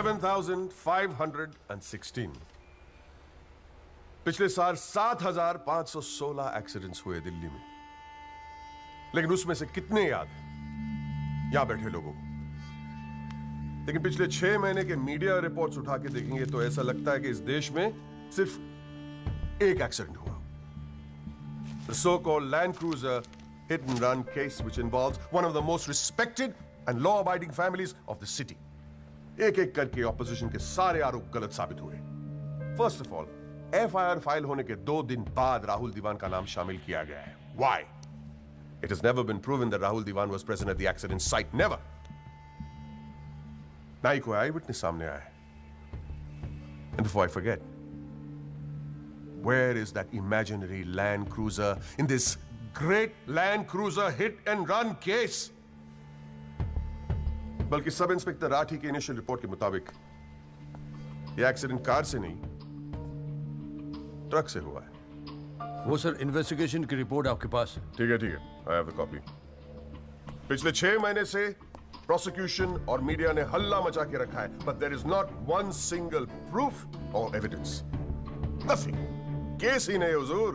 11,516। पिछले साल 7,516 एक्सीडेंट्स हुए दिल्ली में, लेकिन उसमें से कितने याद हैं यहां बैठे लोगों को? लेकिन पिछले 6 महीने के मीडिया रिपोर्ट्स उठा के देखेंगे तो ऐसा लगता है कि इस देश में सिर्फ एक एक्सीडेंट हुआ। The so-called Land Cruiser hit and run case, which involves one of the most respected and law-abiding families of the city. एक-एक करके ऑपोजिशन के सारे आरोप गलत साबित हुए। First of all, FIR file होने के 2 दिन बाद राहुल दीवान का नाम शामिल किया गया है। Why? It has never been proven that Rahul Diwan was present at the accident site. Never. ना ही कोई eyewitness सामने आया है। And before I forget, where is that imaginary Land Cruiser in this great Land Cruiser hit and run case? बल्कि sub inspector Rathi की initial report के मुताबिक यह एक्सीडेंट कार से नहीं, ट्रक से हुआ है। वो सर इन्वेस्टिगेशन की रिपोर्ट आपके पास है? ठीक है, आई हैव द कॉपी। पिछले 6 महीने से प्रोसिक्यूशन और मीडिया ने हल्ला मचा के रखा है, but there is not one single proof और एविडेंस। नथिंग। केस ही नहीं हुजूर।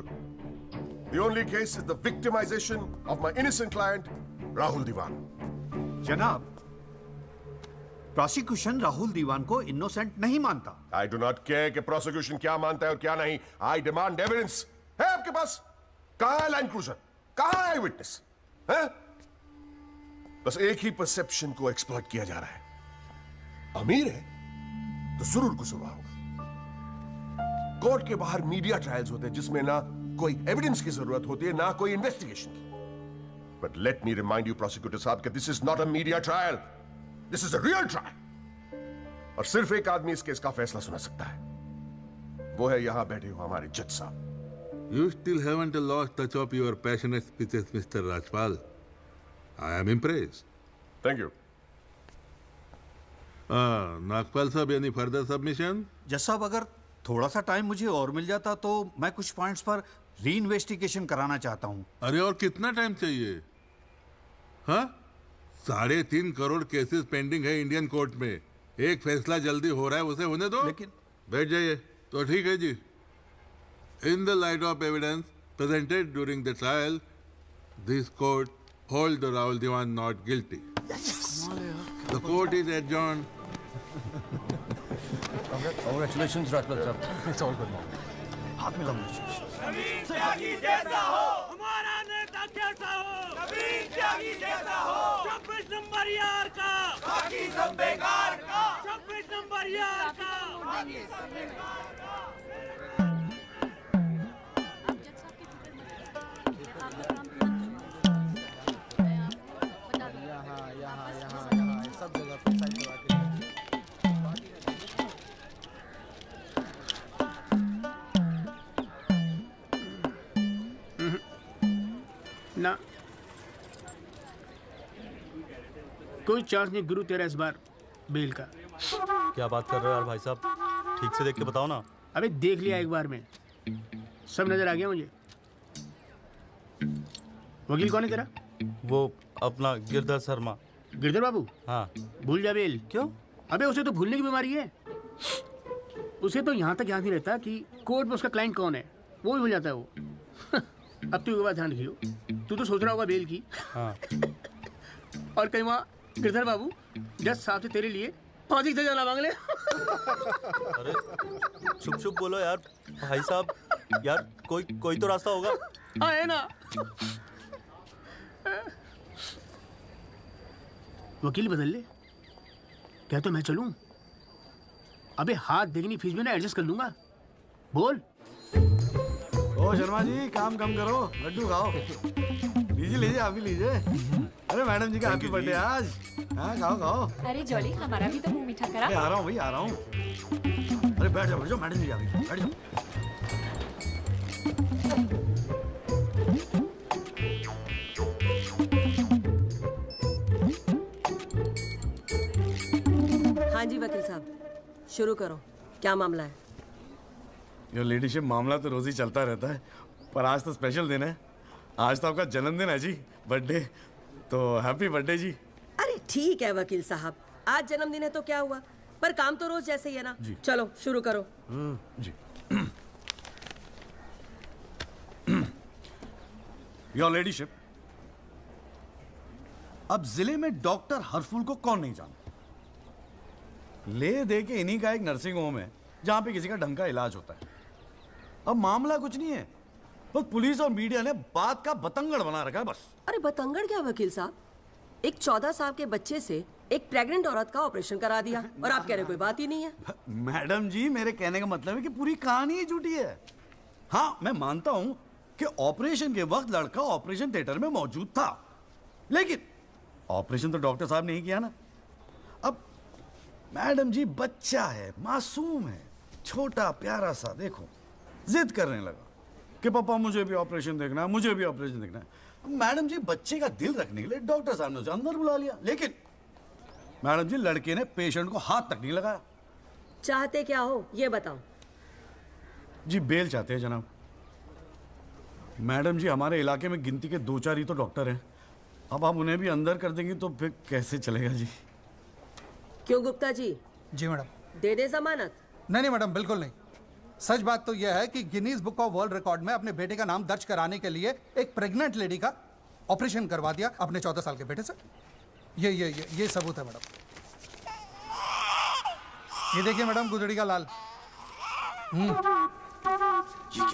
The only case is the victimisation of my innocent client Rahul Dewan. जनाब, प्रोसिक्यूशन राहुल दीवान को इनोसेंट नहीं मानता। आई डू नॉट केयर कि प्रोसिक्यूशन क्या मानता है और क्या नहीं। I demand evidence. है आपके पास? कहां है लैंड क्रूजर? कहां है विटनेस? है? बस एक ही परसेप्शन को एक्सप्लॉइट किया जा रहा है। अमीर है तो जरूर कसूरवार होगा। कोर्ट के बाहर मीडिया ट्रायल्स होते हैं जिसमें ना कोई एविडेंस की जरूरत होती है ना कोई इन्वेस्टिगेशन की। But let me remind you prosecutor साहब कि this is not a media trial, this is a real trial. और सिर्फ एक आदमी इस केस का फैसला सुना सकता है, वो है यहां बैठे हुए हमारे जज साहब। You still haven't lost touch of your passionate speeches, Mr. Rajpal. I am impressed. Thank you. Nagpal साहब, any further submission? जज साहब, अगर थोड़ा सा टाइम मुझे और मिल जाता तो मैं कुछ पॉइंट्स पर री इन्वेस्टिगेशन कराना चाहता हूँ। अरे और कितना टाइम चाहिए? हाँ, 3.5 करोड़ केसेस पेंडिंग है इंडियन कोर्ट में। एक फैसला जल्दी हो रहा है, उसे होने दो। लेकिन बैठ जाइए। तो ठीक है जी। In the light of evidence presented during the trial, this court holds the Rahul Diwan not guilty. Yes. The court is adjourned. Congratulations, Rajpal sir. It's all good now. हाथ मिला मुझे। नवीन त्यागी जैसा हो, हमारा नेता कैसा हो, नवीन त्यागी जैसा हो, 26 नंबर यार का, बाकी सब बेकार का, 26 नंबर यार का, बाकी सब बेकार का। सब जगह पे साइड लगा के ना कोई चांस नहीं गुरु तेरा इस बार बेल का। क्या बात कर रहे हो यार भाई साहब, ठीक से देख के बताओ ना। अबे देख लिया एक बार में, सब नजर आ गया मुझे। वकील कौन है तेरा? वो अपना गिरधर शर्मा। गिरधर बाबू? हाँ। भूल जा बेल। क्यों? अबे उसे तो भूलने की बीमारी है। उसे तो यहाँ तक याद नहीं रहता कि कोर्ट में उसका क्लाइंट कौन है, वो भी भूल जाता है वो। अब तू एक बात ध्यान रखियो, तू तो सोच रहा होगा बेल की। हाँ। और कहीं वहाँ गिरधर बाबू जज साहब से तेरे लिए फांसी से जाना मांग ले। अरे चुप चुप बोलो यार भाई साहब, यार कोई तो रास्ता होगा। हाँ है ना। वकील बदल ले, क्या तो मैं चलूं? अबे हाथ देखनी फीस में ना एडजस्ट कर लूंगा। बोल। ओ शर्मा जी, काम कम करो, लड्डू खाओ। लीजिए आप भी लीजिए। अरे मैडम जी का हैप्पी बर्थडे आज। हाँ खाओ। अरे जॉली, हमारा भी तो मुंह मीठा करा। आ रहा हूँ भाई, आ रहा हूँ। अरे बैठ जाओ मैडम जी, आ गई, बैठ जाओ। हाँ जी वकील साहब, शुरू करो, क्या मामला है? योर लेडीशिप, मामला तो रोज ही चलता रहता है, पर आज तो स्पेशल दिन है। आज तो आपका जन्मदिन है जी, बर्थडे। तो हैप्पी बर्थडे जी। अरे ठीक है वकील साहब, आज जन्मदिन है तो क्या हुआ, पर काम तो रोज जैसे ही है ना। चलो शुरू करो। जी। योर लेडीशिप, अब जिले में डॉक्टर हरफुल को कौन नहीं जानता? ले दे के इन्हीं का एक नर्सिंग होम है जहां पे किसी का ढंग का इलाज होता है। अब मामला कुछ नहीं है, बस पुलिस और मीडिया ने बात का बतंगड़ बना रखा है बस। अरे बतंगड़ क्या वकील साहब, एक 14 साल के बच्चे से एक प्रेग्नेंट औरत का ऑपरेशन करा दिया और आप कह रहे कोई बात ही नहीं है। मैडम जी, मेरे कहने का मतलब है कि पूरी कहानी ही झूठी है। हाँ, मैं मानता हूं कि ऑपरेशन के वक्त लड़का ऑपरेशन थिएटर में मौजूद था, लेकिन ऑपरेशन तो डॉक्टर साहब ने ही किया ना। अब मैडम जी, बच्चा है, मासूम है, छोटा प्यारा सा, देखो जिद करने लगा कि पापा मुझे भी ऑपरेशन देखना है, मुझे भी ऑपरेशन देखना है। मैडम जी, बच्चे का दिल रखने के लिए डॉक्टर साहब ने उसे अंदर बुला लिया, लेकिन मैडम जी लड़के ने पेशेंट को हाथ तक नहीं लगाया। चाहते क्या हो ये बताओ। जी बेल चाहते हैं जनाब। मैडम जी, हमारे इलाके में गिनती के 2-4 ही तो डॉक्टर हैं। अब आप उन्हें भी अंदर कर देंगी तो फिर कैसे चलेगा जी? क्यों गुप्ता जी? जी मैडम। दे दे जमानत? नहीं मैडम, बिल्कुल नहीं। सच बात तो यह है कि Guinness book of world record में अपने बेटे का नाम दर्ज कराने के लिए एक प्रेग्नेंट लेडी का ऑपरेशन करवा दिया अपने 14 साल के बेटे से। ये सबूत है मैडम। ये देखिए मैडम, गुदड़ी का लाल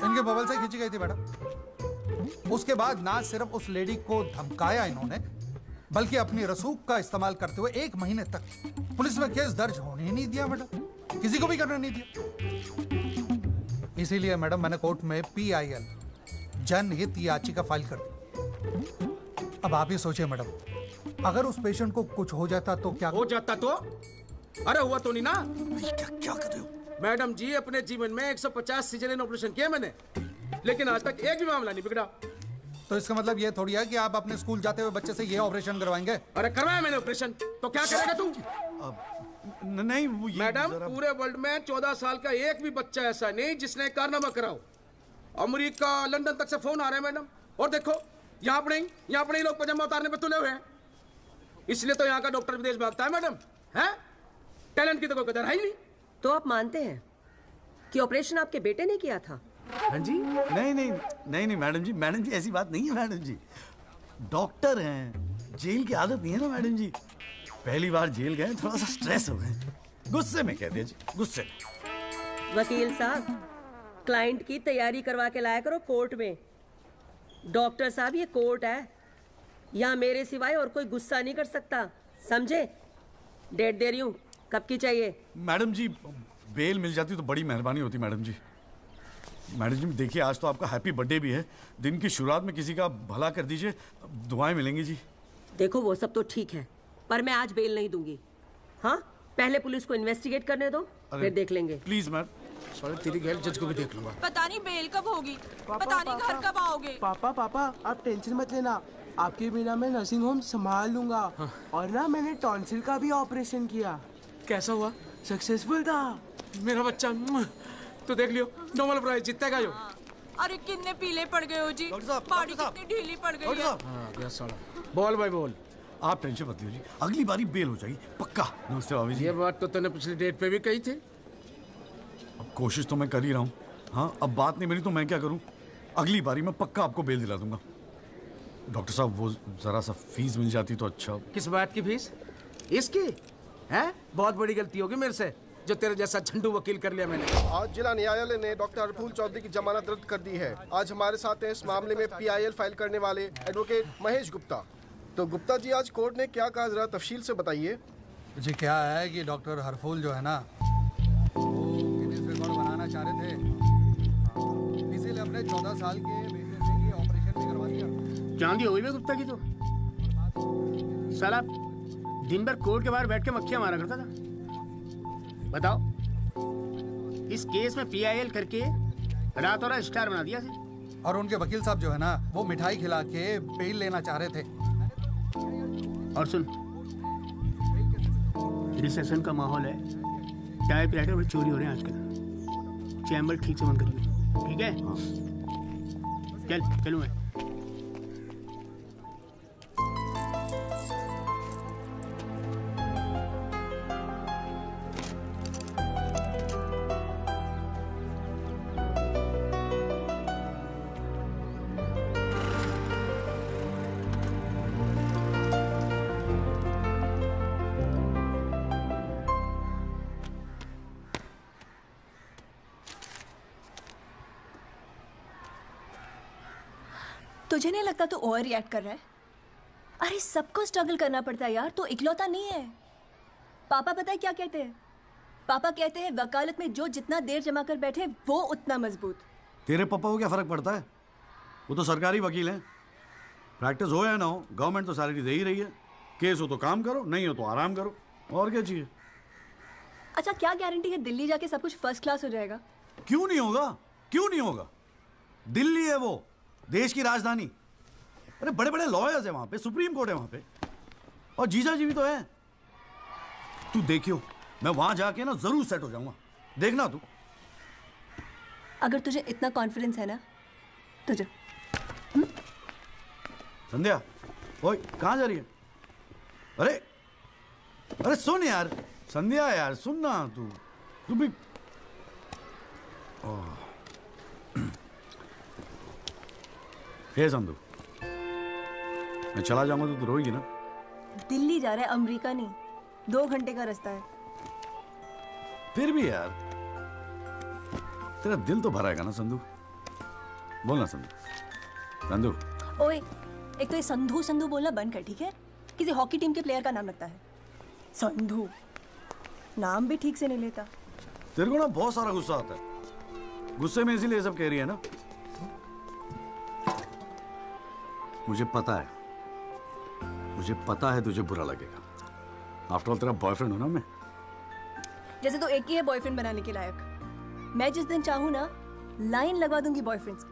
इनके बबल से खींची गई थी मैडम। उसके बाद ना सिर्फ उस लेडी को धमकाया इन्होंने, बल्कि अपनी रसूख का इस्तेमाल करते हुए 1 महीने तक पुलिस में केस दर्ज होने ही नहीं दिया मैडम, किसी को भी करने नहीं दिया। इसीलिए मैडम मैंने कोर्ट में PIL जनहित याचिका फाइल कर दी। अब आप ही सोचिए मैडम, अगर उस पेशेंट को कुछ हो जाता तो क्या हो जाता? तो अरे हुआ तो नहीं ना। क्या कर रहे हो मैडम जी? अपने जीवन में 150 सिजेरियन ऑपरेशन किए मैंने, लेकिन आज तक एक भी मामला नहीं बिगड़ा। तो इसका मतलब ये थोड़ी है कि आप अपने स्कूल जाते हुए बच्चे से ये ऑपरेशन करवाएंगे? अरे करवाया मैंने ऑपरेशन, तो क्या करेगा तू? नहीं वो मैडम, पूरे वर्ल्ड में 14 साल का एक भी बच्चा ऐसा नहीं जिसने कारनामा कराओ। अमेरिका, लंदन तक से फोन आ रहे हैं मैडम, और देखो यहाँ पर ही लोग पजामा उतारने पर तुले हुए हैं। इसलिए तो यहाँ का डॉक्टर विदेश भागता है मैडम। है टैलेंट की तो कोई कदर है ही नहीं। तो आप मानते हैं कि ऑपरेशन आपके बेटे ने किया था? हाँ जी। नहीं मैडम जी, ऐसी बात नहीं है मैडम जी। डॉक्टर हैं, जेल की आदत नहीं है ना मैडम जी। पहली बार जेल गए, थोड़ा सा स्ट्रेस हो गए, गुस्से में कह दिया जी, गुस्से में। वकील साहब, क्लाइंट की तैयारी करवा के लाया करो कोर्ट में। डॉक्टर साहब, ये कोर्ट है, यहाँ मेरे सिवाय और कोई गुस्सा नहीं कर सकता, समझे? डेट दे रही हूँ, कब की चाहिए? मैडम जी, बेल मिल जाती तो बड़ी मेहरबानी होती मैडम जी। मैडम जी देखिए, आज तो आपका हैप्पी बर्थडे भी है, दिन की शुरुआत में किसी का भला कर दीजिए, दुआएं मिलेंगी जी। देखो वो सब तो ठीक है, पर मैं आज बेल नहीं दूंगी। हाँ, पहले पुलिस को इन्वेस्टिगेट करने दो, फिर देख लेंगे। Please ma'am. सॉरी, तेरी गैर जज को भी देख लूंगा। पता नहीं बेल कब होगी, पता नहीं घर कब आओगे। पापा आप टेंशन मत लेना, आपके बिना मैं नर्सिंग होम संभाल लूंगा। और ना मैंने टॉन्सिल का भी ऑपरेशन किया। कैसा हुआ? सक्सेसफुल था। मेरा बच्चा तो देख लियो, नोबेल प्राइज जीतेगा यो। अरे कितने पीले पड़ गए हो जी, बॉडी कितनी ढीली पड़ गई है। बोल भाई बोल। आप टेंशन मत लीजिए, अगली बारी बेल हो जाएगी पक्का। नमस्ते भाभी जी। ये बात तो तूने पिछली डेट पे भी कही थी। अब कोशिश तो मैं कर ही रहा हूँ। हाँ, अब बात नहीं मिली तो मैं क्या करूँ? अगली बारी मैं पक्का आपको बेल दिला दूंगा। डॉक्टर साहब, वो जरा सा फीस मिल जाती तो अच्छा। किस बात की फीस? इसकी है? बहुत बड़ी गलती होगी मेरे से, जो तेरे जैसा झंडू वकील कर लिया मैंने। आज जिला न्यायालय ने डॉक्टर हरफुल चौधरी की जमानत रद्द कर दी है। आज हमारे साथ हैं इस मामले में PIL फाइल करने वाले एडवोकेट महेश गुप्ता। तो गुप्ता जी, आज कोर्ट ने क्या कहा, जरा तफसील से बताइए। जी क्या है कि डॉक्टर हरफुल जो है ना, वो गिनीज रिकॉर्ड बनाना चाह रहे थे, इसीलिए अपने 14 साल के बेटे से ये ऑपरेशन भी करवा दिया। चांदी हो गई गुप्ता की तो। साला दिन भर कोर्ट के बाहर बैठ के मक्खियां मारा करता था। बताओ, इस केस में PIL करके रातों रात स्टार बना दिया था। और उनके वकील साहब जो है ना, वो मिठाई खिला के बेल लेना चाह रहे थे। और सुन, रिसेशन का माहौल है, टाइपराइटर और चोरी हो रहे हैं आजकल। चैम्बर ठीक से बंद करिए, ठीक है? चलूँ मैं। तुझे नहीं लगता तू ओवर रिएक्ट कर रहा है? अरे सबको स्ट्रगल करना पड़ता है यार, तू इकलौता नहीं है। पापा पता है क्या कहते हैं? पापा कहते हैं वकालत में जो जितना देर जमा कर बैठे वो उतना मजबूत। तेरे पापा को क्या फर्क पड़ता है? वो तो सरकारी वकील हैं। प्रैक्टिस हो या ना हो, गवर्नमेंट तो सैलरी दे ही रही है। केस हो तो काम करो, नहीं हो तो आराम करो, और क्या चाहिए? अच्छा क्या गारंटी है दिल्ली जाके सब कुछ फर्स्ट क्लास हो जाएगा? क्यों नहीं होगा? क्यों नहीं होगा? दिल्ली है वो, देश की राजधानी। अरे बड़े बड़े लॉयर्स है वहां पे, सुप्रीम कोर्ट है वहां पे, और जीजा जी भी तो है। तू देखियो, मैं वहां जाके ना जरूर सेट हो जाऊंगा, देखना तू। अगर तुझे इतना कॉन्फिडेंस है ना तो जा। संध्या, ओए कहाँ जा रही है? अरे अरे सुन यार, संध्या यार सुन ना, तू भी। हे संधू, मैं चला जाऊंगा तो तू रोएगी ना? दिल्ली जा रहा है, अमेरिका नहीं। 2 घंटे का रास्ता है। फिर भी यार तेरा दिल तो भराएगा ना संधू? बोल ना संधू। संधू ओए, एक तो ये संधू संधू बोलना बंद कर, ठीक है? किसी हॉकी टीम के प्लेयर का नाम लगता है संधू, नाम भी ठीक से नहीं लेता। तेरे को ना बहुत सारा गुस्सा आता है, गुस्से में इसीलिए सब कह रही है ना? मुझे पता है तुझे बुरा लगेगा। आफ्टर ऑल तेरा बॉयफ्रेंड हूं ना मैं। जैसे तो एक ही है बॉयफ्रेंड बनाने के लायक। मैं जिस दिन चाहूँ ना लाइन लगवा दूंगी बॉयफ्रेंड्स।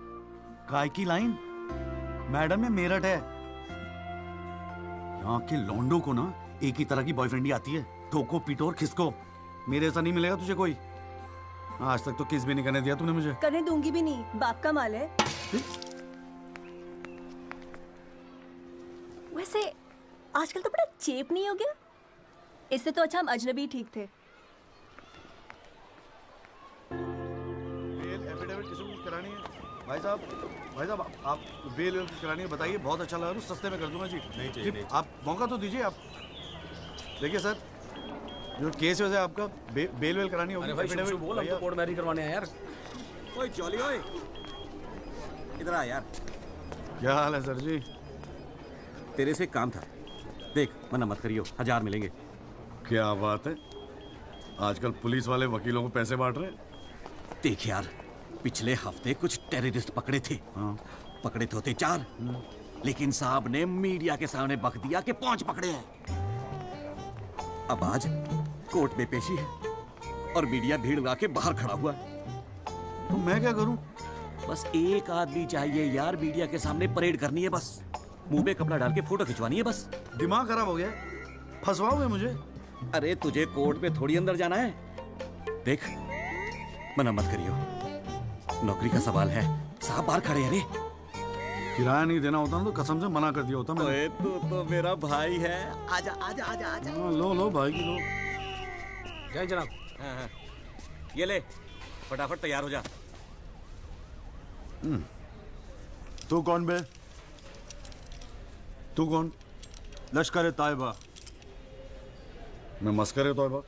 काय की लाइन? मैडम में मेरठ है, यहाँ के लौंडों को ना एक ही तरह की बॉयफ्रेंड ही आती है, ठोको पीटो और खिसको। मेरे ऐसा नहीं मिलेगा तुझे कोई। आज तक तो किस भी नहीं करने दिया तूने मुझे। करने दूंगी भी नहीं, बाप का माल है। वैसे आजकल तो बड़ा चेप नहीं हो गया? इससे तो अच्छा हम अजनबी ठीक थे। बेल एफिडेविट किसी को करानी है? भाई साहब आप बेल करानी है, बताइए। बहुत अच्छा लगा, सस्ते में कर दूंगा जी। नहीं चाहिए। आप मौका तो दीजिए। आप देखिए सर, जो केस है आपका, बेल वेल करानी होगी। अरे भाई शुभ बोल, हम तो कोर्ट मैरिज करवाने हैं यार। ओए जॉली, ओए इधर आ यार। क्या हाल है सर जी? तेरे से काम था, देख मना मत करियो, 1000 मिलेंगे। क्या बात है, आजकल पुलिस वाले वकीलों को पैसे बांट रहे हैं। देख यार, पिछले हफ्ते कुछ टेररिस्ट पकड़े थे। हाँ। पकड़े तो थे 4, लेकिन साहब ने मीडिया के सामने बक दिया कि 5 पकड़े हैं। अब आज कोर्ट में पेशी है और मीडिया भीड़ लगा के बाहर खड़ा हुआ है। तो मैं क्या करूं? बस एक आदमी चाहिए यार, मीडिया के सामने परेड करनी है, बस मुंह पे कपड़ा डाल के फोटो खिंचवानी है बस। दिमाग खराब हो गया, फंसवाओगे मुझे? अरे तुझे कोर्ट में थोड़ी अंदर जाना है। देख मना मत करियो, नौकरी का सवाल है, साहब बाहर खड़े हैं। रे किराया नहीं देना होता ना तो कसम से मना कर दिया होता मैंने। तू तो मेरा भाई है, आजा आजा आजा आजा। लो भाई की लो। जय जनाब। हाँ। ये ले, फटाफट तैयार हो जा। तू कौन बे? तू कौन? लश्कर तायबा। मैं मस्कर तौबा।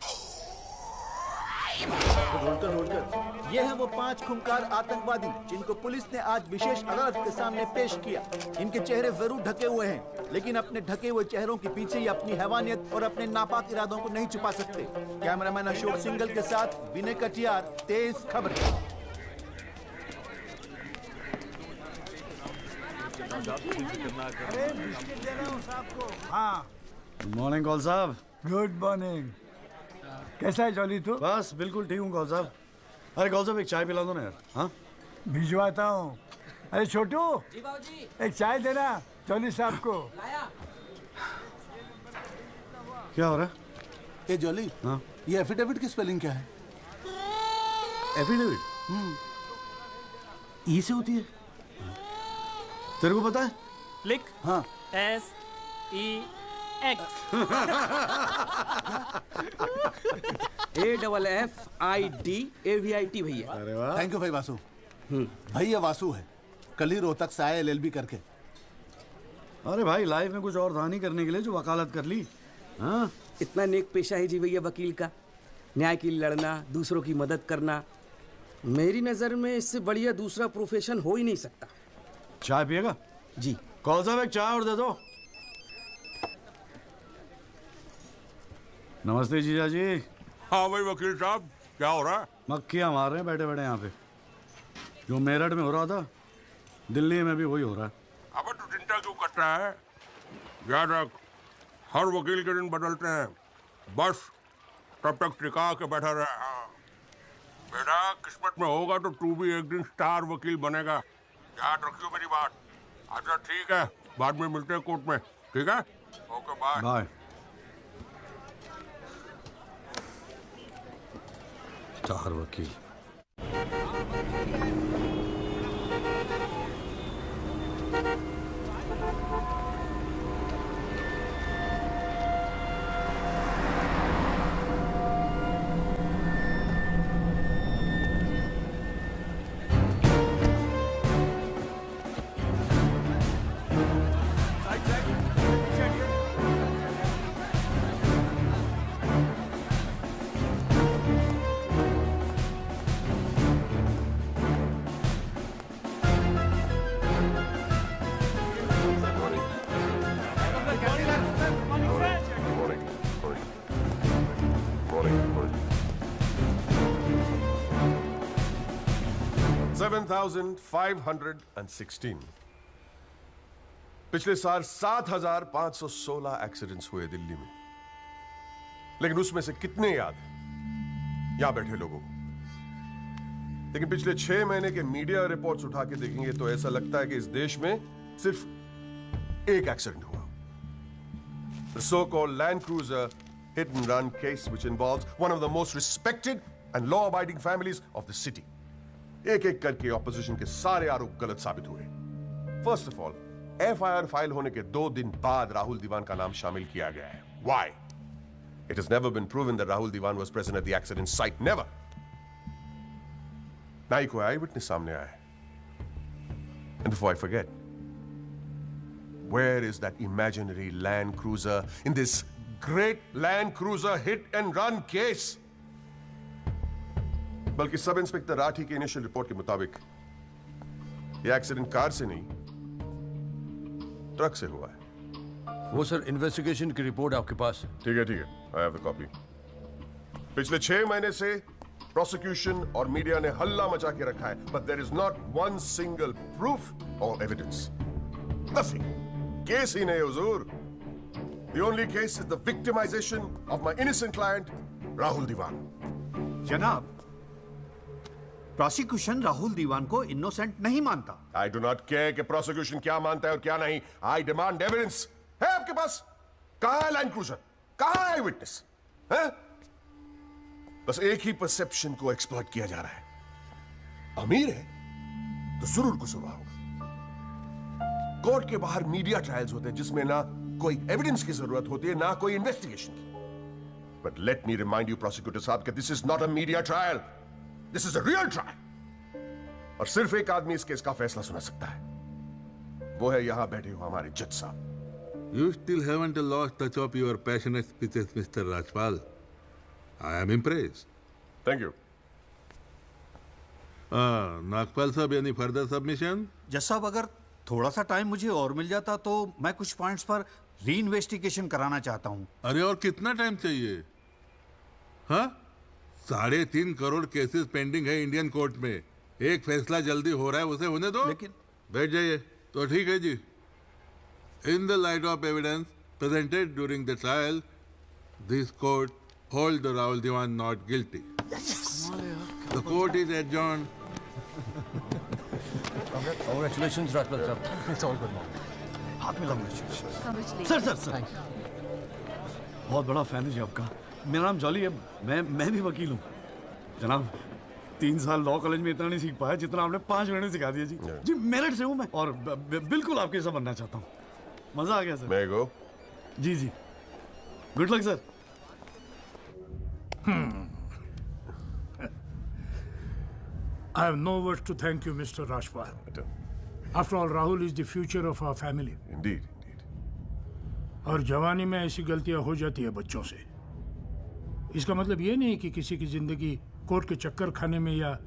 ये हैं वो 5 खूंखार आतंकवादी जिनको पुलिस ने आज विशेष अदालत के सामने पेश किया। इनके चेहरे जरूर ढके हुए हैं, लेकिन अपने ढके हुए चेहरों के पीछे ये अपनी हैवानियत और अपने नापाक इरादों को नहीं छुपा सकते। कैमरामैन अशोक सिंगल के साथ विनय कटियार, तेज खबर। हाँ, गुड मॉर्निंग कौल साहब। Good morning. कैसा है जॉली तू? बस बिल्कुल ठीक हूँ कौल साहब। अरे कौल साहब एक चाय पिला दो ना यार। हाँ भिजवाता हूँ। अरे छोटू, एक चाय देना जॉली साहब को। क्या हो रहा है? ए जॉली, हाँ ये एफिडेविट की स्पेलिंग क्या है? एफिडेविट ई से होती है, तेरे को पता है? लिख। हाँ SEX। AFFIDAVIT भैया। अरे वाह, थैंक यू भाई वासु। भैया वासु है, कल ही रोहतक से आया LLB करके। अरे भाई लाइफ में कुछ और था नहीं करने के लिए जो वकालत कर ली। हाँ इतना नेक पेशा है जी भैया वकील का, न्याय के लिए लड़ना, दूसरों की मदद करना। मेरी नज़र में इससे बढ़िया दूसरा प्रोफेशन हो ही नहीं सकता। चाय पिएगा? जी। कौन सा एक चाय और दे दो। नमस्ते जीजा जी। हाँ भाई वकील साहब, क्या हो रहा है? मक्खियाँ मार रहे हैं बैठे बैठे यहाँ पे। जो मेरठ में हो रहा था दिल्ली में भी वही हो रहा है। अबे तू चिंता क्यों करता है? याद रख, हर वकील के दिन बदलते हैं, बस तब तक टिका के बैठा रहे। हाँ। बेटा किस्मत में होगा तो तू भी एक दिन स्टार वकील बनेगा, याद रखियो मेरी बात। अच्छा ठीक है, बाद में मिलते हैं कोर्ट में, ठीक है? Okay bye. बाय। स्टार वकील। $7,516। पिछले साल 7,516 एक्सीडेंट्स हुए दिल्ली में, लेकिन उसमें से कितने याद यहां बैठे लोगों को? लेकिन पिछले 6 महीने के मीडिया रिपोर्ट्स उठा के देखेंगे तो ऐसा लगता है कि इस देश में सिर्फ एक एक्सीडेंट हुआ। The so-called Land Cruiser hit and run case, which involves one of the most respected and law-abiding families of the city. एक एक करके ऑपोजिशन के सारे आरोप गलत साबित हुए। First of all, FIR file होने के 2 दिन बाद राहुल दीवान का नाम शामिल किया गया है। Why? It has never been proven that Rahul Diwan was present at the accident site. Never. ना ही कोई आई विटनेस सामने आया है। And before I forget, where is that imaginary Land Cruiser in this great Land Cruiser hit and run case? बल्कि sub inspector Rathi की initial report के मुताबिक यह एक्सीडेंट कार से नहीं, ट्रक से हुआ है। वो सर इन्वेस्टिगेशन की रिपोर्ट आपके पास है? ठीक है, आई हैव द कॉपी। पिछले 6 महीने से प्रोसिक्यूशन और मीडिया ने हल्ला मचा के रखा है, but there is not one single proof और एविडेंस। नथिंग। केस ही नहीं हुजूर। The only case is the victimisation of my innocent client Rahul Dewan. जनाब, प्रोसिक्यूशन राहुल दीवान को इनोसेंट नहीं मानता। आई डू नॉट केयर कि प्रोसिक्यूशन क्या मानता है और क्या नहीं। I demand evidence. है आपके पास? कहां है लैंड क्रूजर? कहां है विटनेस? है? बस एक ही परसेप्शन को एक्सप्लॉइट किया जा रहा है। अमीर है तो जरूर कसूरवार होगा। कोर्ट के बाहर मीडिया ट्रायल्स होते हैं जिसमें ना कोई एविडेंस की जरूरत होती है, ना कोई इन्वेस्टिगेशन की। But let me remind you prosecutor साहब कि this is not a media trial, this is a real trial. और सिर्फ एक आदमी इस केस का फैसला सुना सकता है, वो है यहां बैठे हुए हमारे जज साहब। You still haven't lost touch of your passionate speeches, Mr. Rajpal. I am impressed. Thank you. Nagpal साहब, any further submission? जज साहब, अगर थोड़ा सा टाइम मुझे और मिल जाता तो मैं कुछ पॉइंट्स पर री इन्वेस्टिगेशन कराना चाहता हूँ। अरे और कितना टाइम चाहिए? हाँ, 3.5 करोड़ केसेस पेंडिंग है इंडियन कोर्ट में। एक फैसला जल्दी हो रहा है, उसे होने दो। लेकिन बैठ जाइए। तो ठीक है जी। In the light of evidence presented during the trial, this court holds the Rahul Diwan not guilty. Yes. The court is adjourned. Congratulations, Rajpal sir. It's all good, mom. हाथ में Congratulations. सर बहुत बड़ा fan है जी आपका। मेरा नाम jolly है, मैं भी वकील हूँ जनाब। 3 साल लॉ कॉलेज में इतना नहीं सीख पाया जितना आपने 5 महीने सिखा दिया जी। जी मेरठ से हूँ मैं और बिल्कुल आपके जैसा बनना चाहता हूँ। मजा आ गया सर। मैं गो। जी जी, good luck sir. I have no words to thank you, Mr. Rajpal. After all, Rahul is the future of our family. Indeed. और जवानी में ऐसी गलतियां हो जाती है बच्चों से। इसका मतलब ये नहीं कि किसी की जिंदगी कोर्ट के चक्कर खाने में या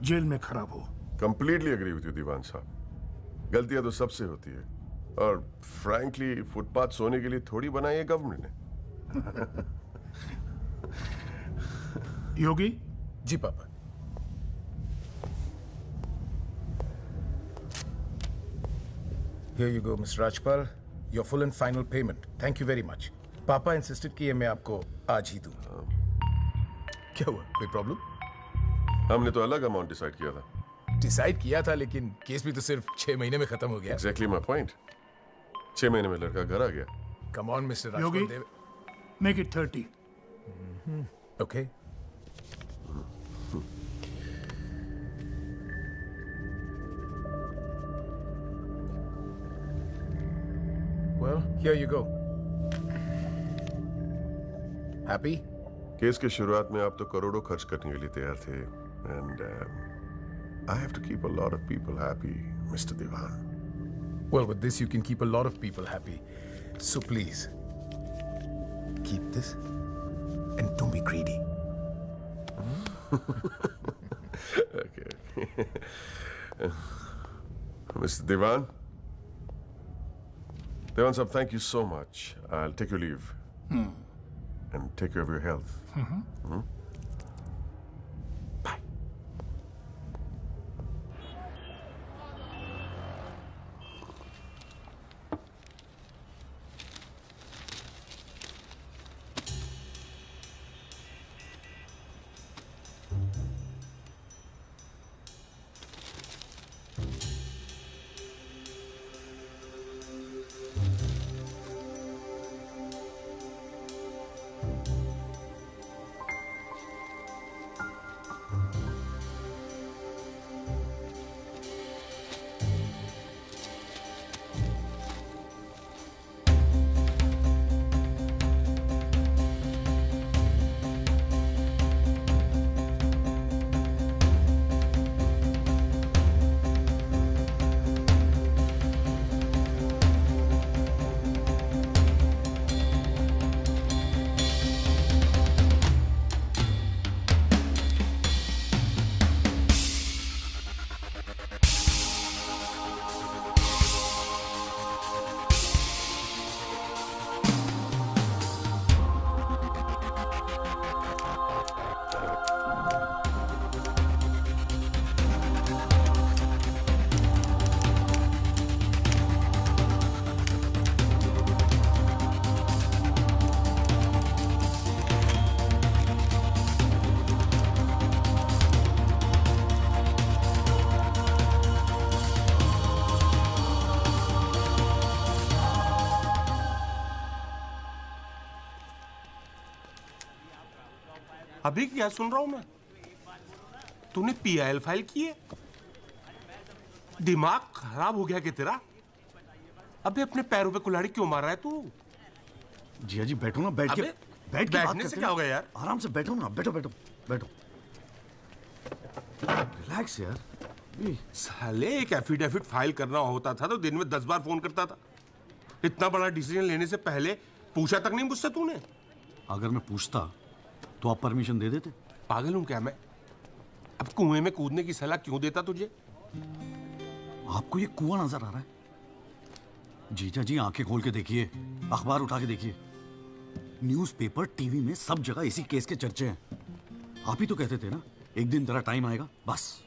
जेल में खराब हो। Completely agree with you, दीवान साहब। गलतियां तो सबसे होती है, और फ्रैंकली फुटपाथ सोने के लिए थोड़ी बनाई है गवर्नमेंट ने। योगी जी पापा। Here you go, Mr. Rajpal. Your full and final payment. Thank you very much. पापा इंसिस्टेड किए मैं आपको आज ही दूं। क्या हुआ? कोई प्रॉब्लम? हमने तो अलग अमाउंट डिसाइड किया था। डिसाइड किया था, लेकिन केस भी तो सिर्फ 6 महीने में खत्म हो गया। Exactly my point. 6 महीने में लड़का घर आ गया। Come on, Mr. Yogi, Rajpal. make it 30. Okay. Well, here you go. Happy? Case के शुरुआत में आप तो करोड़ों खर्च करने के लिए तैयार थे, and I have to keep a lot of people happy, Mr. Diwan. Well, with this you can keep a lot of people happy. So please, keep this and don't be greedy. Okay. Mr. Diwan? Diwan sahab, thank you so much. I'll take your leave. And take care of your health. Bye. अभी क्या सुन रहा हूं मैं? तूने PIL file की है? दिमाग खराब हो गया कि तेरा? अबे अपने पैरों पे कुल्हाड़ी क्यों मार रहा है तू? जिया जी बैठो ना, बैठ के अबे, बैठ के बात बैठने से करते क्या हैं। हो गया यार? आराम से बैठो ना, बैठो बैठो बैठो। रिलैक्स यार। साले एक एफिडेविट फाइल करना होता था तो दिन में 10 बार फोन करता था। इतना बड़ा डिसीजन लेने से पहले पूछा तक नहीं मुझसे तूने? अगर मैं पूछता तो आप परमिशन दे देते? पागल हूं क्या मैं? अब कुएं में कूदने की सलाह क्यों देता तुझे? आपको ये कुआं नजर आ रहा है? जीजा जी आंखें खोल के देखिए, अखबार उठा के देखिए, न्यूज़पेपर, टीवी में सब जगह इसी केस के चर्चे हैं। आप ही तो कहते थे ना, एक दिन तेरा टाइम आएगा। बस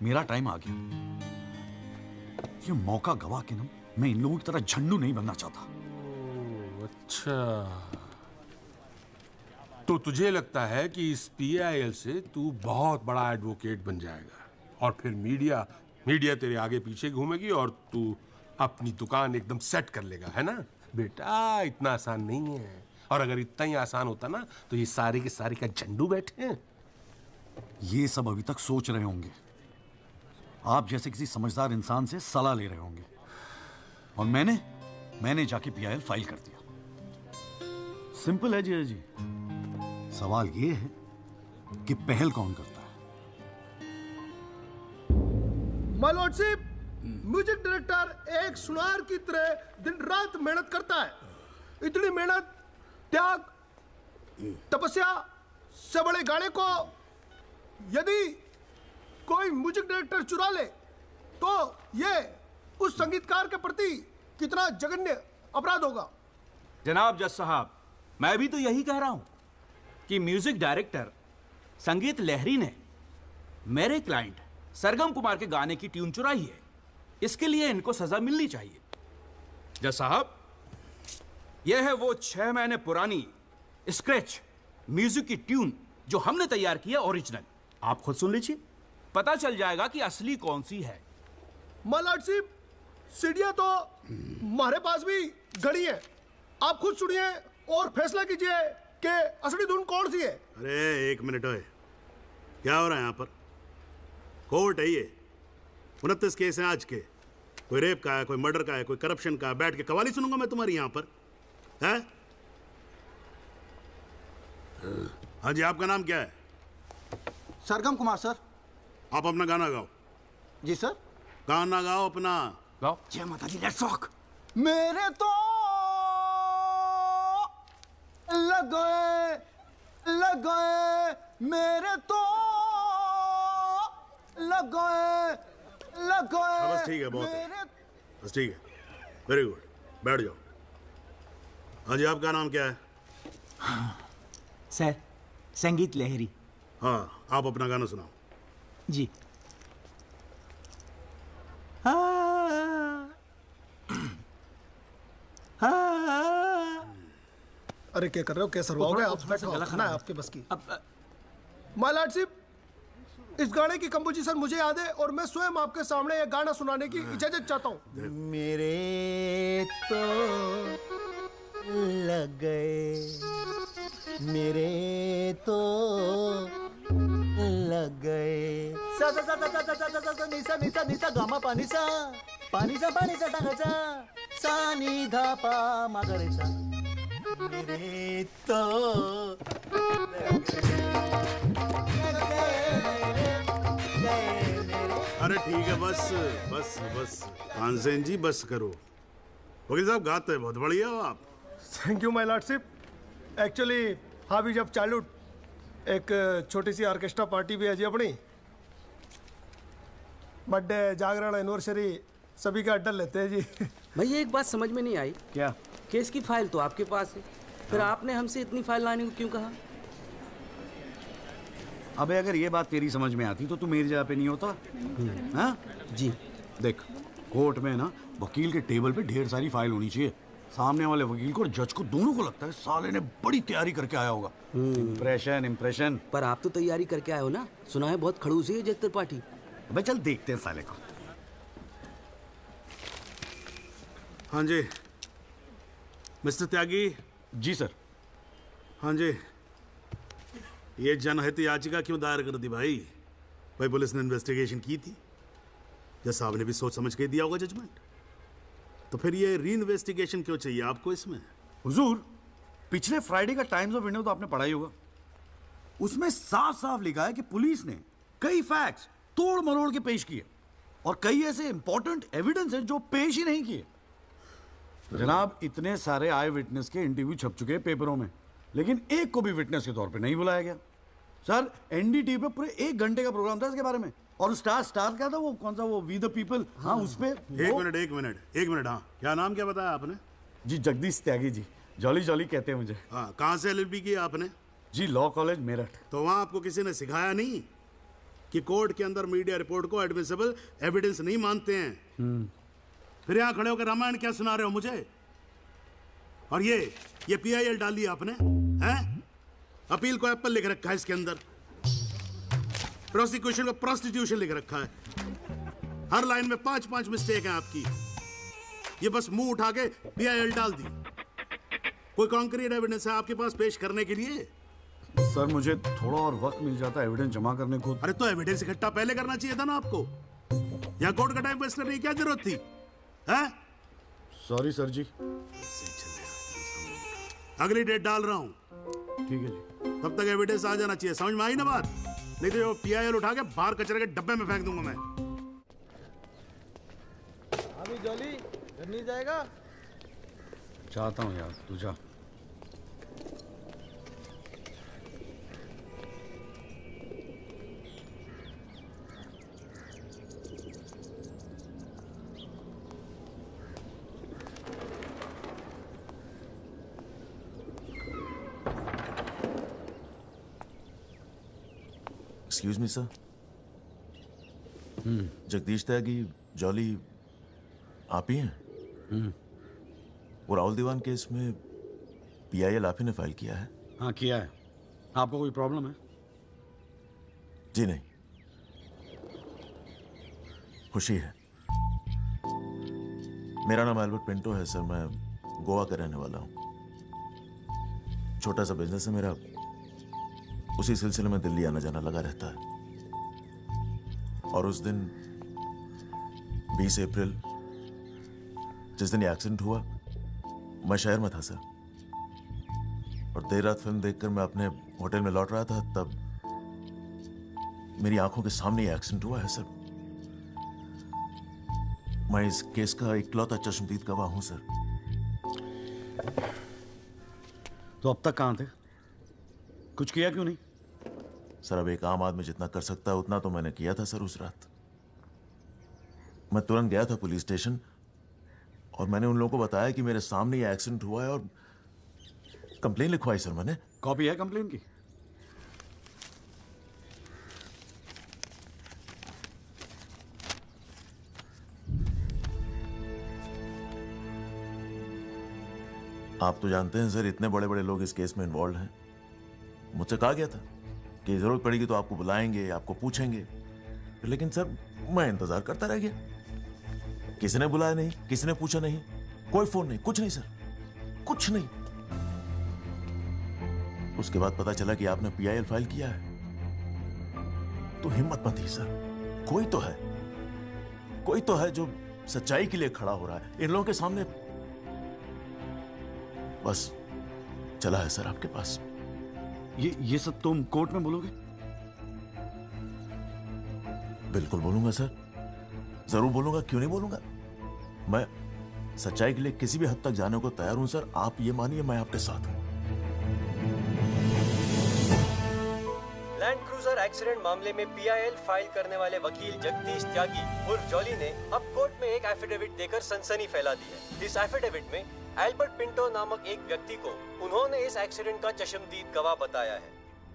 मेरा टाइम आ गया। ये मौका गवा के ना मैं इन लोगों की तरह झंडू नहीं बनना चाहता। अच्छा, तो तुझे लगता है कि इस पीआईएल से तू बहुत बड़ा एडवोकेट बन जाएगा और फिर मीडिया तेरे आगे पीछे घूमेगी और तू अपनी दुकान एकदम सेट कर लेगा, है ना? बेटा इतना आसान नहीं है, और अगर इतना ही आसान होता ना तो ये सारे के सारे का झंडू बैठे हैं। ये सब अभी तक सोच रहे होंगे, आप जैसे किसी समझदार इंसान से सलाह ले रहे होंगे, और मैंने जाके पीआईएल फाइल कर दिया। सिंपल है जी। सवाल ये है कि पहल कौन करता है? माय लॉर्डशिप, म्यूजिक डायरेक्टर एक सुनार की तरह दिन रात मेहनत करता है। इतनी मेहनत, त्याग, तपस्या से बड़े गाने को यदि कोई म्यूजिक डायरेक्टर चुरा ले तो ये उस संगीतकार के प्रति कितना जघन्य अपराध होगा। जनाब जज साहब, मैं भी तो यही कह रहा हूं कि म्यूजिक डायरेक्टर संगीत लहरी ने मेरे क्लाइंट सरगम कुमार के गाने की ट्यून चुराई है। इसके लिए इनको सजा मिलनी चाहिए। जज साहब, यह है वो 6 महीने पुरानी स्क्रैच म्यूजिक की ट्यून जो हमने तैयार किया ओरिजिनल। आप खुद सुन लीजिए, पता चल जाएगा कि असली कौन सी है। मालाड सीढ़ियां तो हमारे पास भी घड़ी है, आप खुद सुनिए और फैसला कीजिए कि असली धुन कौन सी है। अरे एक मिनट ओए, क्या हो रहा है यहाँ पर? कोर्ट है ये, 29 केस हैं आज के। कोई रेप का है, कोई मर्डर का है, कोई करप्शन का है। बैठ के कवाली सुनूंगा मैं तुम्हारी यहाँ पर, है? हाँ जी, आपका नाम क्या है? सरगम कुमार सर। आप अपना गाना गाओ। जी सर। गाना गाओ अपना। गाओ। जय माता दी, लेट्स रॉक। मेरे तो लग गए मेरे तो लग गए। बस ठीक है, बहुत है। बस ठीक है, वेरी गुड, बैठ जाओ। हाँ जी, आपका नाम क्या है? सर, संगीत लहरी। हाँ, आप अपना गाना सुनाओ। जी। अरे क्या कर रहे हो, क्या सरवाओगे आप? खाना है आपके बस की। माय लॉर्डशिप, इस गाने की कंपोजिशन मुझे याद है और मैं स्वयं आपके सामने ये गाना सुनाने की इजाजत चाहता हूँ। मेरे तो लग गए, मेरे तो लग गए। सा सा सा सा सा सा सा सा निसा निसा निसा गामा पानी सा टांगाचा सा नि धा पा मागरेचा। मेरे तो अरे ठीक है, बस बस बस तानसेन जी, बस करो। वकील साहब, गाते हैं, बहुत बढ़िया हो आप। Thank you my lordship. Actually हाँ भी जब चाइल्डहुड एक छोटी सी ऑर्केस्ट्रा पार्टी भी है जी अपनी। बर्थडे, जागरण, एनिवर्सरी सभी का अड्डा लेते हैं जी। भैया एक बात समझ में नहीं आई। क्या? केस की फाइल तो आपके पास है, फिर आपने हमसे इतनी फाइल लाने को क्यों कहा? अबे अगर ये बात तेरी समझ में आती तो तू मेरी जगह पे नहीं होता। हाँ जी। देख, कोर्ट में ना वकील के टेबल पे ढेर सारी फाइल होनी चाहिए। सामने वाले वकील को और जज को दोनों को लगता है साले ने बड़ी तैयारी करके आया होगा। इम्प्रेशन। पर आप तो तैयारी करके आए हो ना, सुना है बहुत खड़ूस है जज त्रिपाठी। अबे चल देखते हैं साले को। हाँ जी मिस्टर त्यागी। जी सर। हाँ जी, ये जनहित याचिका क्यों दायर कर दी भाई? भाई पुलिस ने इन्वेस्टिगेशन की थी, जज साहब ने भी सोच समझ के दिया होगा जजमेंट, तो फिर ये री इन्वेस्टिगेशन क्यों चाहिए आपको इसमें? हुजूर, पिछले फ्राइडे का टाइम्स ऑफ इंडिया तो आपने पढ़ा ही होगा। उसमें साफ साफ लिखा है कि पुलिस ने कई फैक्ट्स तोड़ मरोड़ के पेश किए और कई ऐसे इंपॉर्टेंट एविडेंस हैं जो पेश ही नहीं किए। जनाब, इतने सारे आई विटनेस के इंटरव्यू छप चुके हैं पेपरों में, लेकिन एक को भी विटनेस के तौर पे नहीं बुलाया गया। सर, एनडीटीवी पे पूरे 1 घंटे का प्रोग्राम था इसके बारे में, और स्टार क्या था वो, कौन सा वो, वी द पीपल। हाँ, उस पे एक मिनट। हाँ, क्या नाम क्या बताया आपने? जी जगदीश त्यागी जी, जॉली कहते हैं मुझे। हाँ, कहाँ से LLB की आपने? जी लॉ कॉलेज मेरठ। तो वहाँ आपको किसी ने सिखाया नहीं कि कोर्ट के अंदर मीडिया रिपोर्ट को एडमिसिबल एविडेंस नहीं मानते हैं? फिर यहाँ खड़े होकर रामायण क्या सुना रहे हो मुझे? और ये PIL डाल दिया आपने, हैं? अपील को एप्पल लिख रखा है इसके अंदर, प्रोसिक्यूशन को प्रोस्टिट्यूशन लिख रखा है। हर लाइन में 5-5 मिस्टेक हैं आपकी। ये बस मुंह उठा के PIL डाल दी। कोई कॉन्क्रीट एविडेंस है आपके पास पेश करने के लिए? सर, मुझे थोड़ा और वक्त मिल जाता है एविडेंस जमा करने को। अरे तो एविडेंस इकट्ठा पहले करना चाहिए था ना आपको। यहाँ कोर्ट का टाइम वेस्ट करने की क्या जरूरत थी, हैं? सॉरी सर जी। अगली डेट डाल रहा हूँ। ठीक है जी। तब तक एविडेंस आ जाना चाहिए, समझ में आई ना बात? नहीं तो PIL उठा के बाहर कचरे के डब्बे में फेंक दूंगा मैं। अभी जॉली घर नहीं जाएगा? चाहता हूँ यार, तू जा। एक्सक्यूज मी सर, जगदीश त्यागी जॉली आप ही हैं? वो राहुल दीवान केस में PIL आप ही ने फाइल किया है? हाँ किया है। आपको कोई प्रॉब्लम है? जी नहीं, खुशी है। मेरा नाम एल्बर्ट पिंटो है सर, मैं गोवा का रहने वाला हूँ। छोटा सा बिजनेस है मेरा, उसी सिलसिले में दिल्ली आना जाना लगा रहता है। और उस दिन 20 अप्रैल जिस दिन ये एक्सीडेंट हुआ, मैं शहर में था सर, और देर रात फिल्म देखकर मैं अपने होटल में लौट रहा था, तब मेरी आंखों के सामने ये एक्सीडेंट हुआ है सर। मैं इस केस का इकलौता चश्मदीद गवाह हूं सर। तो अब तक कहां थे? कुछ किया क्यों नहीं? सर अब एक आम आदमी जितना कर सकता है उतना तो मैंने किया था सर। उस रात मैं तुरंत गया था पुलिस स्टेशन और मैंने उन लोगों को बताया कि मेरे सामने ये एक्सीडेंट हुआ है, और कंप्लेन लिखवाई सर मैंने। कॉपी है कंप्लेन की? आप तो जानते हैं सर, इतने बड़े बड़े लोग इस केस में इन्वॉल्व हैं। मुझसे कहा गया था कि जरूरत पड़ेगी तो आपको बुलाएंगे, आपको पूछेंगे, लेकिन सर मैं इंतजार करता रह गया। किसी ने बुलाया नहीं, किसी ने पूछा नहीं, कोई फोन नहीं, कुछ नहीं सर, कुछ नहीं। उसके बाद पता चला कि आपने PIL फाइल किया है, तो हिम्मत मत ही सर। कोई तो है जो सच्चाई के लिए खड़ा हो रहा है इन लोगों के सामने। बस चला है सर आपके पास। ये सब तुम कोर्ट में बोलोगे? बिल्कुल बोलूंगा सर, जरूर बोलूंगा, क्यों नहीं बोलूंगा। मैं सच्चाई के लिए किसी भी हद तक जाने को तैयार हूं सर। आप ये मानिए मैं आपके साथ हूं। लैंड क्रूजर एक्सीडेंट मामले में PIL फाइल करने वाले वकील जगदीश त्यागी उर्फ जॉली ने अब कोर्ट में एक एफिडेविट देकर सनसनी फैला दी है। इस एफिडेविट में एल्बर्ट पिंटो नामक एक व्यक्ति को उन्होंने इस एक्सीडेंट का चश्मदीद गवाह बताया है।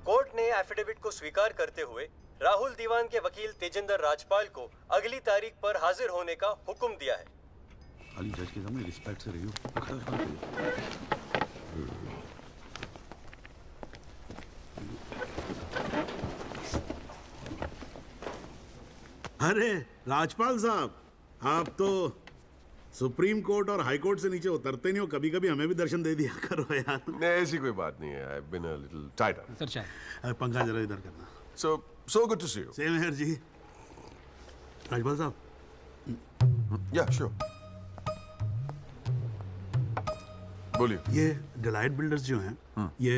कोर्ट ने एफिडेविट को स्वीकार करते हुए राहुल दीवान के वकील तेजिंदर राजपाल को अगली तारीख पर हाजिर होने का हुक्म दिया है। खाली जज के सामने रिस्पेक्ट से रहियो। अरे राजपाल साहब, आप तो सुप्रीम कोर्ट और हाई कोर्ट से नीचे उतरते नहीं हो, कभी कभी हमें भी दर्शन दे दिया करो यार। नहीं ऐसी कोई बात नहीं है। I've been a little tighter. Sir चाय। पंखा जरा इधर करना। So good to see you. Same here जी। राजपाल साहब। Yeah, sure. बोलिए। ये डिलाइट बिल्डर्स जो हैं, ये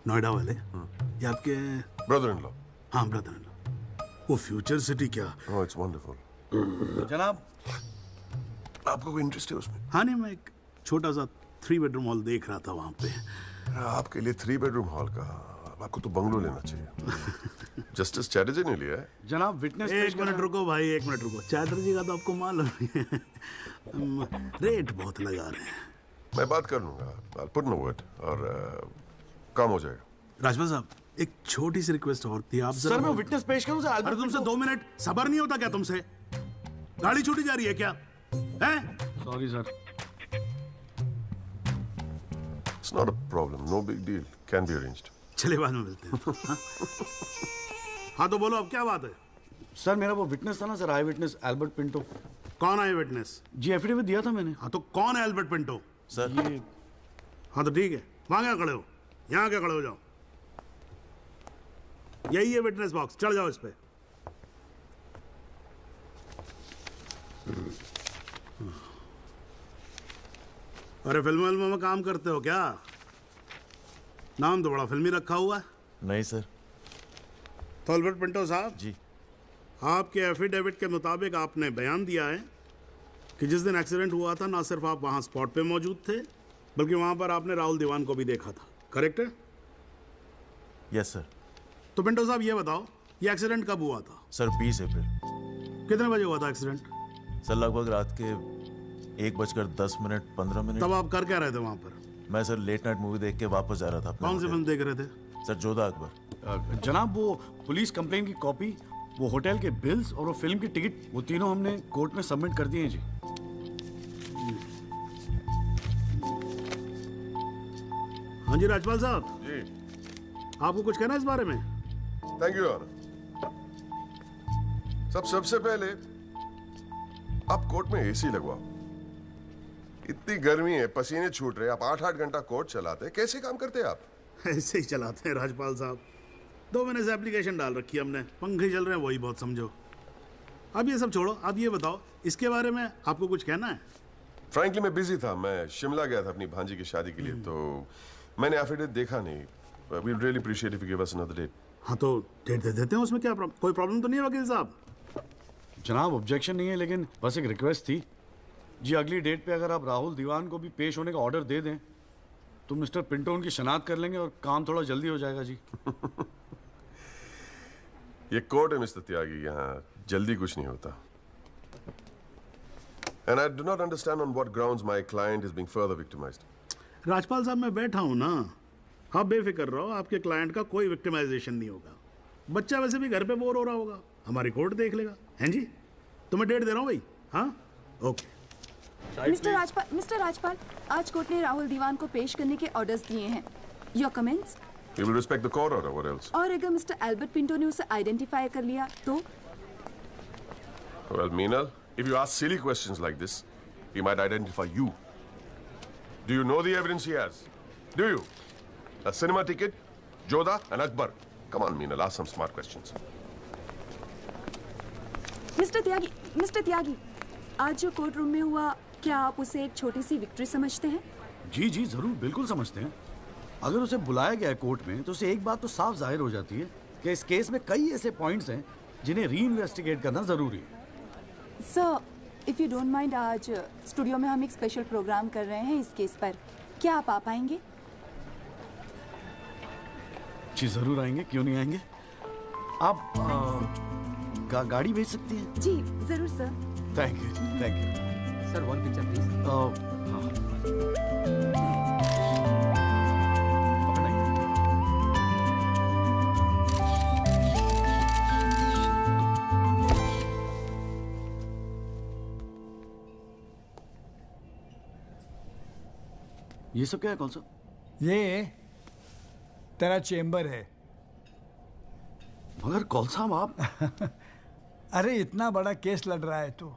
नोएडा वाले, ये आपके ब्रदर इन लॉ? हाँ ब्रदर इन लॉ। वो फ्यूचर सिटी क्या? Oh, it's wonderful. जनाब, आपको कोई इंटरेस्ट है उसमें? हाँ नहीं, मैं एक छोटा सा 3 बेडरूम हॉल देख रहा था वहाँ पे। आपके लिए 3 बेडरूम हॉल का, आपको तो बंगलो लेना चाहिए। जस्टिस चैटर्जी ने लिया है। जनाब विटनेस। एक मिनट रुको भाई, एक मिनट रुको। चैटर्जी का तो आपको मालूम है, रेट बहुत लगा रहे हैं। मैं बात कर लूंगा, I'll put in a word, और काम हो जाएगा। राजपाल साहब, एक छोटी सी रिक्वेस्ट और थी। आप सर मैं विटनेस पेश करूं सर? अरे तुमसे 2 मिनट सबर नहीं होता क्या तुमसे? गाड़ी छूटी जा रही है क्या? हैं? Sorry sir. It's not a problem, no big deal, can be arranged. चलिए बाद में मिलते हैं। हाँ तो बोलो अब क्या बात है? सर मेरा वो विटनेस था ना सर, आई विटनेस एल्बर्ट पिंटो। कौन आई विटनेस? जी एफिडेविट दिया था मैंने। हाँ तो कौन है एल्बर्ट पिंटो? सर ये। हाँ तो ठीक है, वहां क्या खड़े हो, यहाँ क्या खड़े हो जाओ। यही है विटनेस बॉक्स, चढ़ जाओ इस पे। अरे फिल्म में काम करते हो क्या? नाम तो बड़ा फिल्मी रखा हुआ है। नहीं सर। तो एल्बर्ट पिंटो साहब जी, आपके एफिडेविट के मुताबिक आपने बयान दिया है कि जिस दिन एक्सीडेंट हुआ था ना सिर्फ आप वहां स्पॉट पे मौजूद थे, बल्कि वहां पर आपने राहुल दीवान को भी देखा था, करेक्ट है? Yes sir. तो पिंटो साहब ये बताओ, ये एक्सीडेंट कब हुआ था? सर 20 अप्रैल। कितने बजे हुआ था एक्सीडेंट? सर लगभग रात के 1:10 तब आप कर क्या रहे थे वहां पर? मैं सर लेट नाइट मूवी देख के वापस जा रहा था। कौन सी फिल्म देख रहे थे? सर जोधा अकबर। जनाब वो पुलिस कंप्लेन की कॉपी, वो होटल के बिल्स और वो फिल्म की टिकट, वो तीनों हमने कोर्ट में सबमिट कर दिए हैं जी। हाँ जी राजपाल साहब जी, आपको कुछ कहना है इस बारे में? Thank you honour. सबसे पहले आप कोर्ट में एसी लगवाओ। इतनी गर्मी है, पसीने छूट रहे, आप 8-8 घंटा कोर्ट चलाते, कैसे काम करते हैं आप? ऐसे ही चलाते हैं राजपाल साहब। 2 महीने से एप्लीकेशन डाल रखी है हमने, पंखे चल रहे हैं, वही बहुत समझो। अब ये सब छोड़ो, अब ये बताओ इसके बारे में आपको कुछ कहना है? फ्रैंकली मैं बिजी था, मैं शिमला गया था अपनी भांजी की शादी के लिए, तो मैंने एफिडेविट देखा नहीं। We really appreciate if you give us another date. हाँ तो डेट दे देते हैं, उसमें क्या कोई प्रॉब्लम तो नहीं है वकील साहब? जनाब ऑब्जेक्शन नहीं है, लेकिन बस एक रिक्वेस्ट थी जी, अगली डेट पे अगर आप राहुल दीवान को भी पेश होने का ऑर्डर दे दें तो मिस्टर पिंटो उनकी शनाख्त कर लेंगे और काम थोड़ा जल्दी हो जाएगा जी। ये कोर्ट है मिस्टर त्यागी, यहाँ जल्दी कुछ नहीं होता। And I do not understand on what grounds my client is being further victimized. Rajpal साहब मैं बैठा हूँ ना, आप बेफिक्र रहो, आपके क्लाइंट का कोई विक्टिमाइजेशन नहीं होगा। बच्चा वैसे भी घर पे बोर हो रहा होगा, हमारी कोर्ट देख लेगा। हैं जी, तो मैं डेट दे रहा हूँ भाई। हाँ ओके। मिस्टर राजपाल, आज कोर्ट ने राहुल दीवान को पेश करने के ऑर्डर्स दिए हैं। Your comments? We will respect the court order. What else? और अगर मिस्टर एल्बर्ट पिंटो ने उसे आइडेंटिफाई कर लिया तो? Well, Meenal, if you ask silly questions like this, he might identify you. Do you know the evidence he has? Do you? A cinema ticket, Jodha and Akbar. Come on, Meenal, ask some smart questions. Mister Tyagi, आज जो court room में हुआ, क्या आप उसे एक छोटी सी victory समझते हैं? जी जी जरूर, बिल्कुल समझते हैं। अगर उसे बुलाया गया है कोर्ट में तो उसे एक बात तो साफ जाहिर हो जाती है कि इस केस में कई ऐसे पॉइंट्स हैं जिन्हें री इन्वेस्टिगेट करना जरूरी है। Sir, if you don't mind, आज स्टूडियो में हम एक स्पेशल प्रोग्राम कर रहे हैं इस केस पर, क्या आप आ पाएंगे? जी जरूर आएंगे, क्यों नहीं आएंगे। आप गाड़ी भेज सकती हैं? जी जरूर sir. Thank you sir, one picture please. ये सब क्या है? कौन सा? ये तेरा चेम्बर है। मगर कौन सा आप? अरे इतना बड़ा केस लड़ रहा है तो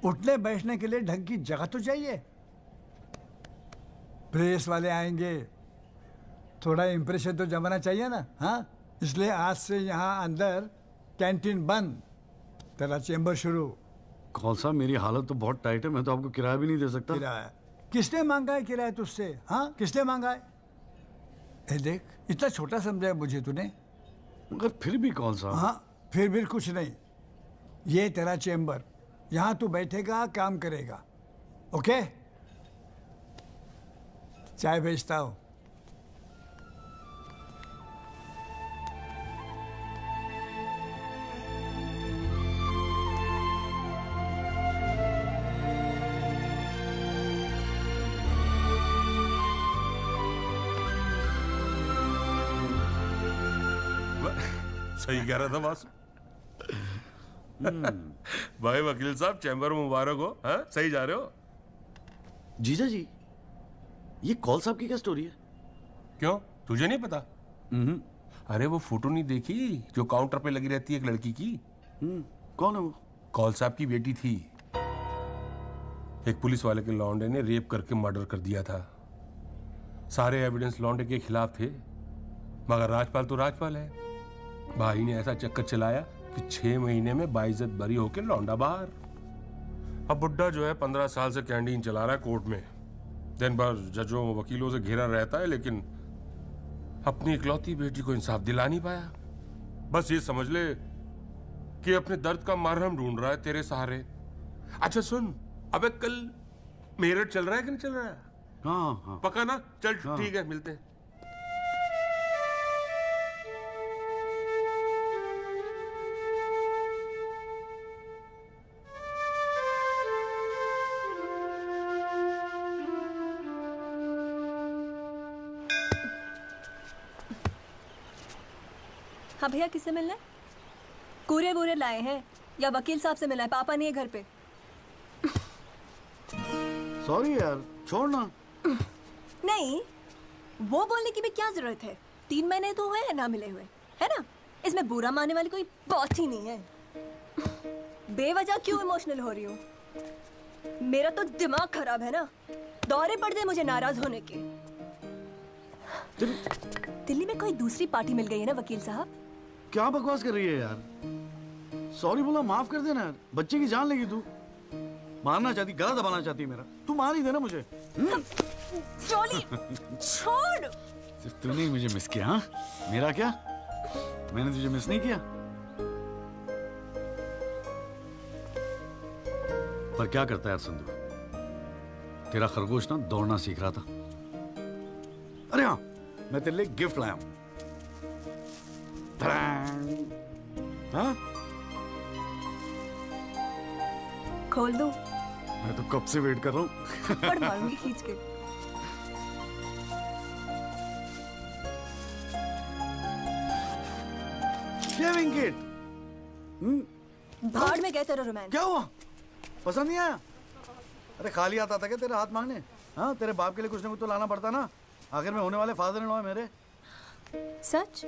उठने बैठने के लिए ढंग की जगह तो चाहिए। प्रेस वाले आएंगे, थोड़ा इंप्रेशन तो जमाना चाहिए ना। हाँ, इसलिए आज से यहाँ अंदर कैंटीन बंद, तेरा चेम्बर शुरू। कौन सा? मेरी हालत तो बहुत टाइट है, मैं तो आपको किराया भी नहीं दे सकता। किराया किसने मांगा है? किराया तुझसे? हाँ, किसने मांगा है? ए देख, इतना छोटा समझा है मुझे तूने। मगर फिर भी कौन सा? हाँ, फिर भी कुछ नहीं। ये तेरा चेम्बर, यहाँ तू बैठेगा, काम करेगा। ओके, चाय भेजता हूँ। सही कह रहा था बॉस। भाई वकील साहब, चैम्बर मुबारक हो। हाँ, सही जा रहे हो। जीजा जी, ये कौल साहब की क्या स्टोरी है? क्यों, तुझे नहीं पता? अरे वो फोटो नहीं देखी जो काउंटर पे लगी रहती है एक लड़की की? कौन है वो? कौल साहब की बेटी थी। एक पुलिस वाले के लौंडे ने रेप करके मर्डर कर दिया था। सारे एविडेंस लौंडे के खिलाफ थे, मगर राजपाल तो राजपाल है। भाई ने ऐसा चक्कर चलाया कि 6 महीने में बाइज्जत बरी होके लौंडा बाहर। अब बुड्ढा जो है 15 साल से कैंटीन चला रहा है कोर्ट में। दिन भर जजों वकीलों से घिरा रहता है, लेकिन अपनी इकलौती बेटी को इंसाफ दिला नहीं पाया। बस ये समझ ले कि अपने दर्द का मरहम ढूंढ रहा है तेरे सहारे। अच्छा सुन, अबे कल मेरठ चल रहा है कि नहीं चल रहा है? हाँ। पक्का ना? चल ठीक है, मिलते हैं। हाँ भैया, किससे मिलना है? कूरियर वूरियर लाए हैं या वकील साहब से मिलना है? पापा नहीं है घर पे। सॉरी यार, छोड़ ना। नहीं, वो बोलने की भी क्या जरूरत है? 3 महीने तो हुए हैं ना मिले हुए, है ना? इसमें बुरा मानने वाली कोई बात ही नहीं है। बेवजह क्यों इमोशनल हो रही हूँ? मेरा तो दिमाग खराब है ना। दौरे पड़ गए मुझे नाराज होने के। दिल्ली में कोई दूसरी पार्टी मिल गई है ना वकील साहब? क्या बकवास कर रही है यार? सॉरी बोला, माफ कर देना यार। बच्चे की जान लेगी तू। मारना चाहती, गला दबाना चाहती मेरा। तू मार ही देना मुझे। जॉली, छोड़। सिर्फ तूने ही मुझे मिस किया, हाँ? मेरा क्या? मैंने तुझे मिस नहीं किया। पर क्या करता है यार संधू, तेरा खरगोश ना दौड़ना सीख रहा था। अरे हाँ, मैं तेरे लिए गिफ्ट लाया हूं। हाँ? खोल दो। मैं तो कब से वेट कर रहा हूँ। पड़ मारूंगी खींच के। Shaving kit. भाड़ में गए तेरा रोमांस। क्या हुआ? पसंद नहीं आया? अरे खाली आता था क्या तेरे हाथ मांगने? हाँ, तेरे बाप के लिए कुछ ना कुछ तो लाना पड़ता ना। आखिर में होने वाले फादर इन लॉ है मेरे। सच?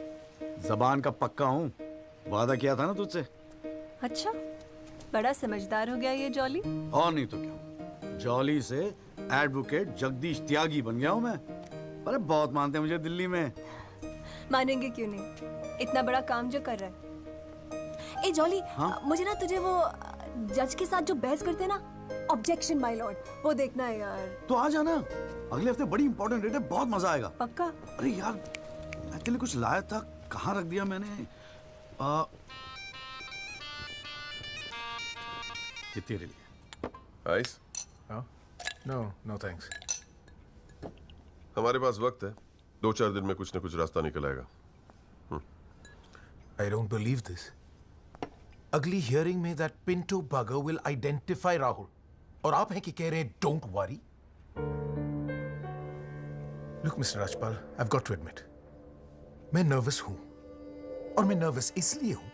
जबान का पक्का हूँ, वादा किया था ना तुझसे। अच्छा, बड़ा समझदार हो गया ये जॉली। और नहीं तो क्या, जॉली से एडवोकेट जगदीश त्यागी बन गया हूँ मैं। अरे बहुत मानते हैं मुझे दिल्ली में। मानेंगे क्यों नहीं, इतना बड़ा काम जो कर रहा है। ए जॉली, हाँ? मुझे ना तुझे वो जज के साथ जो बहस करते हैं ना, ऑब्जेक्शन माय लॉर्ड, वो देखना है यार। तो आ जाना, अगले हफ्ते बड़ी इंपॉर्टेंट डेट है, बहुत मजा आएगा। पक्का? अरे यार, मैं तेरे लिए कुछ लाया था, कहाँ रख दिया मैंने? ये तेरे लिए। आइस? No thanks. हमारे पास वक्त है, 2-4 दिन में कुछ न कुछ रास्ता निकल आएगा। I don't believe this. अगली हियरिंग में that Pinto bugger will identify Rahul. और आप हैं कि कह रहे हैं don't worry? Look, Mr. Rajpal, I've got to admit, मैं नर्वस हूं। और मैं नर्वस इसलिए हूं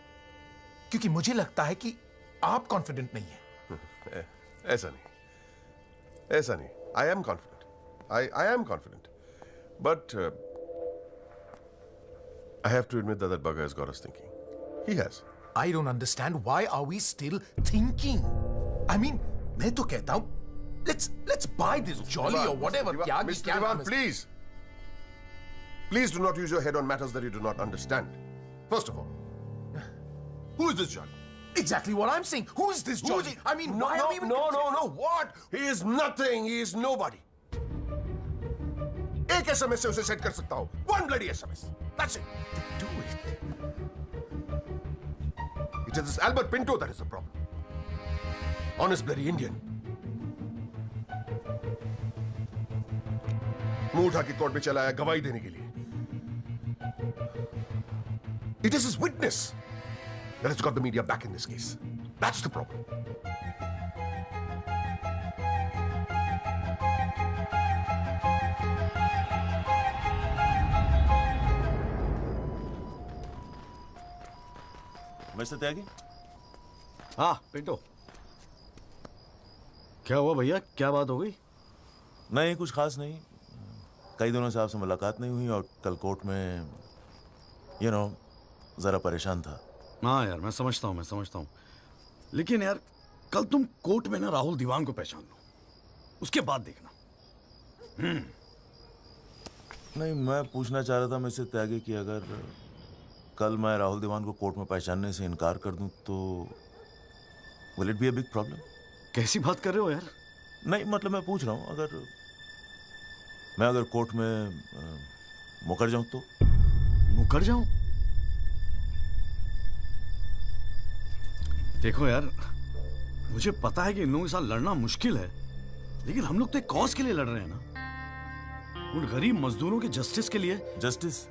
क्योंकि मुझे लगता है कि आप कॉन्फिडेंट नहीं हैं। ऐसा नहीं। I am confident. I am confident. But I have to admit that bugger has got us thinking. He has. I don't understand why are we still thinking? I mean, मैं तो कहता हूं, let's buy this jolly or whatever. Mr. Diwan, please do not use your head on matters that you do not understand. First of all, who is this Jolly? Exactly what I'm saying. Who is this Jolly? I mean, why are we even... No. What? He is nothing. He is nobody. एक SMS से उसे set कर सकता हूं. One bloody SMS. That's it. Do it. It is this Albert Pinto that is the problem. Honest bloody Indian. मुंह उठा के court में चला आया गवाही देने के लिए. It is his witness that has got the media back in this case. That's the problem. Mister Tyagi? हाँ पिंटो, क्या हुआ भैया, क्या बात हो गई? नहीं, कुछ खास नहीं। कई दिनों से आपसे मुलाकात नहीं हुई और कल कोर्ट में जरा परेशान था। हाँ यार, मैं समझता हूँ, लेकिन यार कल तुम कोर्ट में ना राहुल दीवान को पहचान लो, उसके बाद देखना। नहीं, मैं पूछना चाह रहा था मिस्टर त्यागी कि अगर कल मैं राहुल दीवान को कोर्ट में पहचानने से इनकार कर दूं तो will it be a big problem? कैसी बात कर रहे हो यार? नहीं, मतलब मैं पूछ रहा हूं, अगर कोर्ट में मुकर जाऊं तो? मुकर जाऊं? देखो यार, मुझे पता है कि इन लोगों के साथ लड़ना मुश्किल है, लेकिन हम लोग तो एक कॉज के लिए लड़ रहे हैं ना, उन गरीब मजदूरों के जस्टिस के लिए। जस्टिस?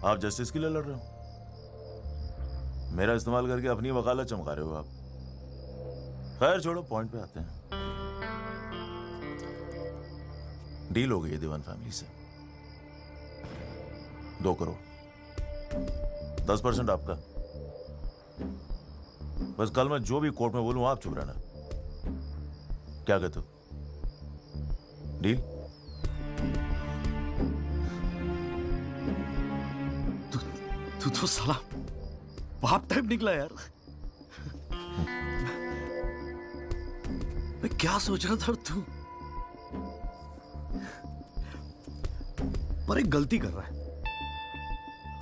आप जस्टिस के लिए लड़ रहे हो? मेरा इस्तेमाल करके अपनी वकालत चमका रहे हो आप। खैर छोड़ो, पॉइंट पे आते हैं। डील हो गई है दीवान फैमिली से, 2 करोड़। 10% आपका। बस कल मैं जो भी कोर्ट में बोलूं आप चुप रहना। क्या कहते हो? डील? तू तो साला बाप टाइप निकला यार। मैं क्या सोच रहा था तू? पर एक गलती कर रहा है।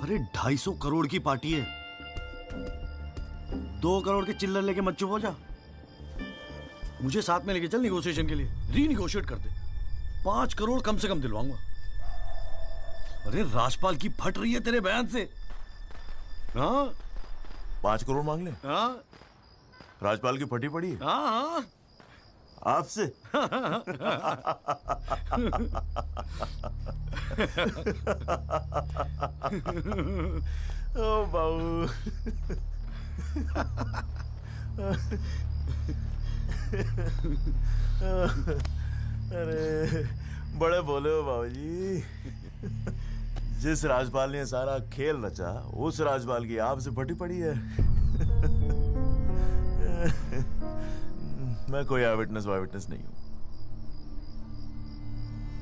अरे 250 करोड़ की पार्टी है, 2 करोड़ के चिल्लर लेके मत चुप हो जा। मुझे साथ में लेके चल निगोशिएशन के लिए, रीनिगोशिएट कर दे। 5 करोड़ कम से कम दिलवाऊंगा। अरे राजपाल की फट रही है तेरे बयान से। हाँ 5 करोड़ मांग ले? हाँ राजपाल की फटी पड़ी है? हाँ आपसे? ओ बाबू। अरे बड़े बोले हो बाबूजी। जिस राजपाल ने सारा खेल रचा उस राजपाल की आपसे फटी पड़ी है। मैं कोई आई विटनेस नहीं हूं।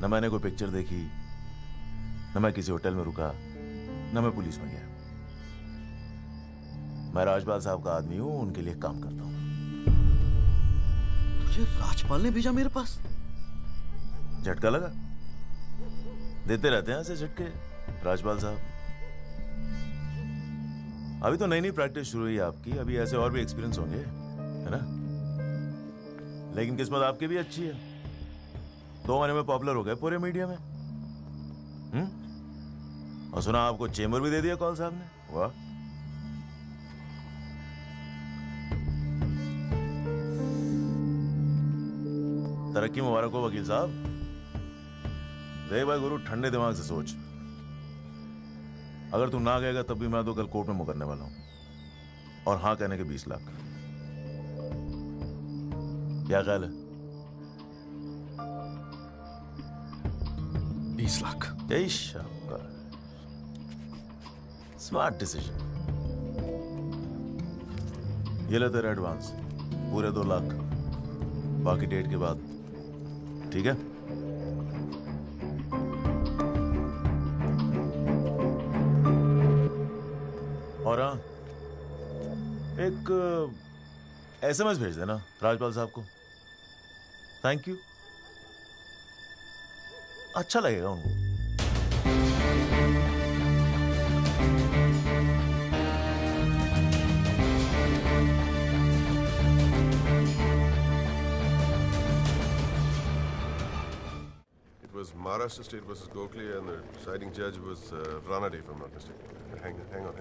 न मैंने कोई पिक्चर देखी, न मैं किसी होटल में रुका, न मैं पुलिस में गया। मैं राजपाल साहब का आदमी हूं, उनके लिए काम करता हूं। तुझे राजपाल ने भेजा मेरे पास? झटका लगा? देते रहते हैं ऐसे झटके राजपाल साहब। अभी तो नई प्रैक्टिस शुरू हुई है आपकी, अभी ऐसे और भी एक्सपीरियंस होंगे, है ना? लेकिन किस्मत आपकी भी अच्छी है, 2 महीने में पॉपुलर हो गए पूरे मीडिया में। और सुना आपको चेंबर भी दे दिया कौल साहब ने। वाह। तरक्की मुबारक हो वकील साहब। देख भाई गुरु, ठंडे दिमाग से सोच। अगर तू ना गएगा तब भी मैं तो कल कोर्ट में मुकरने वाला हूं, और हाँ कहने के 20 लाख। क्या ख्याल है? 20 लाख। जय शाबाश, स्मार्ट डिसीजन। ये ले तेरा एडवांस, पूरे 2 लाख, बाकी डेट के बाद। ठीक है? और हाँ, एक SMS भेज देना राजपाल साहब को। थैंक यू, अच्छा लगेगा उनको। It was Maharashtra State versus Gokhale, and the deciding judge was Ranade, if I'm not mistaken. Hang on.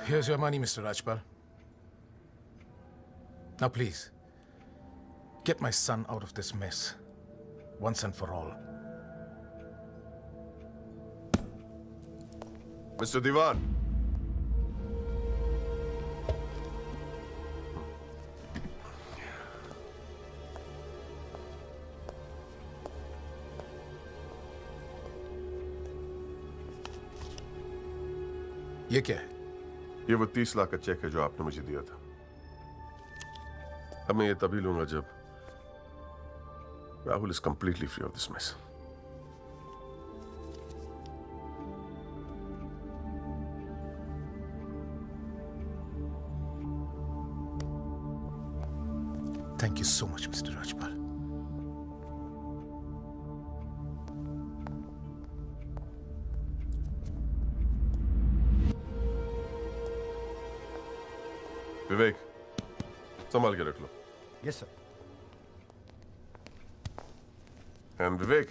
Here's your money, Mr. Rajpal. Now, please, get my son out of this mess, once and for all. Mr. Diwan. ये क्या है? ये वो 30 लाख का check है जो आपने मुझे दिया था। अब मैं ये तभी लूंगा जब Rahul is completely free of this mess. Thank you so much, Mr. Rajpal. Vivek, संभाल के रख लो। Yes sir. And Vivek,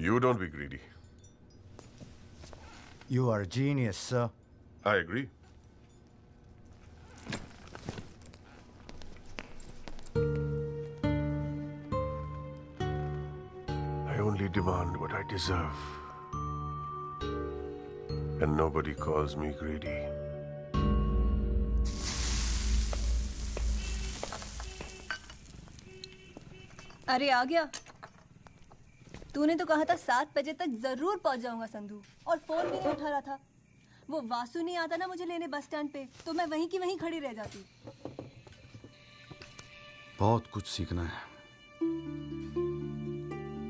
you don't be greedy. You are a genius, sir. I agree. I only demand what I deserve. And nobody calls me greedy. अरे आ गया। तूने तो कहा था 7 बजे तक जरूर पहुंच जाऊंगा संधू, और फोन भी नहीं उठा रहा था। वो वासु नहीं आता ना मुझे लेने बस स्टैंड पे, तो मैं वहीं की वहीं खड़ी रह जाती। बहुत कुछ सीखना है,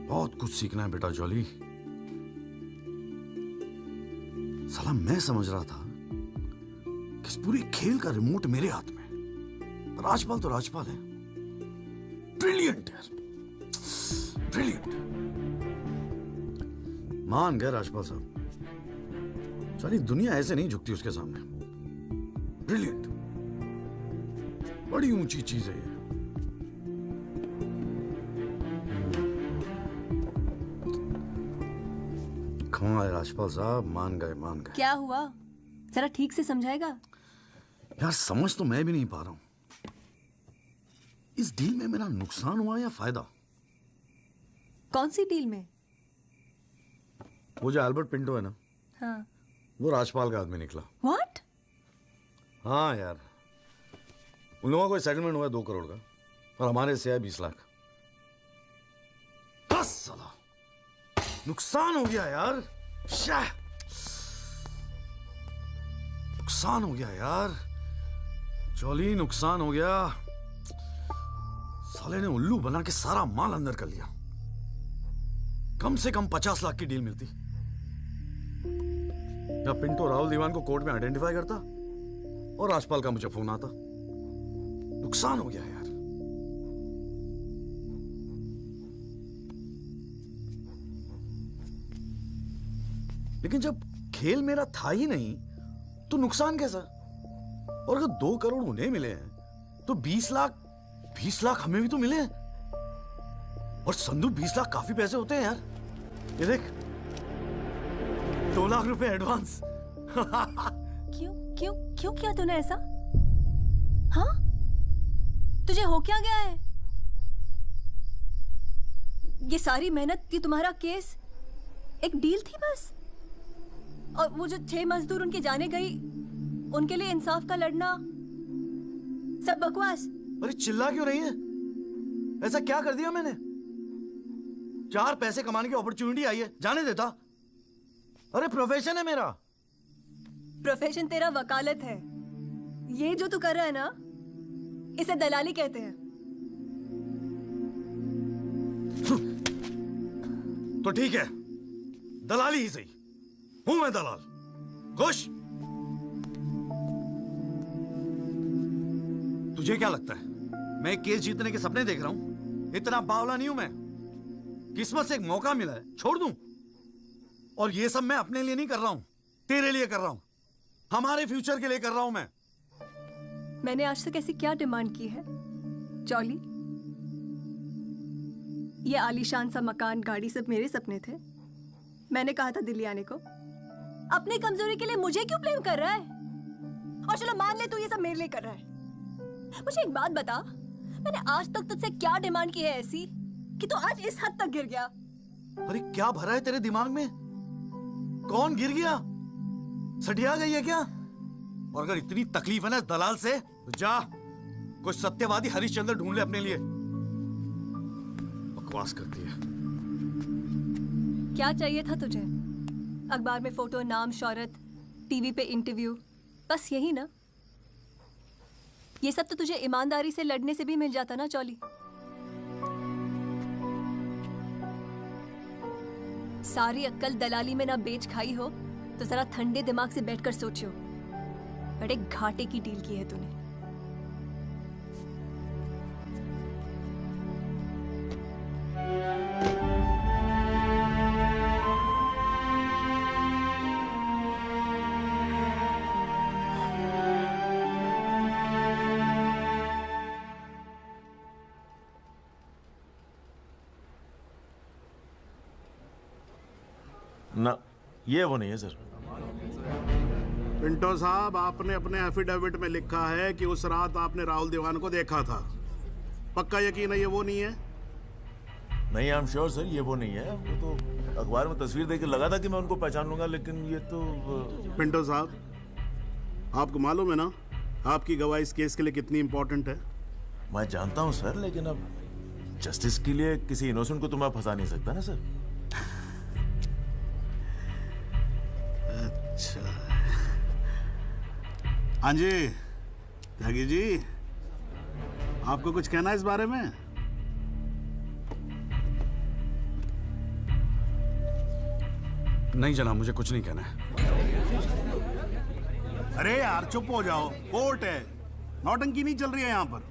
बहुत कुछ सीखना है बेटा जॉली। साला मैं समझ रहा था कि इस पूरे खेल का रिमोट मेरे हाथ में। राजपाल तो राजपाल है, ब्रिलियंट यार, ब्रिलियंट। मान गए राजपाल साहब, सारी दुनिया ऐसे नहीं झुकती उसके सामने। ब्रिलियंट, बड़ी ऊंची चीज है ये। कमाल है राजपाल साहब, मान गए मान गए। क्या हुआ, जरा ठीक से समझाएगा? यार समझ तो मैं भी नहीं पा रहा हूं, इस डील में मेरा नुकसान हुआ या फायदा? कौन सी डील में? वो जो एल्बर्ट पिंटो है ना, हाँ। वो राजपाल का आदमी निकला। What? हाँ यार, उन लोगों को सेटलमेंट हुआ 2 करोड़ का, और हमारे से आया 20 लाख। बस साला नुकसान हो गया यार, नुकसान हो गया यार, जॉली नुकसान हो गया। साले ने उल्लू बना के सारा माल अंदर कर लिया। कम से कम 50 लाख की डील मिलती। या पिंटो राहुल दीवान को कोर्ट में आइडेंटिफाई करता और राजपाल का मुझे फोन आता। नुकसान हो गया यार। लेकिन जब खेल मेरा था ही नहीं तो नुकसान कैसा? और अगर 2 करोड़ उन्हें मिले हैं तो 20 लाख हमें भी तो मिले हैं। और संधू 20 लाख काफी पैसे होते हैं यार। ये देख, 2 लाख रुपए एडवांस। क्यों किया तूने ऐसा? हाँ, तुझे हो क्या गया है? ये सारी मेहनत, ये तुम्हारा केस एक डील थी बस? और वो जो 6 मजदूर उनके जाने गई, उनके लिए इंसाफ का लड़ना सब बकवास? अरे चिल्ला क्यों रही है? ऐसा क्या कर दिया मैंने? 4 पैसे कमाने की अपॉर्चुनिटी आई है, जाने देता? अरे प्रोफेशन है मेरा। प्रोफेशन तेरा वकालत है। ये जो तू कर रहा है ना, इसे दलाली कहते हैं। तो ठीक है, दलाली ही सही, हूं मैं दलाल। खुश? तुझे क्या लगता है मैं केस जीतने के सपने देख रहा हूं? इतना बावला नहीं हूं मैं। किस्मत से एक मौका मिला है, छोड़ दूं? और ये सब मैं अपने लिए नहीं कर रहा हूं, तेरे लिए कर रहा हूं, हमारे फ्यूचर के लिए कर रहा हूं मैं। मैंने आज तक ऐसी क्या डिमांड की है जॉली? ये आलीशान सा मकान, गाड़ी सब मेरे सपने थे। मैंने कहा था दिल्ली आने को। अपनी कमजोरी के लिए मुझे क्यों ब्लेम कर रहा है? और चलो मान ले तू ये सब मेरे लिए कर रहा है। मुझे एक बात बता, मैंने आज तक तुझसे क्या डिमांड की है ऐसी कि तू आज इस हद तक गिर गया? अरे क्या भरा है तेरे दिमाग में? कौन गिर गया? सटिया गई है क्या? और अगर इतनी तकलीफ है ना दलाल से, तो जा कोई सत्यवादी हरिश्चंद्र ढूंढ ले अपने लिए। बकवास करती है। क्या चाहिए था तुझे? अखबार में फोटो, नाम, शोहरत, टीवी पे इंटरव्यू, बस यही ना? ये सब तो तुझे ईमानदारी से लड़ने से भी मिल जाता ना जॉली। सारी अक्ल दलाली में ना बेच खाई हो तो जरा ठंडे दिमाग से बैठकर सोचो, बड़े घाटे की डील की है तूने। ना, ये वो नहीं है सर। पिंटो साहब, आपने अपने एफिडेविट में लिखा है कि उस रात आपने राहुल दीवान को देखा था। पक्का यकीन है ये वो नहीं है? नहीं, आई एम श्योर सर, ये वो नहीं है। वो तो अखबार में तस्वीर देख के लगा था कि मैं उनको पहचान लूंगा, लेकिन ये तो पिंटो साहब, आपको मालूम है ना आपकी गवाही इस केस के लिए कितनी इंपॉर्टेंट है? मैं जानता हूं सर, लेकिन अब जस्टिस के लिए किसी इनोसेंट को तुम्हें फंसा नहीं सकता ना सर। अच्छा। हाँ जी त्यागी जी, आपको कुछ कहना है इस बारे में? नहीं जनाब, मुझे कुछ नहीं कहना है। अरे यार चुप हो जाओ, कोर्ट है, नौटंकी नहीं चल रही है यहाँ पर।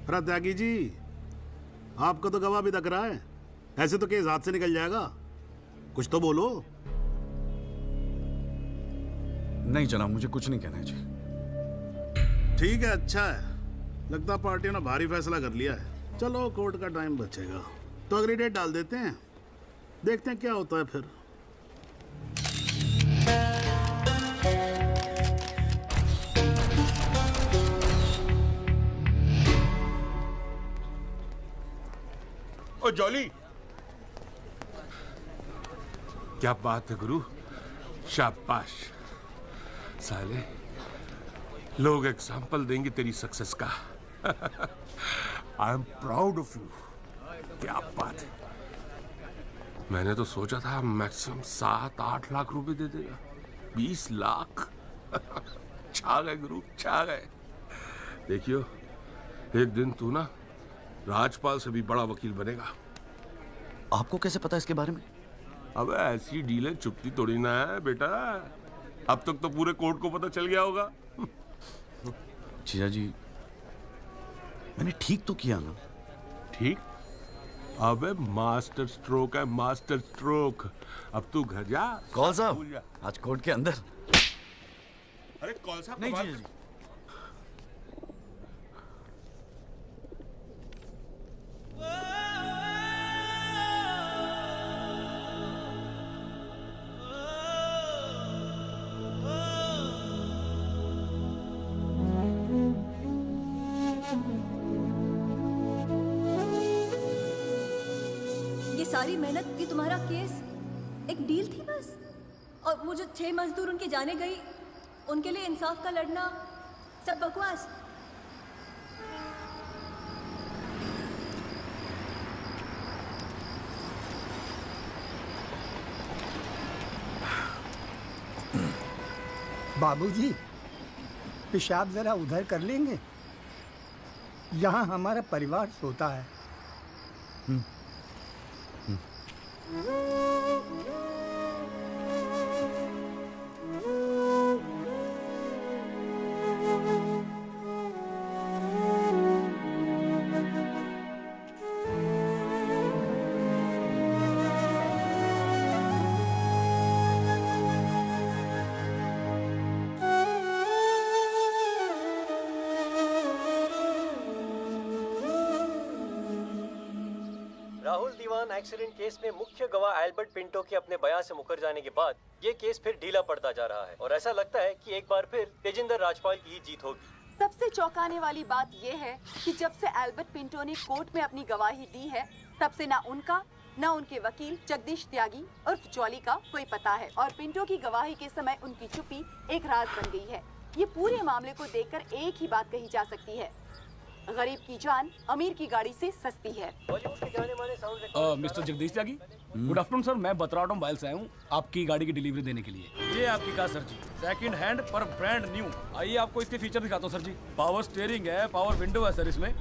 अरे त्यागी जी, आपका तो गवाह भी दिख रहा है, ऐसे तो केस हाथ से निकल जाएगा, कुछ तो बोलो। नहीं जनाब, मुझे कुछ नहीं कहना है जी। ठीक है, अच्छा है, लगता है पार्टियों ने भारी फैसला कर लिया है। चलो कोर्ट का टाइम बचेगा तो अगली डेट डाल देते हैं, देखते हैं क्या होता है फिर। ओ जॉली, क्या बात है गुरु, शाबाश। साले लोग एग्जाम्पल देंगे तेरी सक्सेस का। I am proud of you. क्या बात है। मैंने तो सोचा था मैक्सिमम 7-8 लाख रुपए दे देगा, 20 लाख। छा गए गुरु, छा गए। देखियो, एक दिन तू ना राजपाल से भी बड़ा वकील बनेगा। आपको कैसे पता इसके बारे में? अब ऐसी डीलें चुपती थोड़ी ना है बेटा, अब तक तो पूरे कोर्ट को पता चल गया होगा। जीजा जी, मैंने ठीक तो किया ना? ठीक? अबे मास्टर स्ट्रोक है, मास्टर स्ट्रोक। अब तू घर जा। कौल साहब, आज कोर्ट के अंदर। अरे कौल साहब, नहीं जीजा जी। सारी मेहनत की तुम्हारा केस एक डील थी बस, और वो जो 6 मजदूर उनके जाने गई, उनके लिए इंसाफ का लड़ना सब बकवास। बाबूजी, पेशाब जरा उधर कर लेंगे, यहाँ हमारा परिवार सोता है। राहुल दीवान एक्सीडेंट केस में मुख्य गवाह एल्बर्ट पिंटो के अपने बयान से मुकर जाने के बाद ये केस फिर ढीला पड़ता जा रहा है और ऐसा लगता है कि एक बार फिर तेजिंदर राजपाल की ही जीत होगी। सबसे चौंकाने वाली बात यह है कि जब से एल्बर्ट पिंटो ने कोर्ट में अपनी गवाही दी है, तब से ना उनका न उनके वकील जगदीश त्यागी उर्फ जॉली का कोई पता है और पिंटो की गवाही के समय उनकी चुप्पी एक राज बन गई है। ये पूरे मामले को देखकर एक ही बात कही जा सकती है, गरीब की जान अमीर की गाड़ी से सस्ती है। मिस्टर जगदीश त्यागी, गुड आफ्टरनून सर। मैं बतराट मोबाइल से आया हूँ आपकी गाड़ी की डिलीवरी देने के लिए। ये आपकी कार सर जी, सेकंड हैंड पर ब्रांड न्यू। आइए आपको इसके फीचर दिखाता हूँ सर जी। पावर स्टीयरिंग है, पावर विंडो है सर इसमें,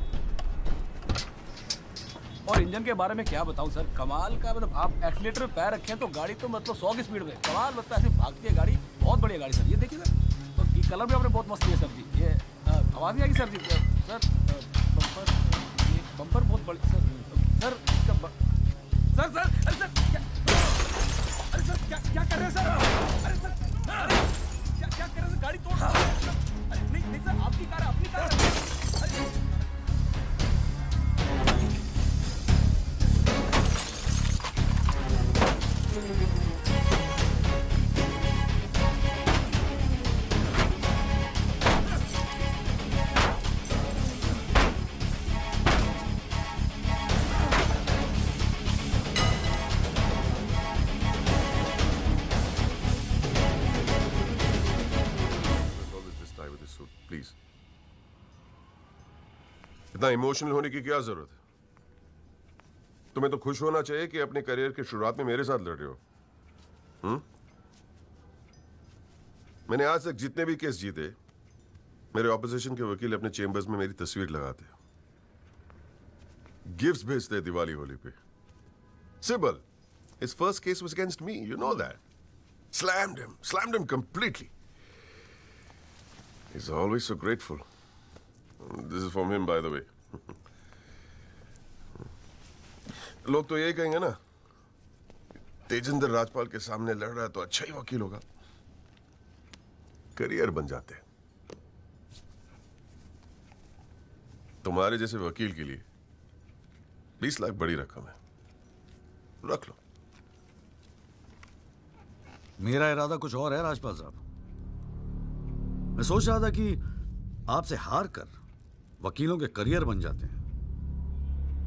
और इंजन के बारे में क्या बताऊँ सर, कमाल का। मतलब आप एक्सीलेटर पे पैर रखें तो गाड़ी तो मतलब 100 की स्पीड में कमाल लगता है, ऐसे भागती है गाड़ी। बहुत बढ़िया गाड़ी सर, ये देखिए ना, तो ये कलर भी आपने बहुत मस्त लिया सर जी। ये आवाज़ नहीं आएगी सर जी। सर बम्पर, ये बम्पर बहुत बड़ी सर। सर इसका सर सर अरे सर क्या, अरे सर क्या कर रहे हैं सर? अरे सर क्या कर रहे हैं? गाड़ी तोड़। अरे नहीं सर, आपकी कार है, अपनी कार है। इतना इमोशनल होने की क्या जरूरत है? तुम्हें तो खुश होना चाहिए कि अपने करियर की शुरुआत में मेरे साथ लड़ रहे हो। मैंने आज तक जितने भी केस जीते, मेरे ऑपोजिशन के वकील अपने चेंबर्स में मेरी तस्वीर लगाते, गिफ्ट्स भेजते दिवाली होली पे। Sibal, his first case was against me, you know that. Slammed him completely. He's always so grateful. This is from him, by the way. लोग तो यही कहेंगे ना, तेजिंदर राजपाल के सामने लड़ रहा है तो अच्छा ही वकील होगा। करियर बन जाते हैं। तुम्हारे जैसे वकील के लिए 20 लाख बड़ी रकम है, रख लो। मेरा इरादा कुछ और है राजपाल साहब। मैं सोच रहा था कि आपसे हार कर वकीलों के करियर बन जाते हैं,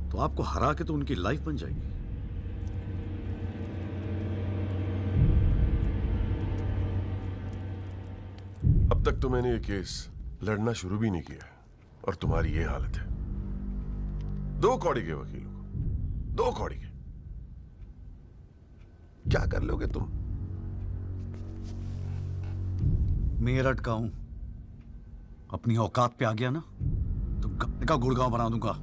तो आपको हरा के तो उनकी लाइफ बन जाएगी। अब तक तो मैंने ये केस लड़ना शुरू भी नहीं किया है और तुम्हारी ये हालत है। 2 कौड़ी के वकीलों को, 2 कौड़ी के, क्या कर लोगे तुम? मेरठ का हूं, अपनी औकात पे आ गया ना तो गाय का गुड़गांव बना दूंगा।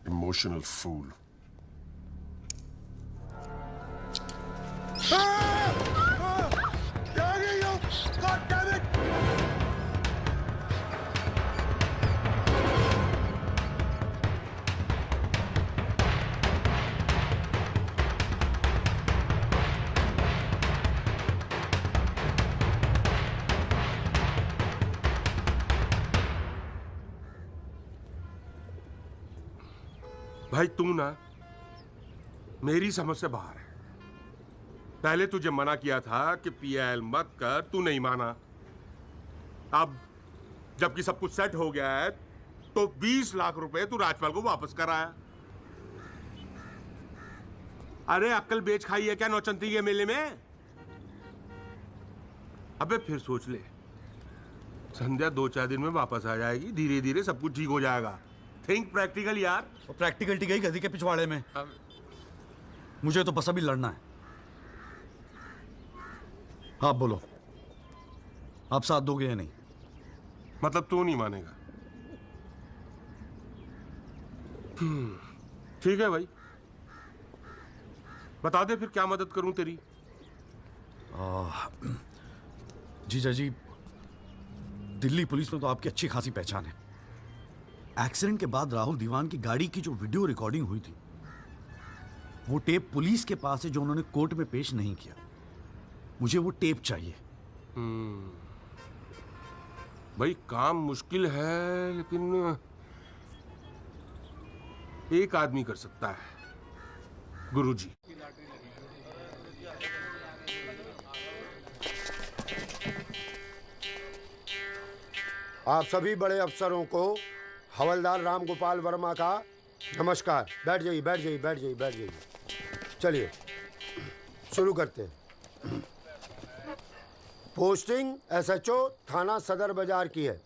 Emotional fool. भाई तू ना मेरी समझ से बाहर है। पहले तुझे मना किया था कि पीएल मत कर, तू नहीं माना। अब जबकि सब कुछ सेट हो गया है तो 20 लाख रुपए तू राजपाल को वापस कराया। अरे अक्ल बेच खाई है क्या नौचंती के मेले में? अबे फिर सोच ले, संध्या 2-4 दिन में वापस आ जाएगी, धीरे धीरे सब कुछ ठीक हो जाएगा। थिंक प्रैक्टिकल यार। प्रैक्टिकलिटी गई गधी के पिछवाड़े में। मुझे तो बस अभी लड़ना है। आप बोलो, आप साथ दोगे या नहीं? मतलब तू नहीं मानेगा? ठीक है भाई, बता दे फिर क्या मदद करूं तेरी। जीजा जी, दिल्ली पुलिस में तो आपकी अच्छी खासी पहचान है। एक्सीडेंट के बाद राहुल दीवान की गाड़ी की जो वीडियो रिकॉर्डिंग हुई थी, वो टेप पुलिस के पास है जो उन्होंने कोर्ट में पेश नहीं किया। मुझे वो टेप चाहिए। भाई काम मुश्किल है, लेकिन एक आदमी कर सकता है, गुरुजी। आप सभी बड़े अफसरों को हवलदार राम गोपाल वर्मा का नमस्कार। बैठ जाइए, बैठ जाइए, बैठ जाइए, बैठ जाइए। चलिए शुरू करते हैं। पोस्टिंग एसएचओ थाना सदर बाजार की है।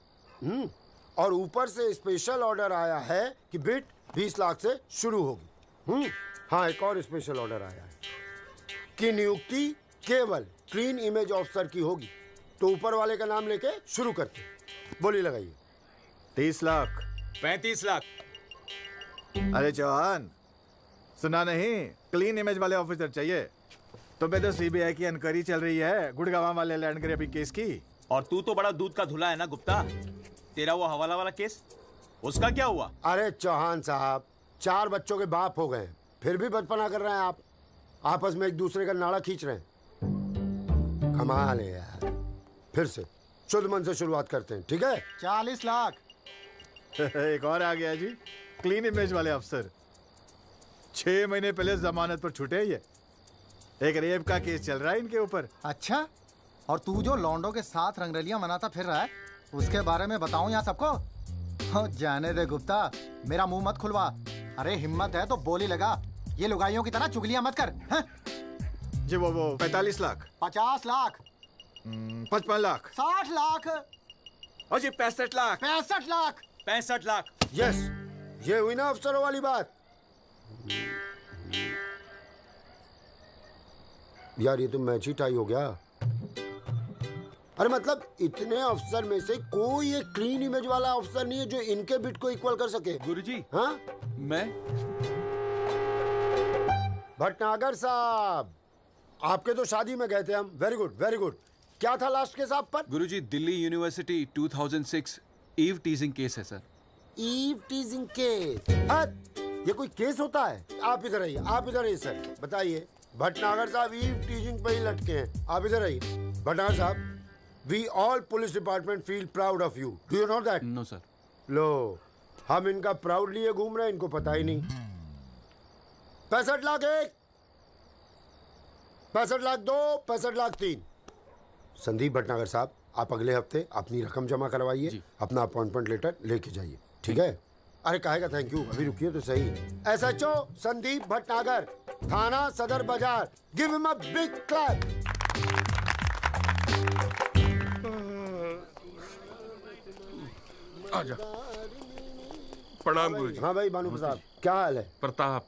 और ऊपर से स्पेशल ऑर्डर आया है कि बिट 20 लाख से शुरू होगी। हाँ, एक और स्पेशल ऑर्डर आया है कि नियुक्ति केवल क्लीन इमेज ऑफिसर की होगी। तो ऊपर वाले का नाम लेके शुरू करते हैं। बोली लगाइए। 30 लाख। 35 लाख। अरे चौहान, सुना नहीं? क्लीन इमेज वाले ऑफिसर चाहिए। तुम्हें तो सीबीआई की इंक्वायरी चल रही है गुड़गांव वाले लैंड ग्रैबिंग केस की। और तू तो बड़ा दूध का धुला है ना गुप्ता। तेरा वो हवाला वाला केस, उसका क्या हुआ? अरे चौहान साहब, 4 बच्चों के बाप हो गए, फिर भी बचपना कर रहे हैं आप। आपस में एक दूसरे का नाड़ा खींच रहे हैं। कमाल है यार। फिर से शुद्ध मन से शुरुआत करते हैं, ठीक है? 40 लाख। एक और आ गया जी, क्लीन इमेज वाले अफसर। 6 महीने पहले जमानत पर छूटे। ये एक रेप का केस चल रहा है इनके ऊपर। अच्छा, और तू जो लौंडों के साथ रंगरलियां मनाता फिर रहा है, उसके बारे में बताऊं यहाँ सबको? हो जाने दे गुप्ता, मेरा मुंह मत खुलवा। अरे हिम्मत है तो बोली लगा, ये लुगाइयों की तरह चुगलियां मत कर। हैं? जी वो 45 लाख। 50 लाख। 55 लाख। 60 लाख। और जी 65 लाख। 65 लाख। 65 लाख। यस, ये हुई ना अफसरों वाली बात। यार ये तो मैच ही टाई हो गया। अरे मतलब इतने अफसर में से कोई एक क्लीन इमेज वाला अफसर नहीं है जो इनके बिट को इक्वल कर सके। गुरुजी, हाँ मैं भटनागर साहब, आपके तो शादी में गए थे हम। Very good very good. क्या था लास्ट केस आप पर? Guruji, Delhi university 2006 eve teasing case है सर। Eve teasing case? ये कोई केस होता है? आप इधर आइए, आप इधर आइए सर। बताइए भटनागर साहब ईव टीजिंग पे ही लटके हैं। आप इधर आइए। भटनागर साहब, we all police department feel proud of you. Do you know that? No sir. लो, हम इनका प्राउड लिए घूम रहे हैं, इनको पता ही नहीं। 65 लाख एक, 65 लाख दो, 65 लाख तीन। संदीप भटनागर साहब, आप अगले हफ्ते अपनी रकम जमा करवाइए, अपना अपॉइंटमेंट लेटर लेके जाइए, ठीक है? अरे कहेगा थैंक यू, अभी रुकिए तो सही। SHO संदीप भटनागर, थाना सदर बाजार, give him a big clap. आजा। प्रणाम गुरुजी। हाँ भाई भानु प्रताप, क्या हाल है? प्रताप।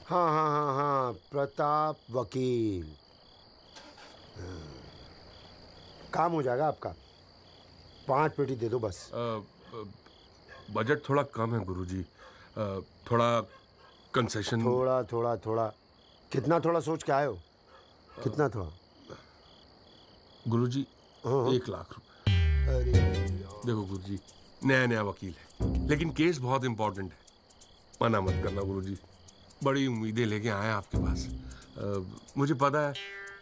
हाँ हाँ हाँ हाँ, प्रताप वकील। काम हो जाएगा आपका। 5 पेटी दे दो बस। बजट थोड़ा कम है गुरुजी, थोड़ा कंसेशन। थोड़ा थोड़ा थोड़ा कितना थोड़ा सोच के आए हो? कितना थोड़ा? गुरुजी 1 लाख रुपए। अरे देखो गुरुजी, नया नया वकील है, लेकिन केस बहुत इंपॉर्टेंट है। मना मत करना गुरुजी, बड़ी उम्मीदें लेके आए आपके पास। मुझे पता है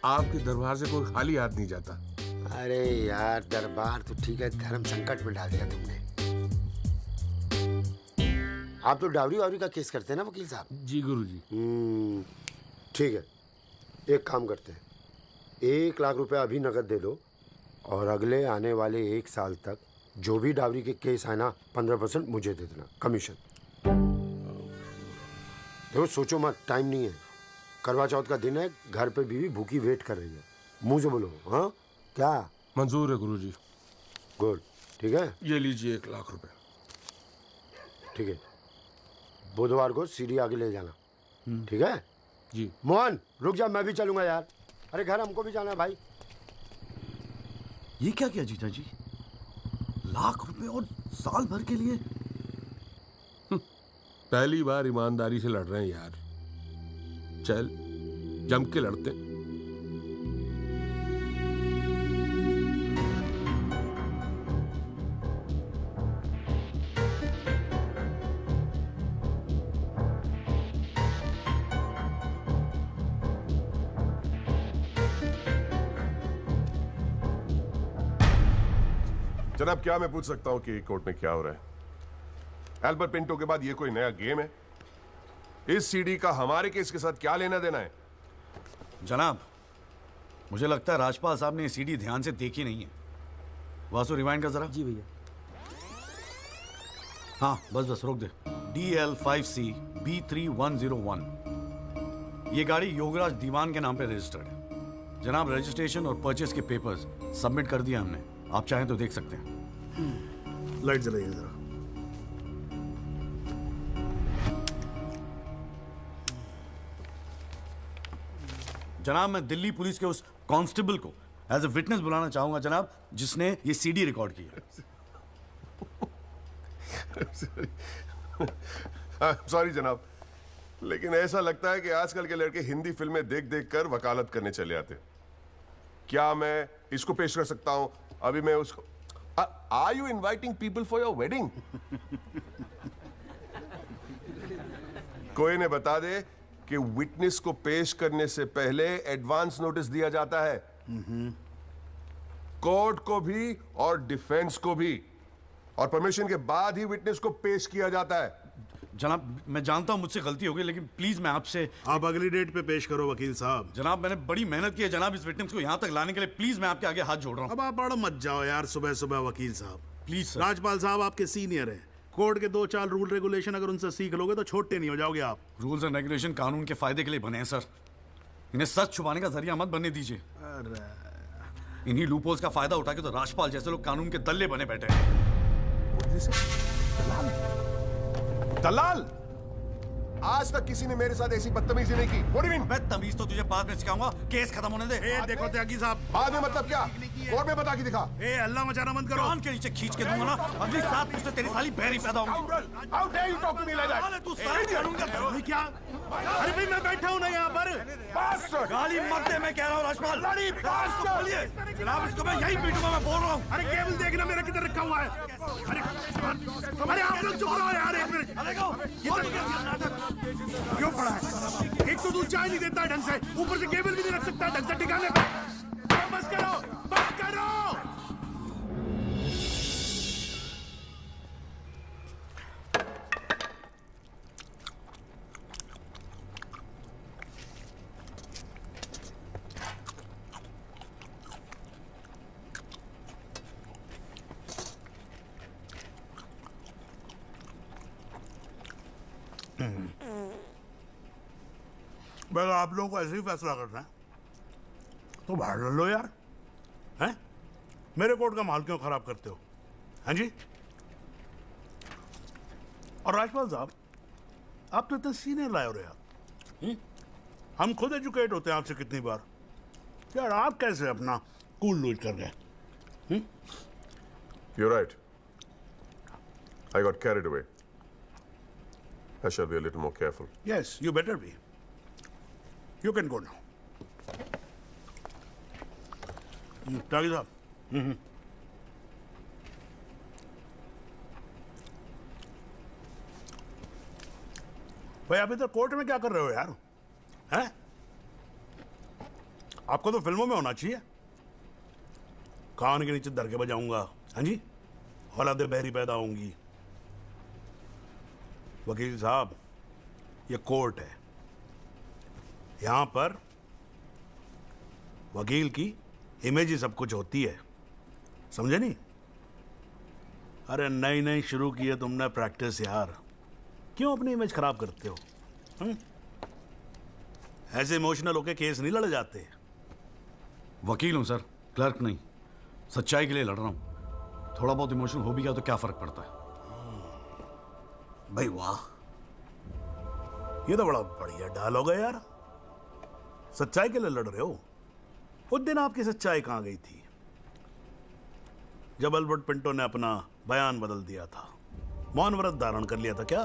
आपके दरबार से कोई खाली हाथ नहीं जाता। अरे यार दरबार तो ठीक है, धर्म संकट में डाल दिया तुमने। आप तो डावरी वावरी का केस करते हैं ना वकील साहब? जी गुरुजी। ठीक है, एक काम करते हैं, 1 लाख रुपए अभी नगद दे दो और अगले आने वाले 1 साल तक जो भी डावरी के केस आए ना 15% मुझे दे देना कमीशन। देखो सोचो मत, टाइम नहीं है, करवा चौथ का दिन है, घर पे बीवी भूखी वेट कर रही है। मुंह से बोलो। हाँ क्या? मंजूर है गुरुजी। गुड, ठीक है। ये लीजिए 1 लाख रुपए। ठीक है, बुधवार को सीढ़ी आगे ले जाना, ठीक है? जी। मोहन रुक जा, मैं भी चलूंगा यार। अरे घर हमको भी जाना है भाई। ये क्या किया जीजा जी? लाख रुपए और साल भर के लिए? पहली बार ईमानदारी से लड़ रहे हैं यार। चल जम के लड़ते। जनाब, क्या मैं पूछ सकता हूं कि कोर्ट में क्या हो रहा है? एल्बर्ट पिंटो के बाद ये कोई नया गेम है? इस सीडी का हमारे केस के साथ क्या लेना देना है? जनाब, मुझे लगता है राजपाल साहब ने ये सीडी ध्यान से देखी नहीं है। वासु रिवाइंड कर जरा। जी भैया। हाँ बस रोक दे। DL5C B3101, ये गाड़ी योगराज दीवान के नाम पे रजिस्टर्ड है। जनाब, रजिस्ट्रेशन और परचेस के पेपर्स सबमिट कर दिया हमने, आप चाहें तो देख सकते हैं। लाइट जलाइए जरा। जनाब, मैं दिल्ली पुलिस के उस कांस्टेबल को एज ए विटनेस बुलाना चाहूंगा जनाब, जिसने ये सीडी रिकॉर्ड की है। सॉरी जनाब, लेकिन ऐसा लगता है कि आजकल के लड़के हिंदी फिल्में देख देख कर वकालत करने चले आते। क्या मैं इसको पेश कर सकता हूं? अभी मैं उसको। Are you inviting people for your wedding? कोई ने बता दे कि विटनेस को पेश करने से पहले एडवांस नोटिस दिया जाता है, कोर्ट को भी और डिफेंस को भी, और परमिशन के बाद ही विटनेस को पेश किया जाता है। जनाब, मैं जानता हूं मुझसे गलती हो गई, लेकिन प्लीज मैं आपसे। आप अगली डेट पे पेश करो वकील साहब। जनाब, मैंने बड़ी मेहनत की है जनाब इस विटनेस को यहां तक लाने के लिए। प्लीज मैं आपके आगे हाथ जोड़ रहा हूं। अब आप बड़ा मत जाओ यार सुबह सुबह वकील साहब। Please sir. राजपाल साहब आपके सीनियर हैं, कोर्ट के 2-4 रूल रेगुलेशन अगर उनसे सीख लोगे तो छोटे नहीं हो जाओगे आप। रूल्स एंड रेगुलेशन कानून के फायदे के लिए बने हैं सर, इन्हें सच छुपाने का जरिया मत बनने दीजिए। इन्हीं लूपहोल्स का फायदा उठा के तो राजपाल जैसे लोग कानून के दल्ले बने बैठे हैं। दलाल, आज तक किसी ने मेरे साथ ऐसी बदतमीजी नहीं की। What do you mean? मैं तमीज तो तुझे बाद में सिखाऊंगा, केस खत्म होने दे। देखो त्यागी साहब, बाद में मतलब क्या? कोर्ट में बता के दिखा। अल्लाह मचाना बंद करो। कान के नीचे खींच के दूंगा ना, अगली 7 पुश्तें तेरी साली बहरी पैदा होंगी। How dare you talk to me like that? तू सारे कानून का क्या? अरे भाई मैं बैठा हूँ ना यहाँ पर। गाली मत दे, मैं कह रहा हूँ राजपाल। इसको बोलिए जनाब, इसको मैं यही पीटूंगा, मैं बोल रहा हूँ। अरे केबल देखना मेरा किधर रखा हुआ है। अरे आप लोग चुप रहो यार, एक मिनट। क्यों पड़ा है? एक तो दूध चाय नहीं देता ढंग से, ऊपर से केबल भी नहीं रख सकता ढंग से ठिकाने पे। बस करो, बस करो। अगर आप लोगों को ऐसे ही फैसला करना है तो बाहर लड़ लो यार, हैं? मेरे कोर्ट का माहौल क्यों खराब करते हो? हाँ जी। और राजपाल साहब, आप तो इतने सीनियर लाए हो रहे यार। हम खुद एजुकेट होते हैं आपसे कितनी बार यार, आप कैसे अपना कूल लूज कर गए? You're right. I got carried away. I shall be a little more careful. Yes, you better be. You can go now. त्यागी साहब, भाई आप इधर कोर्ट में क्या कर रहे हो यार? हैं? आपको तो फिल्मों में होना चाहिए। कान के नीचे धर के बजाऊंगा, हाँ जी, औलादे बहरी पैदा होंगी। वकील साहब, ये कोर्ट है, यहां पर वकील की इमेज ही सब कुछ होती है, समझे नहीं? अरे नई नई शुरू की है तुमने प्रैक्टिस यार, क्यों अपनी इमेज खराब करते हो? ऐसे इमोशनल होके केस नहीं लड़ जाते। वकील हूं सर, क्लर्क नहीं। सच्चाई के लिए लड़ रहा हूं। थोड़ा बहुत इमोशन हो भी गया तो क्या फर्क पड़ता है? भाई वाह, ये तो बड़ा बढ़िया डायलॉग है यार। सच्चाई के लिए लड़ रहे हो? उस दिन आपकी सच्चाई कहां गई थी जब अल्बर्ट पिंटो ने अपना बयान बदल दिया था, मौन व्रत धारण कर लिया था क्या?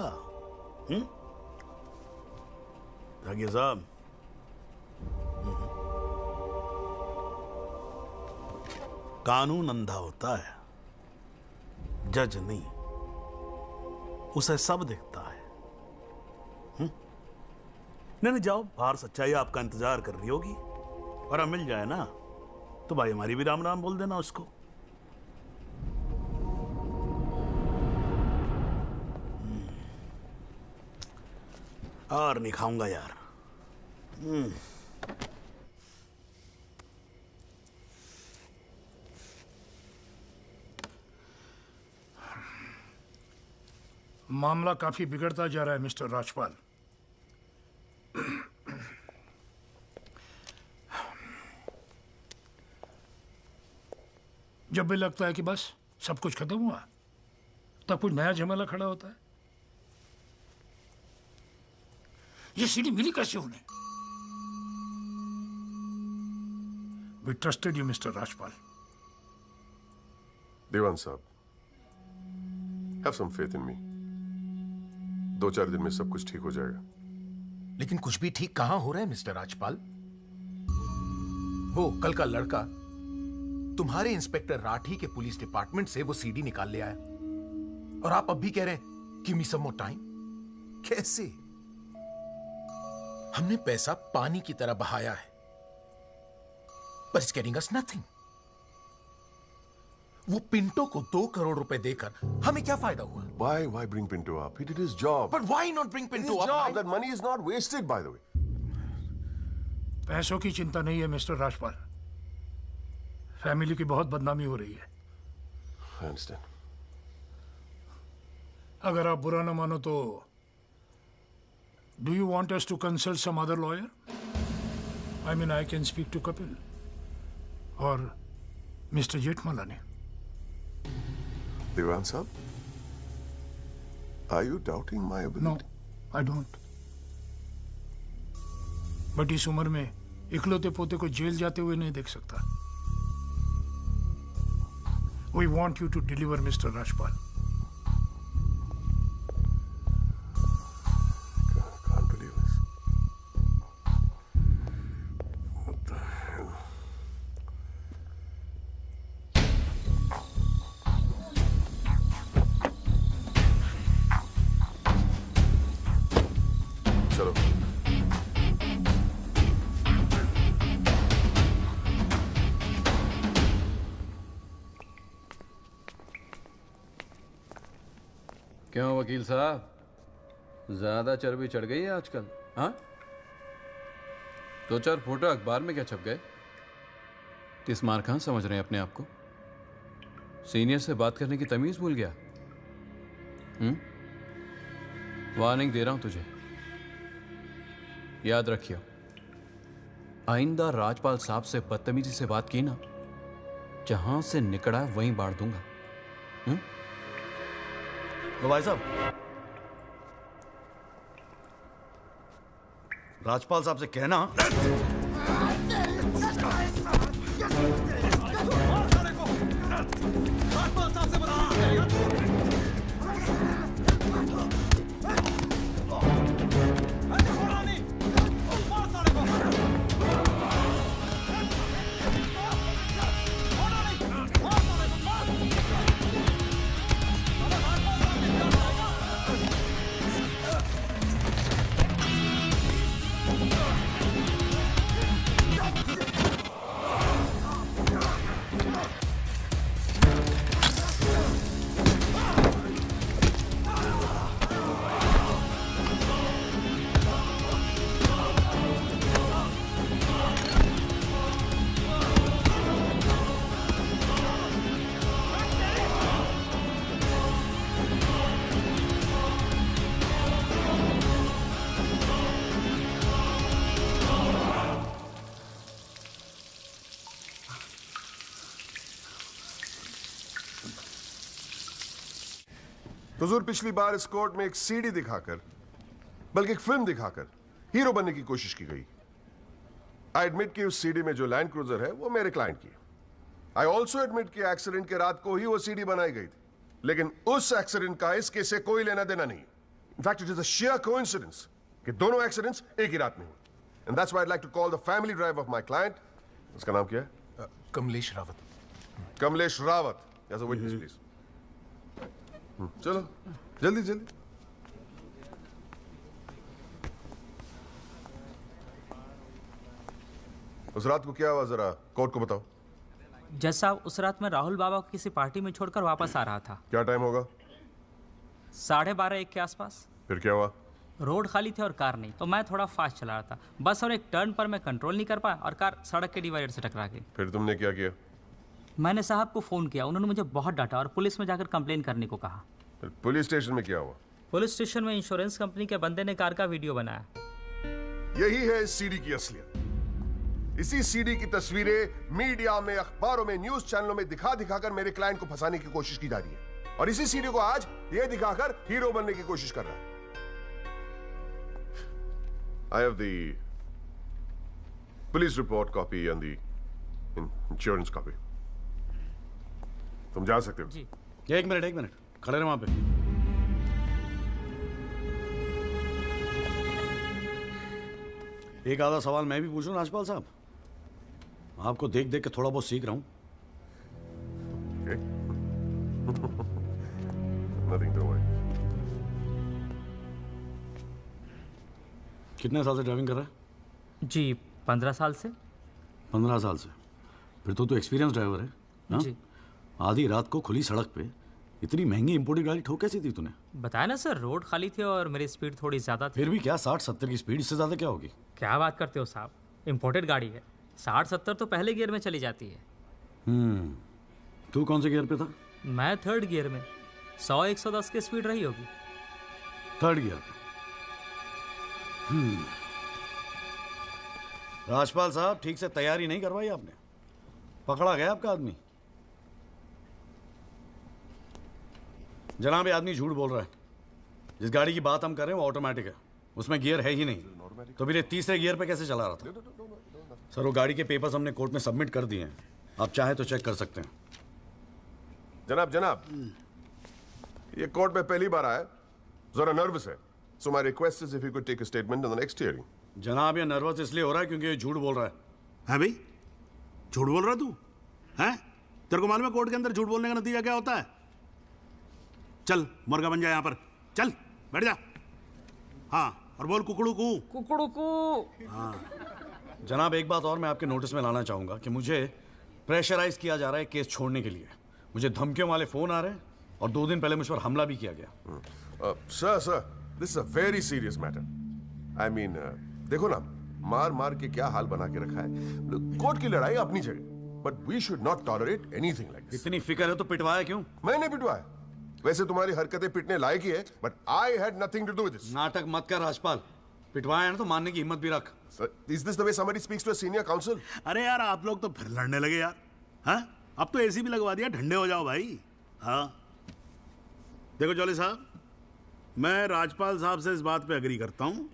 जागिर साहब, कानून अंधा होता है, जज नहीं, उसे सब दिखता है। नहीं जाओ बाहर, सच्चाई आपका इंतजार कर रही होगी, और अब मिल जाए ना तो भाई हमारी भी राम राम बोल देना उसको। और नहीं खाऊंगा यार। मामला काफी बिगड़ता जा रहा है मिस्टर राजपाल। जब भी लगता है कि बस सब कुछ खत्म हुआ, तब कुछ नया झमेला खड़ा होता है। ये सीढ़ी मिली कैसे उन्हें? We trusted you, mister Rajpal. देवान साहब, have some faith in me. 2-4 दिन में सब कुछ ठीक हो जाएगा। लेकिन कुछ भी ठीक कहां हो रहा है मिस्टर राजपाल? वो कल का लड़का तुम्हारे इंस्पेक्टर राठी के पुलिस डिपार्टमेंट से वो सीडी निकाल ले आया, और आप अब भी कह रहे हैं गिव मी सम मोर टाइम। कैसे? हमने पैसा पानी की तरह बहाया है, but it's getting us nothing. वो पिंटो को 2 करोड़ रुपए देकर हमें क्या फायदा हुआ? Why bring Pinto up? He did his job. But why not bring Pinto His up? job. That money is not wasted, by the way. पैसों की चिंता नहीं है मिस्टर राजपाल, फैमिली की बहुत बदनामी हो रही है। I understand. अगर आप बुरा ना मानो तो do you want us to consult some other lawyer? I mean, I can speak to Kapil. और मिस्टर जेठमलानी। दीवान साहब, are you doubting my ability? No, I don't. But इस उम्र में इकलौते पोते को जेल जाते हुए नहीं देख सकता। We want you to deliver mister Rajpal. चलो। क्यों वकील साहब, ज्यादा चर्बी चढ़ गई है आजकल? हाँ, दो चार फोटो अखबार में क्या छप गए? किस मार कहाँ समझ रहे हैं अपने आप को? सीनियर से बात करने की तमीज भूल गया? वार्निंग दे रहा हूं तुझे, याद रखियो, आइंदा राजपाल साहब से बदतमीजी से बात की ना, जहां से निकला वहीं बांट दूंगा। तो भाई साहब, राजपाल साहब से कहना हुजूर, पिछली बार इस कोर्ट में एक सीडी दिखाकर, बल्कि एक फिल्म दिखाकर हीरो बनने की कोशिश की गई। आई एडमिट कि उस सीडी में जो लैंड क्रूजर है वो मेरे क्लाइंट की। आई ऑल्सो एडमिट कि एक्सीडेंट के रात को ही वो सीडी बनाई गई थी, लेकिन उस एक्सीडेंट का इस केस से कोई लेना देना नहीं। In fact it is a sheer coincidence कि दोनों एक्सीडेंट्स एक ही रात में हुए। And that's why I like to call the family drive of my client, उसका नाम क्या है? Kamlesh Rawat. Kamlesh Rawat, as a witness please. चलो जल्दी जल्दी। उस रात को क्या हुआ, जरा कोर्ट को बताओ। जज साहब, उस रात मैं राहुल बाबा को किसी पार्टी में छोड़कर वापस आ रहा था। क्या टाइम होगा? 12:30-1 के आसपास। फिर क्या हुआ? रोड खाली थे और कार नहीं, तो मैं थोड़ा फास्ट चला रहा था बस, और एक टर्न पर मैं कंट्रोल नहीं कर पाया और कार सड़क के डिवाइडर से टकरा गई। फिर तुमने क्या किया? मैंने साहब को फोन किया, उन्होंने मुझे बहुत डांटा और पुलिस में जाकर कंप्लेन करने को कहा। फिर पुलिस स्टेशन में क्या हुआ? पुलिस स्टेशन में इंश्योरेंस कंपनी के बंदे ने कार का वीडियो बनाया। यही है इस सीडी की असलियत। इसी सीडी की तस्वीरें मीडिया में, अखबारों में, न्यूज चैनलों में दिखा दिखाकर मेरे क्लाइंट को फंसाने की कोशिश की जा रही है, और इसी सीडी को आज ये दिखाकर हीरो बनने की कोशिश कर रहा है। I have the police report copy and the insurance copy. तुम जा सकते हो। जी। एक मिनट खड़े रहे वहां पे। एक आधा सवाल मैं भी पूछूं राजपाल साहब? आपको देख देख के थोड़ा बहुत सीख रहा हूं। Nothing to worry. कितने साल से ड्राइविंग कर रहा है? जी 15 साल से। 15 साल से? फिर तो एक्सपीरियंस ड्राइवर है ना? जी। आधी रात को खुली सड़क पे इतनी महंगी इंपोर्टेड गाड़ी ठोक कैसी थी तूने? बताया ना सर, रोड खाली थी और मेरी स्पीड थोड़ी ज्यादा थी। फिर भी क्या 60-70 की स्पीड, इससे ज्यादा क्या होगी? क्या बात करते हो साहब, इंपोर्टेड गाड़ी है, 60-70 तो पहले गियर में चली जाती है। तू कौन से गियर पे था? मैं 3rd गियर में। 100-110 की स्पीड रही होगी। 3rd गियर पे। राजपाल साहब, ठीक से तैयारी नहीं करवाई आपने, पकड़ा गया आपका आदमी। जनाब ये आदमी झूठ बोल रहा है। जिस गाड़ी की बात हम कर रहे हैं वो ऑटोमेटिक है, उसमें गियर है ही नहीं, तो फिर ये तीसरे गियर पे कैसे चला रहा था? सर वो गाड़ी के पेपर्स हमने कोर्ट में सबमिट कर दिए हैं, आप चाहें तो चेक कर सकते हैं। जनाब ये कोर्ट में पहली बार आया, जरा नर्वस है, so my request is if you could take a statement in the next hearing. जनाब ये नर्वस इसलिए हो रहा है क्योंकि ये झूठ बोल रहा है। है भाई, झूठ बोल रहा तू? हैं? तेरे को मालूम है कोर्ट के अंदर झूठ बोलने का नतीजा क्या होता है? चल मुर्गा बन जा यहाँ पर, चल बैठ जा। हाँ और बोल कुकड़ू कू। कुकड़ू कू। हाँ। जनाब एक बात और मैं आपके नोटिस में लाना चाहूंगा कि मुझे प्रेशराइज किया जा रहा है केस छोड़ने के लिए। मुझे धमकियों वाले फोन आ रहे हैं और 2 दिन पहले मुझ पर हमला भी किया गया। Sir this is a very serious matter. I mean देखो ना, मार मार के क्या हाल बना के रखा है। कोर्ट की लड़ाई अपनी जगह, but we should not tolerate anything like this. इतनी फिक्र है तो पिटवाया क्यों? मैंने पिटवाया? वैसे तुम्हारी हरकतें पिटने लायक ही है, but I had nothing to do with this. नाटक मत कर राजपाल, पिटवाया है ना तो मानने की हिम्मत भी रख। Is this the way somebody speaks to a senior counsel? अरे यार आप लोग तो फिर लड़ने लगे यार। हाँ अब तो एसी भी लगवा दिया, ठंडे हो जाओ भाई। हाँ देखो जॉली साहब, मैं राजपाल साहब से इस बात पे एग्री करता हूँ,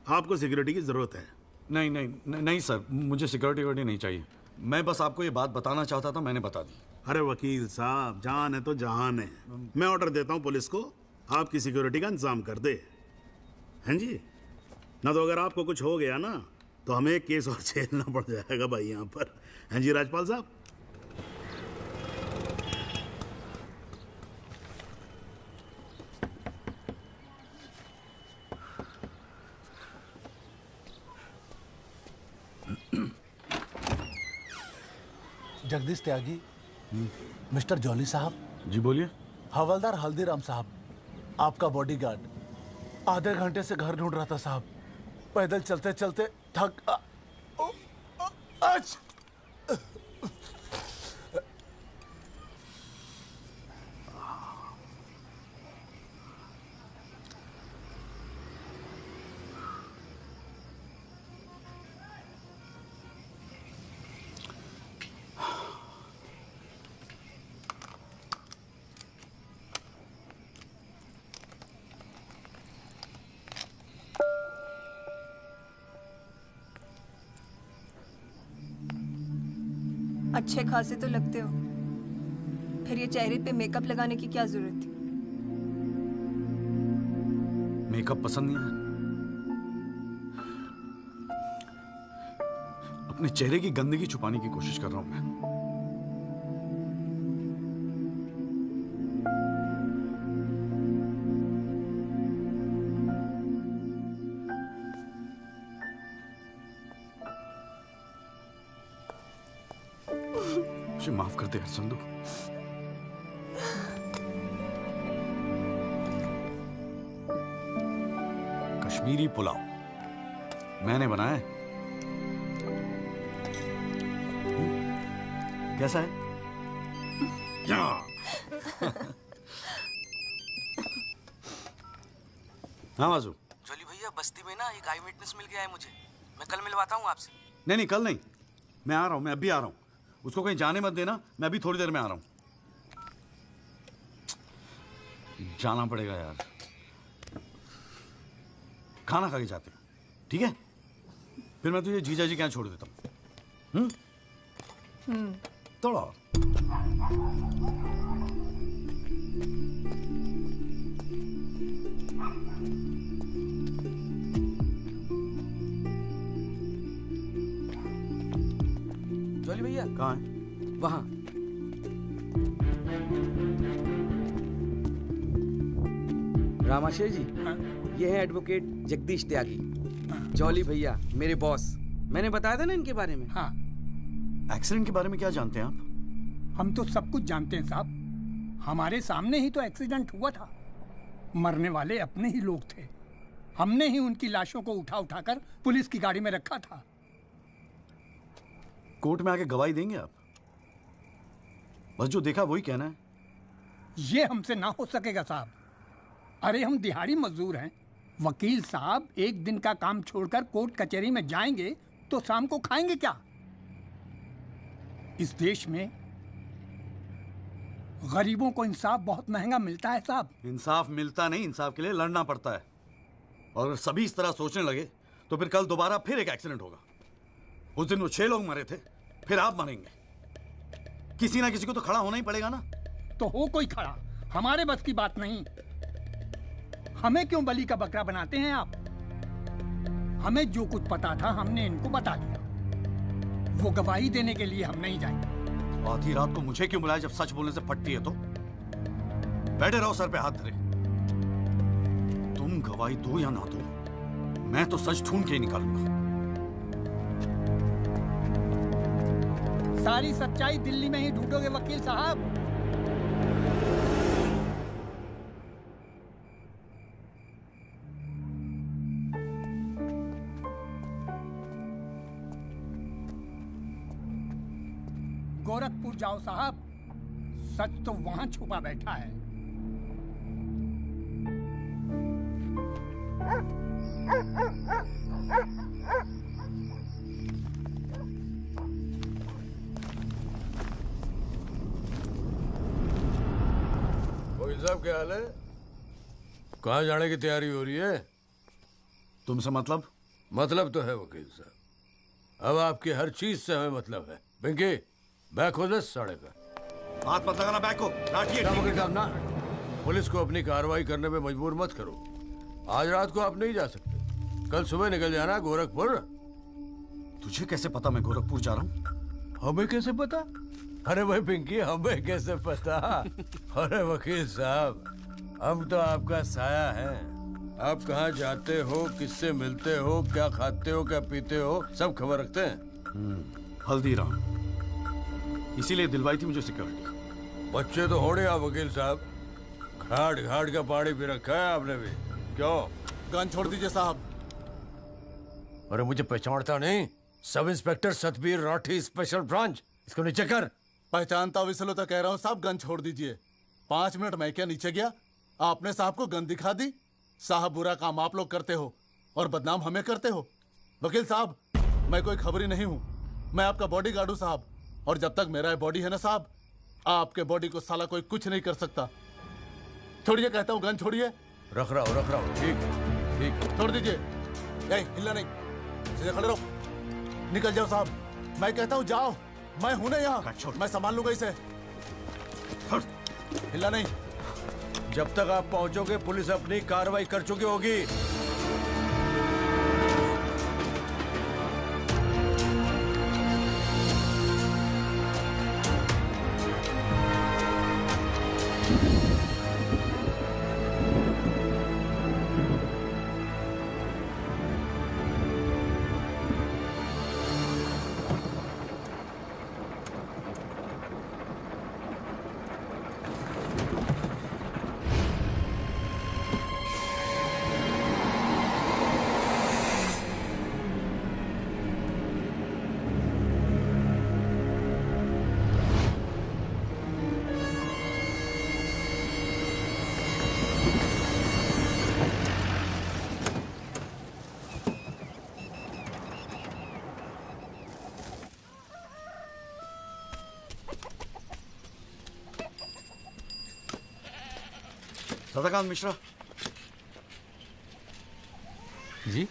आपको सिक्योरिटी की जरूरत है। नहीं सर, मुझे सिक्योरिटी नहीं चाहिए। मैं बस आपको ये बात बताना चाहता था, मैंने बता दी। अरे वकील साहब, जान है तो जहान है। मैं ऑर्डर देता हूँ पुलिस को, आपकी सिक्योरिटी का इंतजाम कर दे। हैं जी? ना तो अगर आपको कुछ हो गया ना तो हमें एक केस और झेलना पड़ जाएगा भाई यहाँ पर। हैं जी राजपाल साहब? जगदीश त्यागी, मिस्टर जॉली साहब। जी बोलिए। हवलदार हल्दीराम साहब, आपका बॉडीगार्ड आधे घंटे से घर ढूंढ रहा था साहब। पैदल चलते चलते थक अच्छे खासे तो लगते हो, फिर ये चेहरे पे मेकअप लगाने की क्या जरूरत थी? मेकअप पसंद नहीं है? अपने चेहरे की गंदगी छुपाने की कोशिश कर रहा हूं मैं। मुझे माफ कर दे संधू। कश्मीरी पुलाव मैंने बनाया है। कैसा है? हाँ बाजू। जोली भैया बस्ती में ना एक आई विटनेस मिल गया है मुझे, मैं कल मिलवाता हूँ आपसे। नहीं कल नहीं, मैं आ रहा हूँ, मैं अभी आ रहा हूँ। उसको कहीं जाने मत देना, मैं अभी थोड़ी देर में आ रहा हूँ। जाना पड़ेगा यार, खाना खा के जाते हैं, ठीक है? फिर मैं तुझे जीजा जी के यहाँ छोड़ देता हूँ। थोड़ा और। जोली भैया कहाँ है? वहां। रामाशय जी, ये है एडवोकेट जगदीश त्यागी। जॉली भैया मेरे बॉस। मैंने बताया था ना इनके बारे में। हाँ। एक्सीडेंट के बारे में क्या जानते हैं आप? हम तो सब कुछ जानते हैं साहब, हमारे सामने ही तो एक्सीडेंट हुआ था। मरने वाले अपने ही लोग थे, हमने ही उनकी लाशों को उठा उठाकर पुलिस की गाड़ी में रखा था। कोर्ट में आके गवाही देंगे आप? बस जो देखा वही कहना है। ये हमसे ना हो सकेगा साहब। अरे हम दिहाड़ी मजदूर हैं। वकील साहब एक दिन का काम छोड़कर कोर्ट कचहरी में जाएंगे तो शाम को खाएंगे क्या? इस देश में गरीबों को इंसाफ बहुत महंगा मिलता है साहब। इंसाफ मिलता नहीं, इंसाफ के लिए लड़ना पड़ता है। और अगर सभी इस तरह सोचने लगे तो फिर कल दोबारा फिर एक एक्सीडेंट होगा। उस दिन वो 6 लोग मरे थे, फिर आप मरेंगे। किसी ना किसी को तो खड़ा होना ही पड़ेगा ना। तो हो कोई खड़ा, हमारे बस की बात नहीं। हमें क्यों बलि का बकरा बनाते हैं आप? हमें जो कुछ पता था हमने इनको बता दिया। वो गवाही देने के लिए हम नहीं जाएंगे। आधी रात को मुझे क्यों बुलाया जब सच बोलने से फटती है तो? बैठे रहो सर पे हाथ धरे। तुम गवाही दो या ना दो, मैं तो सच ढूंढ के ही निकालूंगा। सारी सच्चाई दिल्ली में ही ढूंढोगे वकील साहब। गोरखपुर जाओ साहब, सच तो वहां छुपा बैठा है। वकील साहब क्या हाल है? कहाँ जाने की तैयारी हो रही है? तुमसे मतलब? मतलब तो है वकील साहब, अब आपकी हर चीज से हमें मतलब है। पिंकी बैग हो 10 साढ़े का। हाथ मत लगाना बैग को, लाठी है। वकील साहब ना, पुलिस को अपनी कार्रवाई करने में मजबूर मत करो। आज रात को आप नहीं जा सकते, कल सुबह निकल जाना गोरखपुर। तुझे कैसे पता मैं गोरखपुर जा रहा हूँ? हमें कैसे पता? अरे भाई पिंकी, हमें कैसे पता? अरे वकील साहब, हम तो आपका साया है। आप कहाँ जाते हो, किससे मिलते हो, क्या खाते हो, क्या पीते हो, सब खबर रखते हैं। हल्दीराम, इसीलिए दिलवाई थी मुझे सिक्योरिटी। बच्चे तो होने आप वकील साहब, घाट घाट का पानी पी रखा है आपने भी। क्यों? गन छोड़ दीजिए साहब। अरे मुझे पहचानता नहीं? Sub inspector Satbir Rathi, special branch. इसको नीचे कर। पहचानता हूँ इसलिए तो कह रहा हूँ साहब, गन छोड़ दीजिए। 5 मिनट मैं क्या नीचे गया, आपने साहब को गन दिखा दी। साहब बुरा काम आप लोग करते हो और बदनाम हमें करते हो। वकील साहब, मैं कोई खबरी नहीं हूँ, मैं आपका बॉडीगार्ड हूँ साहब। और जब तक मेरा बॉडी है ना साहब, आपके बॉडी को साला कोई कुछ नहीं कर सकता। छोड़िए कहता हूँ, गन छोड़िए। रख रहा हूँ। ठीक ठीक, छोड़ दीजिए। हिलना नहीं, सीधे खड़े रहो। निकल जाओ साहब, मैं कहता हूँ जाओ। मैं हूं ना यहाँ, मैं संभाल लूंगा इसे। हिलना नहीं। जब तक आप पहुंचोगे पुलिस अपनी कार्रवाई कर चुकी होगी। सदाकांत मिश्रा जी।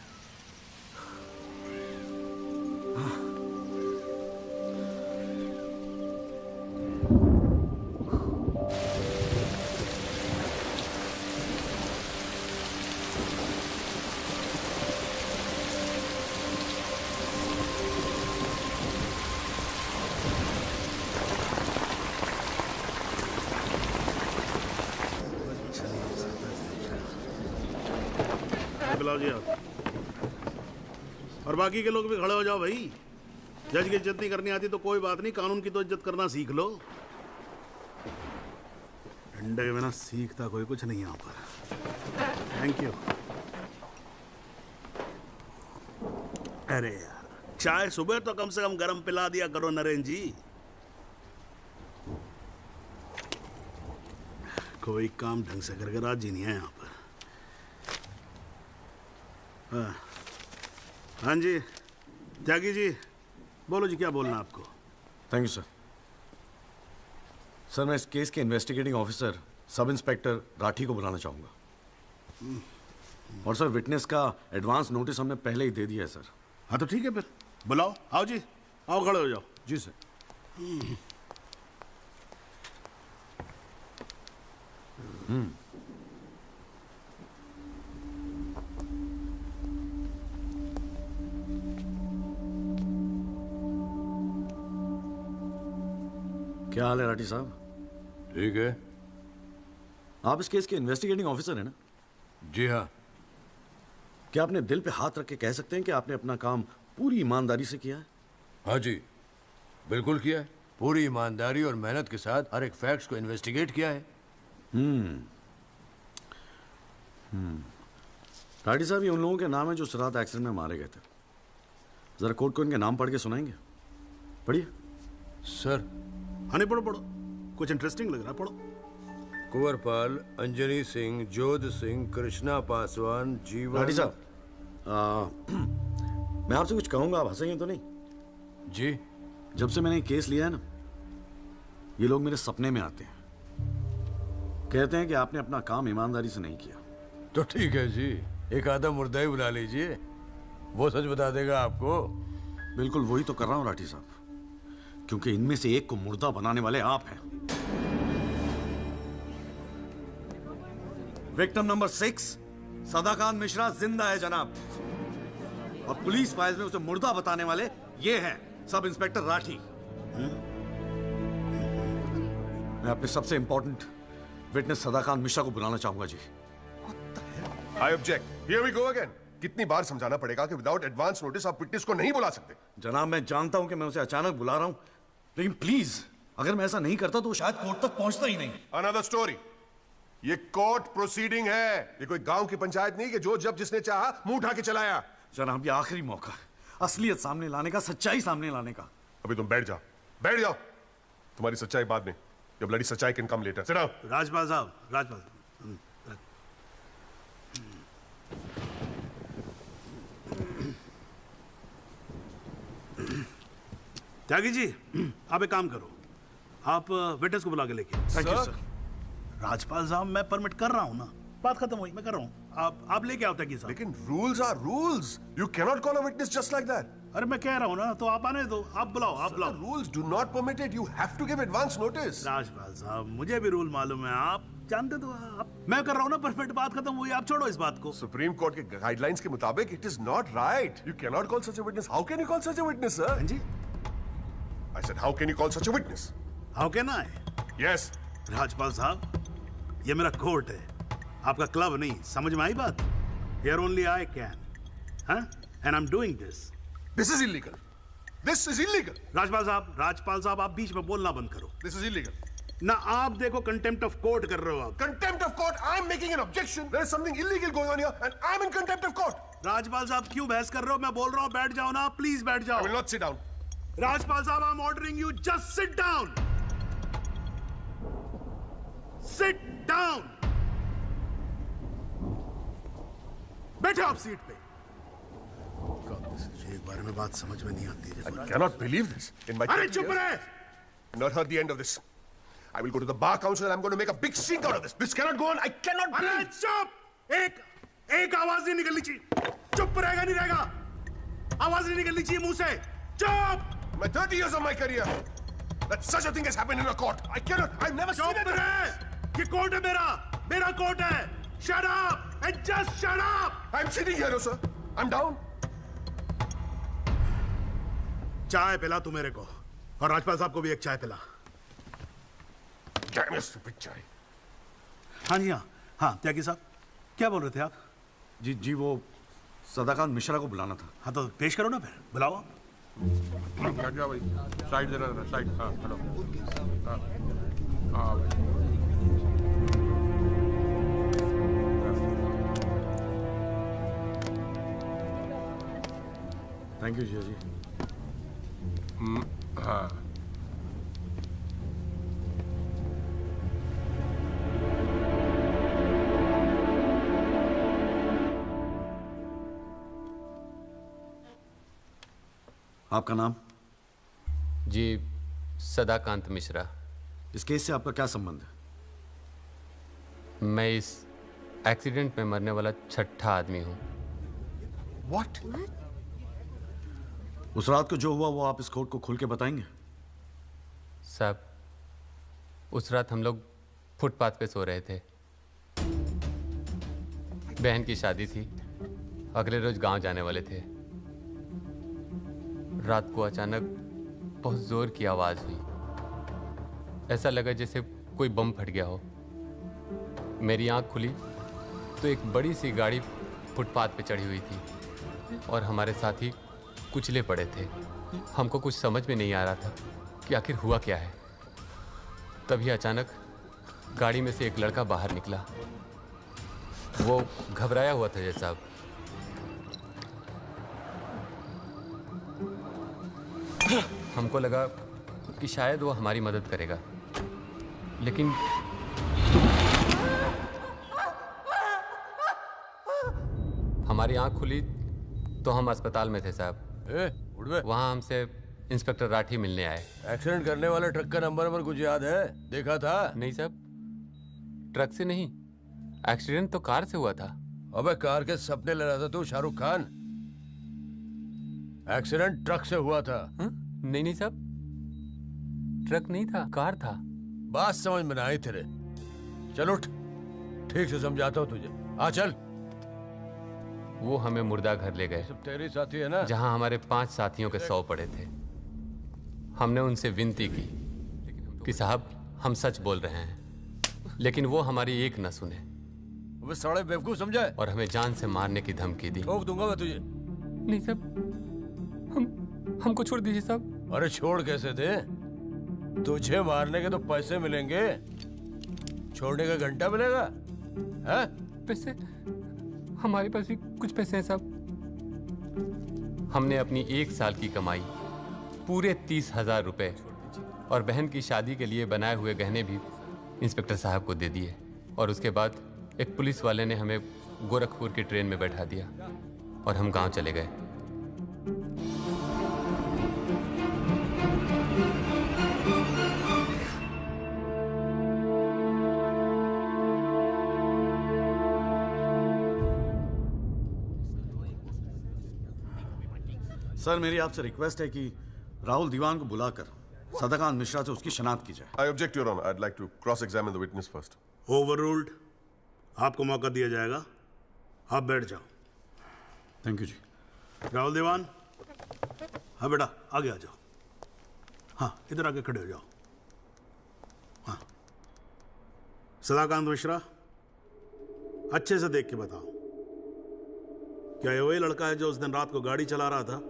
बुलाओ जी आप। और बाकी के लोग भी खड़े हो जाओ भाई। जज की इज्जत नहीं करनी आती तो कोई बात नहीं, कानून की तो इज्जत करना सीख लो। डंडे के बिना सीखता कोई कुछ नहीं यहाँ पर। Thank you. अरे यार, चाय सुबह तो कम से कम गर्म पिला दिया करो नरेंद्र जी। कोई काम ढंग से करके राजी नहीं है यहाँ पर। हाँ जी त्यागी जी, बोलो जी क्या बोलना आपको। Thank you sir. सर मैं इस केस के investigating officer sub inspector Rathi को बुलाना चाहूंगा। और सर विटनेस का एडवांस नोटिस हमने पहले ही दे दिया है सर। हाँ तो ठीक है फिर बुलाओ। आओ जी, आओ खड़े हो जाओ। जी सर। क्या हाल है राठी साहब? ठीक है। आप इस केस के इन्वेस्टिगेटिंग ऑफिसर हैं ना? जी हाँ। क्या आपने दिल पे हाथ रख के कह सकते हैं कि आपने अपना काम पूरी ईमानदारी से किया है? हाँ जी, बिल्कुल किया है। पूरी ईमानदारी और मेहनत के साथ हर एक फैक्ट्स को इन्वेस्टिगेट किया है। राठी साहब, ये उन लोगों के नाम है जो उस रात एक्सीडेंट में मारे गए थे। जरा कोर्ट को इनके नाम पढ़ के सुनाएंगे? पढ़िए। सर। हाँ नहीं, पढ़ो पढ़ो, कुछ इंटरेस्टिंग लग रहा है, पढ़ो। कुंवरपाल, अंजनी सिंह, जोध सिंह, कृष्णा पासवान, जीवन। राठी साहब, मैं आपसे कुछ कहूंगा, आप हंसेंगे तो नहीं? जी। जब से मैंने केस लिया है ना, ये लोग मेरे सपने में आते हैं, कहते हैं कि आपने अपना काम ईमानदारी से नहीं किया। तो ठीक है जी, एक आधा मुर्दा ही बुला लीजिए, वो सच बता देगा आपको। बिल्कुल वही तो कर रहा हूं राठी साहब, क्योंकि इनमें से एक को मुर्दा बनाने वाले आप हैं। विक्टिम नंबर 6 सदाकांत मिश्रा जिंदा है जनाब, और पुलिस फाइल्स में उसे मुर्दा बताने वाले ये हैं सब इंस्पेक्टर राठी। मैं अपने सबसे इंपॉर्टेंट विटनेस सदाकांत मिश्रा को बुलाना चाहूंगा जी। I object. Here we go again. कितनी बार समझाना पड़ेगा कि विदाउट एडवांस नोटिस आप विटनेस को नहीं बुला सकते? जनाब, मैं जानता हूं कि मैं उसे अचानक बुला रहा हूं, लेकिन प्लीज अगर मैं ऐसा नहीं करता तो वो शायद कोर्ट तक पहुंचता ही नहीं। Another story. ये कोर्ट प्रोसीडिंग है, ये कोई गांव की पंचायत नहीं कि जो जब जिसने चाहा मुंह उठा के चलाया। जनाब, ये आखिरी मौका है असलियत सामने लाने का, सच्चाई सामने लाने का। अभी तुम बैठ जाओ, बैठ जाओ। तुम्हारी सच्चाई बाद में, जब ब्लडी सच्चाई can come later. Sit down. Rajpal साहब, राजपाल त्यागी जी, आप एक काम करो, आप विटनेस को बुला के लेके। Thank you sir. राजपाल साहब, मैं परमिट कर रहा हूं ना, बात खत्म हुई, मैं कर रहा हूं। आप लेके आओ त्यागी साहब। लेकिन rules are rules, you can not call a witness just like that. अरे मैं कह रहा हूं ना, तो आप आने दो, आप बुलाओ, आप बुलाओ। Rules do not permit it, you have to give advance notice. Rajpal साहब, मुझे भी रूल मालूम है, आप जानते तो आप। मैं कर रहा हूं ना परमिट, बात खत्म हुई, आप छोड़ो इस बात को। सुप्रीम कोर्ट के गाइडलाइंस के मुताबिक it is not right. You can not call such a witness. How can you call such a witness, sir? हां जी। I said, how can you call such a witness? How can I? Yes. Rajpal साहब, ये मेरा court है, आपका club नहीं, समझ में आई बात? Here only I can, huh? And I'm doing this. This is illegal. This is illegal. Rajpal साहब, आप बीच में बोलना बंद करो। This is illegal. ना आप देखो contempt of court कर रहे हो आप। Contempt of court? I'm making an objection. There is something illegal going on here, and I'm in contempt of court. Rajpal साहब, क्यों बहस कर रहे हो? मैं बोल रहा हूँ, बैठ जाओ ना, प्लीज बैठ जाओ। I will not sit down. Rajpal साहब, I'm ordering you, just sit down. Sit down. बैठो आप सीट पे। एक बार में बात समझ में नहीं आती है। I cannot believe this. In my अरे चुप रहे। Not heard the end of this. I will go to the bar council and I'm going to make a big stink out of this. This cannot go on. I cannot अरे breathe. चुप! एक आवाज नहीं निकलनी चाहिए। चुप रहेगा नहीं रहेगा? आवाज नहीं निकलनी चाहिए मुंह से। चुप! My 30 years of my career, that such a thing has happened in a court. I cannot. I've never seen it. ये कोर्ट है मेरा कोर्ट है। Shut up and just shut up. I'm sitting here, sir. I'm down. चाय पिला तू मेरे को, और राजपाल साहब को भी एक चाय पिला। Damn you, stupid चाय। हाँ जी, हाँ त्यागी साहब, क्या बोल रहे थे आप? जी वो सदाकांत मिश्रा को बुलाना था। हाँ तो पेश करो ना फिर, बुलाओ आप। क्या भाई, साइड देना, साइड। हाँ हेलो। हाँ भाई। थैंक यू जिया जी। हाँ। आपका नाम? जी सदाकांत मिश्रा। इस केस से आपका क्या संबंध है? मैं इस एक्सीडेंट में मरने वाला छठा आदमी हूँ। What? उस रात को जो हुआ वो आप इस कोर्ट को खुल के बताएंगे? साहब, उस रात हम लोग फुटपाथ पे सो रहे थे। बहन की शादी थी, अगले रोज गांव जाने वाले थे। रात को अचानक बहुत जोर की आवाज हुई। ऐसा लगा जैसे कोई बम फट गया हो। मेरी आंख खुली तो एक बड़ी सी गाड़ी फुटपाथ पे चढ़ी हुई थी और हमारे साथी कुचले पड़े थे। हमको कुछ समझ में नहीं आ रहा था कि आखिर हुआ क्या है। तभी अचानक गाड़ी में से एक लड़का बाहर निकला। वो घबराया हुआ था जैसा। हमको लगा कि शायद वो हमारी मदद करेगा, लेकिन हमारी आंख खुली तो हम अस्पताल में थे साहब। वहाँ हमसे इंस्पेक्टर राठी मिलने आए। एक्सीडेंट करने वाले ट्रक का नंबर कुछ याद है? देखा था? नहीं साहब, ट्रक से नहीं, एक्सीडेंट तो कार से हुआ था। अबे कार के सपने ले रहा था तू शाहरुख खान। एक्सीडेंट ट्रक से हुआ था। नहीं साहब, ट्रक नहीं था, कार था। बात समझ में ना आई तेरे। चल उठ, ठीक से समझाता हूँ तुझे। आ चल। वो हमें मुर्दा घर ले गए। सब तेरे साथी है ना? जहाँ हमारे 5 साथियों के 100 पड़े थे। हमने उनसे विनती की कि साहब हम सच बोल रहे हैं, लेकिन वो हमारी एक न सुने। वो साले बेवकूफ समझा है? और हमें जान से मारने की धमकी दी। ठोक दूंगा मैं तुझे। नहीं साहब, हमको छोड़ दीजिए साहब। अरे छोड़ कैसे दे? तुझे मारने के तो पैसे मिलेंगे, छोड़ने का घंटा मिलेगा? हैं? पैसे? हमारे पास भी कुछ पैसे हैं साहब। हमने अपनी 1 साल की कमाई पूरे 30,000 रुपए और बहन की शादी के लिए बनाए हुए गहने भी इंस्पेक्टर साहब को दे दिए। और उसके बाद एक पुलिस वाले ने हमें गोरखपुर की ट्रेन में बैठा दिया और हम गांव चले गए। सर, मेरी आपसे रिक्वेस्ट है कि राहुल दीवान को बुलाकर सदाकांत मिश्रा से उसकी शनाख्त की जाए। I object, Your Honor. I'd like to cross-examine the witness first. Overruled. आपको मौका दिया जाएगा, आप बैठ जाओ। थैंक यू जी। राहुल दीवान, हाँ बेटा आगे आ जाओ। हाँ इधर आके खड़े हो जाओ। हाँ सदाकांत मिश्रा, अच्छे से देख के बताओ, क्या ये वही लड़का है जो उस दिन रात को गाड़ी चला रहा था?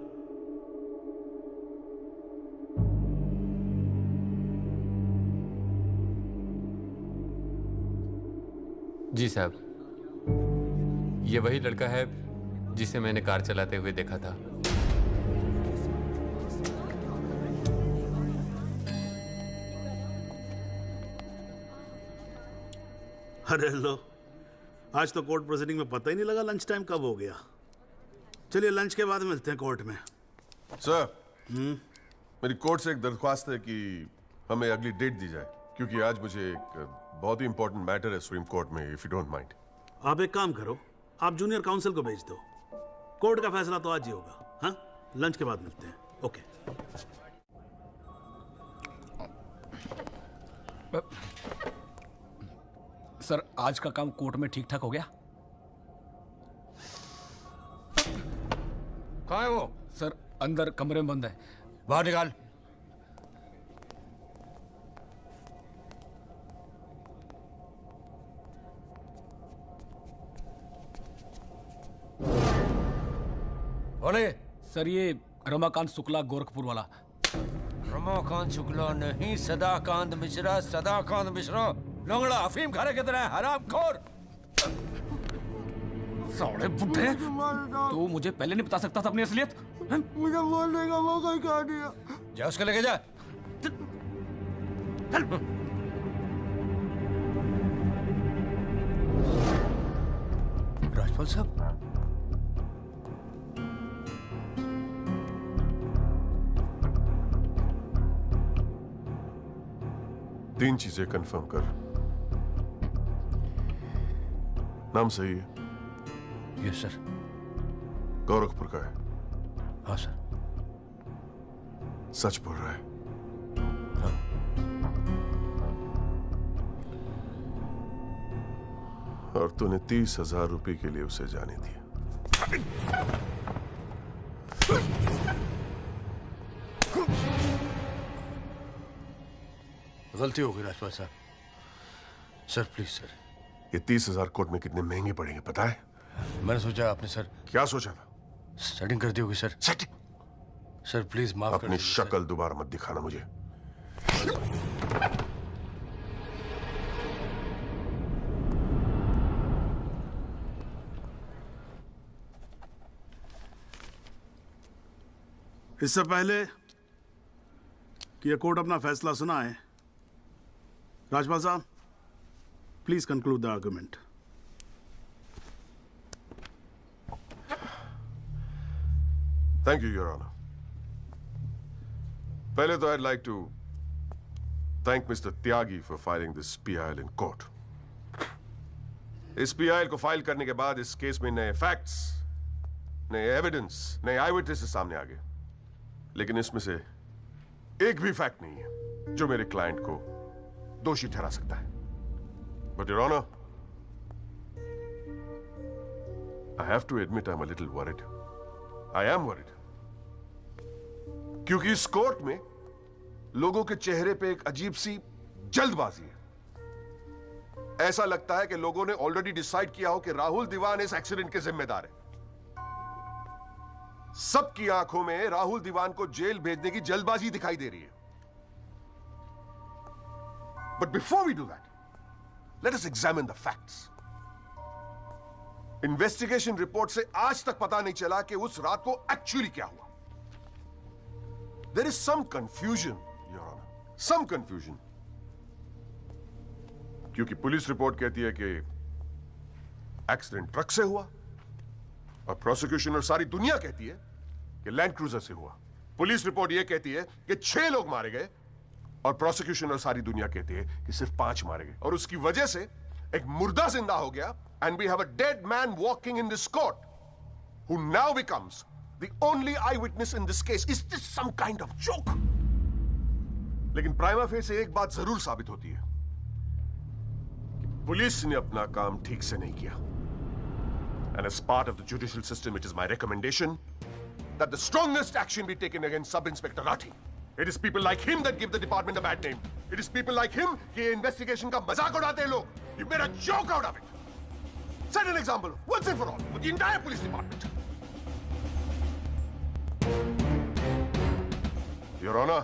जी साहब, ये वही लड़का है जिसे मैंने कार चलाते हुए देखा था। अरे लो, आज तो कोर्ट प्रोसीडिंग में पता ही नहीं लगा लंच टाइम कब हो गया। चलिए लंच के बाद मिलते हैं कोर्ट में। सर, मेरी कोर्ट से एक दरख्वास्त है कि हमें अगली डेट दी जाए, क्योंकि आज मुझे एक बहुत ही इंपॉर्टेंट मैटर है सुप्रीम कोर्ट में, इफ यू डोंट माइंड। आप एक काम करो, आप जूनियर काउंसिल को भेज दो। कोर्ट का फैसला तो आज ही होगा। हाँ, लंच के बाद मिलते हैं। ओके। सर, आज का काम कोर्ट में ठीक ठाक हो गया? कहाँ है वो? सर, अंदर कमरे में बंद है। बाहर निकाल। बोले। सर, ये रमाकांत शुक्ला गोरखपुर वाला। रमाकांत शुक्ला नहीं, सदाकांत मिश्रा। सदाकांत मिश्रा लंगड़ा अफीम खाने की तरह हरामखोर। साले बुड्ढे, तू मुझे पहले नहीं बता सकता था अपनी असलियत? मुझे बोलने का मौका क्या दिया? जा उसको लेके जा। राजपाल साहब, 3 चीजें कंफर्म कर। नाम सही है? Yes sir. गोरखपुर का है? हाँ सर। सच बोल रहा है? हाँ। और तूने 30,000 रुपए के लिए उसे जाने दिया। गलती हो गई राजपाल साहब। Sir please sir. ये 30,000 कोर्ट में कितने महंगे पड़ेंगे पता है? मैंने सोचा आपने सर। क्या सोचा था? सेटिंग कर दी होगी सर। सेटिंग? सर प्लीज माफ कर अपनी शक्ल दोबारा मत दिखाना मुझे। इससे पहले कि यह कोर्ट अपना फैसला सुनाए, राजपाल साहब please conclude the argument. Thank you your honour. पहले तो I'd like to thank Mr. Tyagi for filing this PIL in court. इस PIL को फाइल करने के बाद इस केस में नए फैक्ट्स, नए एविडेंस, नए आई विटनेसेस सामने आ गए, लेकिन इसमें से एक भी फैक्ट नहीं है जो मेरे क्लाइंट को दोषी ठहरा सकता है। But your honour, I have to admit I'm a little worried. I am worried. क्योंकि इस कोर्ट में लोगों के चेहरे पे एक अजीब सी जल्दबाजी है। ऐसा लगता है कि लोगों ने ऑलरेडी डिसाइड किया हो कि राहुल दीवान इस एक्सीडेंट के जिम्मेदार है। सबकी आंखों में राहुल दीवान को जेल भेजने की जल्दबाजी दिखाई दे रही है। But before we do that, let us examine the facts. Investigation report से आज तक पता नहीं चला कि उस रात को एक्चुअली क्या हुआ। There is some confusion, Your Honor. Some confusion. क्योंकि पुलिस रिपोर्ट कहती है कि एक्सीडेंट ट्रक से हुआ और प्रोसिक्यूशन और सारी दुनिया कहती है कि लैंड क्रूजर से हुआ। पुलिस रिपोर्ट यह कहती है कि 6 लोग मारे गए और प्रोसिक्यूशन और सारी दुनिया कहती है कि सिर्फ 5 मारे गए, और उसकी वजह से एक मुर्दा जिंदा हो गया। And we have a dead man walking in this court who now becomes the only eyewitness in this case. Is this some kind of joke? लेकिन प्राइमा फेस एक बात जरूर साबित होती है कि पुलिस ने अपना काम ठीक से नहीं किया। And as part of the judicial system, it is my recommendation that the strongest action be taken against Sub-Inspector Rathi. It is people like him that give the department a bad name. It is people like him कि investigation का मजाक उड़ाते हैं लोग. You made a joke out of it. Set an example once and for all for the entire police department. Your Honor,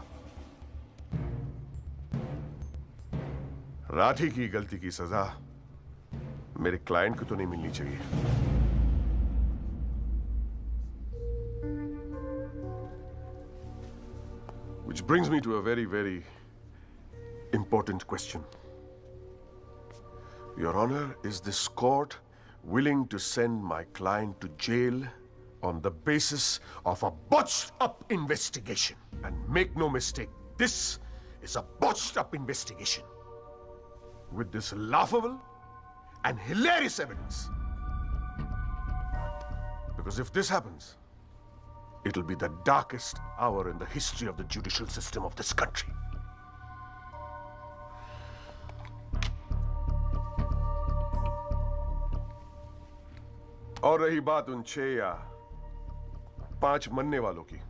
Rathi की गलती की सजा मेरे क्लाइंट को तो नहीं मिलनी चाहिए। Which brings me to a very, very important question. Your Honor, is this court willing to send my client to jail on the basis of a botched-up investigation? And make no mistake, this is a botched-up investigation with this laughable and hilarious evidence. Because if this happens, it'll be the darkest hour in the history of the judicial system of this country. और रही बात उन 6 या 5 मरने वालों की,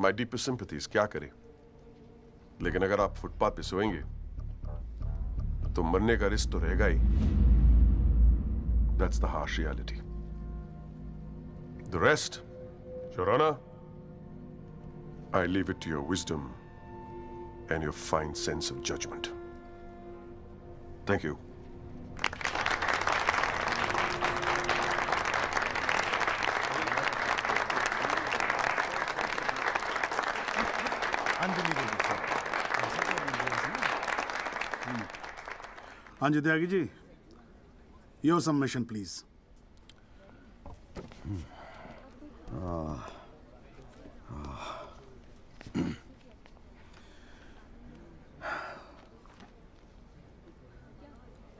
My deepest sympathies, क्या करें? लेकिन अगर आप फुटपाथ पे सोएंगे तो मरने का रिस्क तो रहेगा ही। That's the harsh reality. The rest, Your Honor, I leave it to your wisdom and your fine sense of judgment. Thank you. Anji Tyagi ji, your submission, please.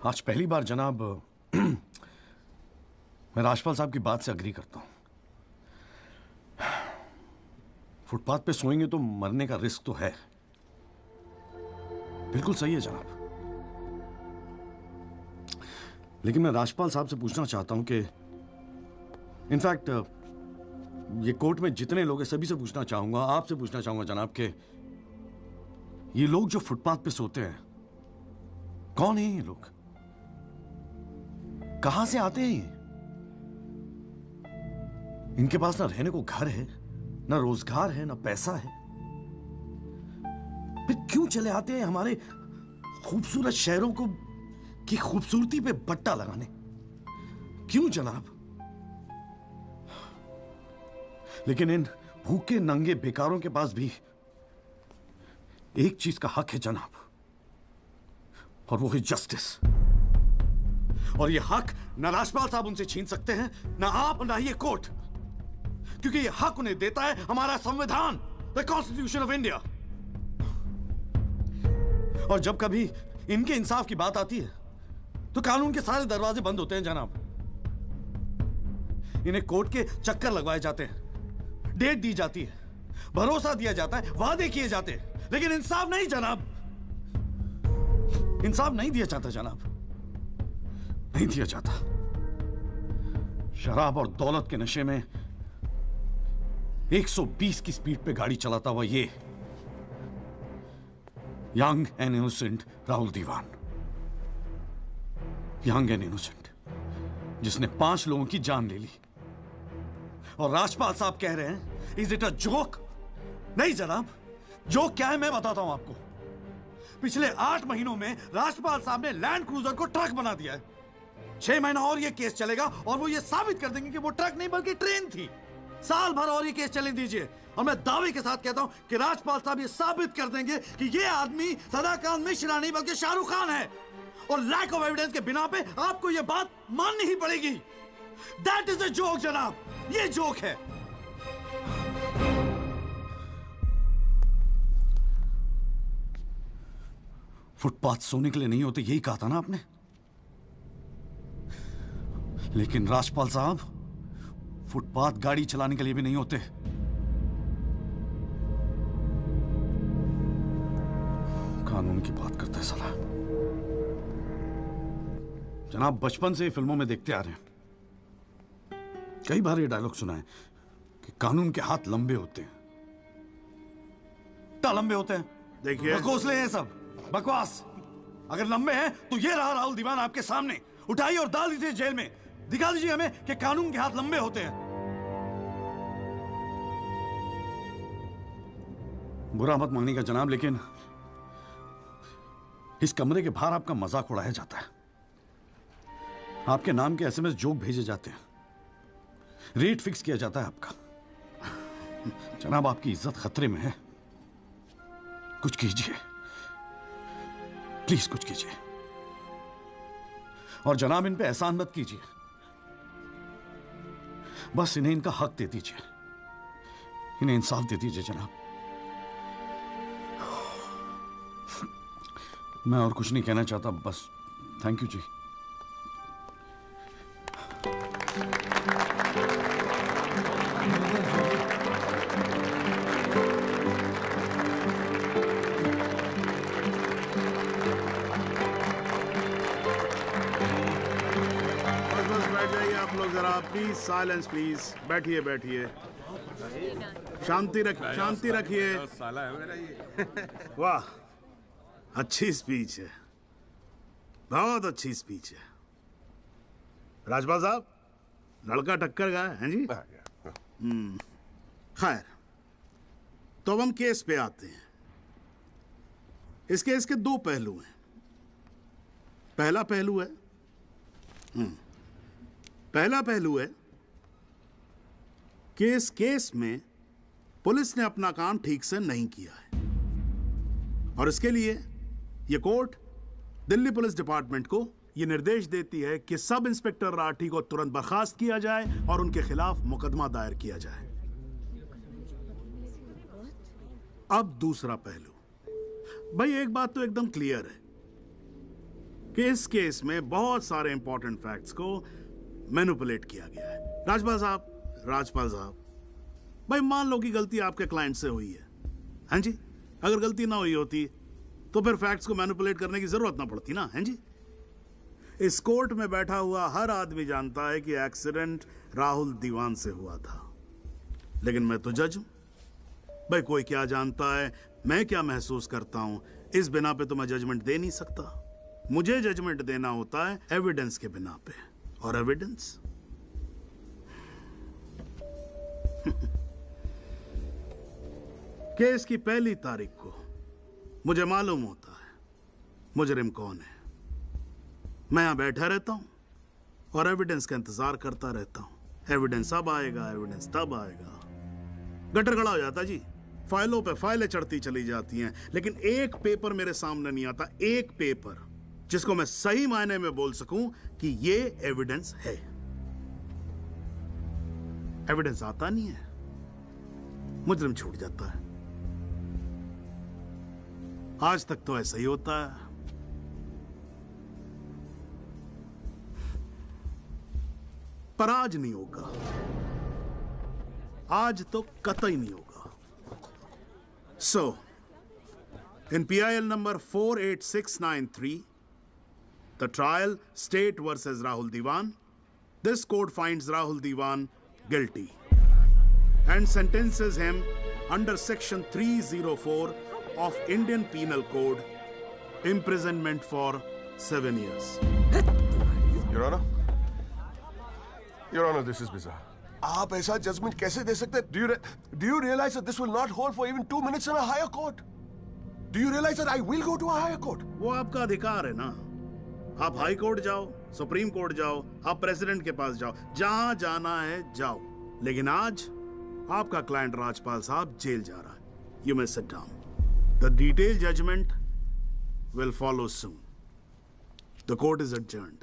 आज पहली बार जनाब मैं राजपाल साहब की बात से अग्री करता हूं। फुटपाथ पे सोएंगे तो मरने का रिस्क तो है। बिल्कुल सही है जनाब। लेकिन मैं राजपाल साहब से पूछना चाहता हूं कि इनफैक्ट ये कोर्ट में जितने लोग हैं सभी से पूछना चाहूंगा, आपसे पूछना चाहूंगा जनाब कि ये लोग जो फुटपाथ पे सोते हैं कौन है? ये लोग कहां से आते हैं? ये इनके पास ना रहने को घर है, ना रोजगार है, ना पैसा है, फिर क्यों चले आते हैं हमारे खूबसूरत शहरों को की खूबसूरती पे बट्टा लगाने? क्यों जनाब? लेकिन इन भूखे नंगे बेकारों के पास भी एक चीज का हक है जनाब, और वो है जस्टिस। और ये हक ना राजपाल साहब उनसे छीन सकते हैं, ना आप, ना ये कोर्ट, क्योंकि ये हक उन्हें देता है हमारा संविधान, द कॉन्स्टिट्यूशन ऑफ इंडिया। और जब कभी इनके इंसाफ की बात आती है तो कानून के सारे दरवाजे बंद होते हैं जनाब। इन्हें कोर्ट के चक्कर लगवाए जाते हैं, डेट दी जाती है, भरोसा दिया जाता है, वादे किए जाते हैं, लेकिन इंसाफ नहीं जनाब। इंसाफ नहीं दिया जाता जनाब, नहीं दिया जाता। शराब और दौलत के नशे में 120 की स्पीड पे गाड़ी चलाता हुआ ये young and innocent Rahul Diwan, young and innocent, जिसने 5 लोगों की जान ले ली। और राजपाल साहब कह रहे हैं इज इट अ जोक? नहीं जनाब, जोक क्या है मैं बताता हूं आपको। पिछले 8 महीनों में राजपाल साहब ने लैंड क्रूजर को ट्रक बना दिया है। 6 महीना और ये केस चलेगा और वो ये साबित कर देंगे कि वो ट्रक नहीं बल्कि ट्रेन थी। साल भर और ये केस चलने दीजिए और मैं दावे के साथ कहता हूं कि राजपाल साहब ये साबित कर देंगे कि ये आदमी सदाकांत मिश्रा नहीं बल्कि शाहरुख खान है। और लैक ऑफ एविडेंस के बिना पे आपको ये बात माननी ही पड़ेगी। दैट इज अ जोक जनाब, ये जोक है। फुटपाथ सोने के लिए नहीं होते, यही कहा था ना आपने। लेकिन राजपाल साहब फुटपाथ गाड़ी चलाने के लिए भी नहीं होते। कानून की बात करता है साला। जनाब बचपन से फिल्मों में देखते आ रहे हैं, कई बार ये डायलॉग सुना है कि कानून के हाथ लंबे होते हैं। क्या लंबे होते हैं? देखिए बकौसले हैं सब, बकवास। अगर लंबे हैं तो ये रहा राहुल दीवान आपके सामने, उठाइए और डाल दीजिए जेल में। दिखा दीजिए हमें कि कानून के हाथ लंबे होते हैं। बुरा मत मानिएगा जनाब, लेकिन इस कमरे के बाहर आपका मजाक उड़ाया जाता है, आपके नाम के एसएमएस जोक भेजे जाते हैं, रेट फिक्स किया जाता है आपका। जनाब आपकी इज्जत खतरे में है, कुछ कीजिए प्लीज, कुछ कीजिए। और जनाब इन पे एहसान मत कीजिए, बस इन्हें इनका हक दे दीजिए, इन्हें इंसाफ दे दीजिए जनाब। मैं और कुछ नहीं कहना चाहता, बस थैंक यू जी। Please silence please. बैठिए बैठिए, शांति रखिए, शांति रखिए। वाह, अच्छी स्पीच है, बहुत अच्छी स्पीच है। राजपाल साहब, लड़का टक्कर गया है जी। खैर, तो अब हम केस पे आते हैं। इस केस के 2 पहलू हैं। पहला पहलू है कि इस केस में पुलिस ने अपना काम ठीक से नहीं किया है, और इसके लिए यह कोर्ट दिल्ली पुलिस डिपार्टमेंट को यह निर्देश देती है कि सब इंस्पेक्टर राठी को तुरंत बर्खास्त किया जाए और उनके खिलाफ मुकदमा दायर किया जाए। अब दूसरा पहलू। भाई एक बात तो एकदम क्लियर है कि इस केस में बहुत सारे इंपॉर्टेंट फैक्ट्स को मैनिपुलेट किया गया है। राजपाल साहब, भाई मान लो कि गलती आपके क्लाइंट से हुई है, हैं जी? अगर गलती ना हुई होती तो फिर फैक्ट्स को मैनिपुलेट करने की जरूरत ना पड़ती ना, हैं जी? इस कोर्ट में बैठा हुआ हर आदमी जानता है कि एक्सीडेंट राहुल दीवान से हुआ था, लेकिन मैं तो जज हूं। भाई कोई क्या जानता है, मैं क्या महसूस करता हूं, इस बिना पे तो मैं जजमेंट दे नहीं सकता। मुझे जजमेंट देना होता है एविडेंस के बिना पे, और एविडेंस केस की पहली तारीख को मुझे मालूम होता है मुजरिम कौन है। मैं यहां बैठा रहता हूं और एविडेंस का इंतजार करता रहता हूं। एविडेंस अब आएगा, एविडेंस तब आएगा। गटर खड़ा हो जाता जी, फाइलों पे फाइलें चढ़ती चली जाती हैं, लेकिन एक पेपर मेरे सामने नहीं आता, एक पेपर जिसको मैं सही मायने में बोल सकूं कि ये एविडेंस है। एविडेंस आता नहीं है, मुजरिम छूट जाता है। आज तक तो ऐसा ही होता है। पर आज नहीं होगा, आज तो कतई नहीं होगा। सो इन PIL number 48693, the trial State versus Rahul Diwan, this court finds Rahul Diwan guilty and sentences him under section 304 of Indian Penal Code, imprisonment for 7 years. Your Honor, this is bizarre. आप ऐसा judgement कैसे दे सकते हैं? Do you realize that this will not hold for even 2 minutes in a higher court? Do you realize that I will go to a higher court? वो आपका अधिकार है ना। आप हाई कोर्ट जाओ, सुप्रीम कोर्ट जाओ, आप प्रेसिडेंट के पास जाओ, जहां जाना है जाओ। लेकिन आज आपका क्लाइंट राजपाल साहब जेल जा रहा है। You may sit down. The detailed judgment will follow soon. The court is adjourned.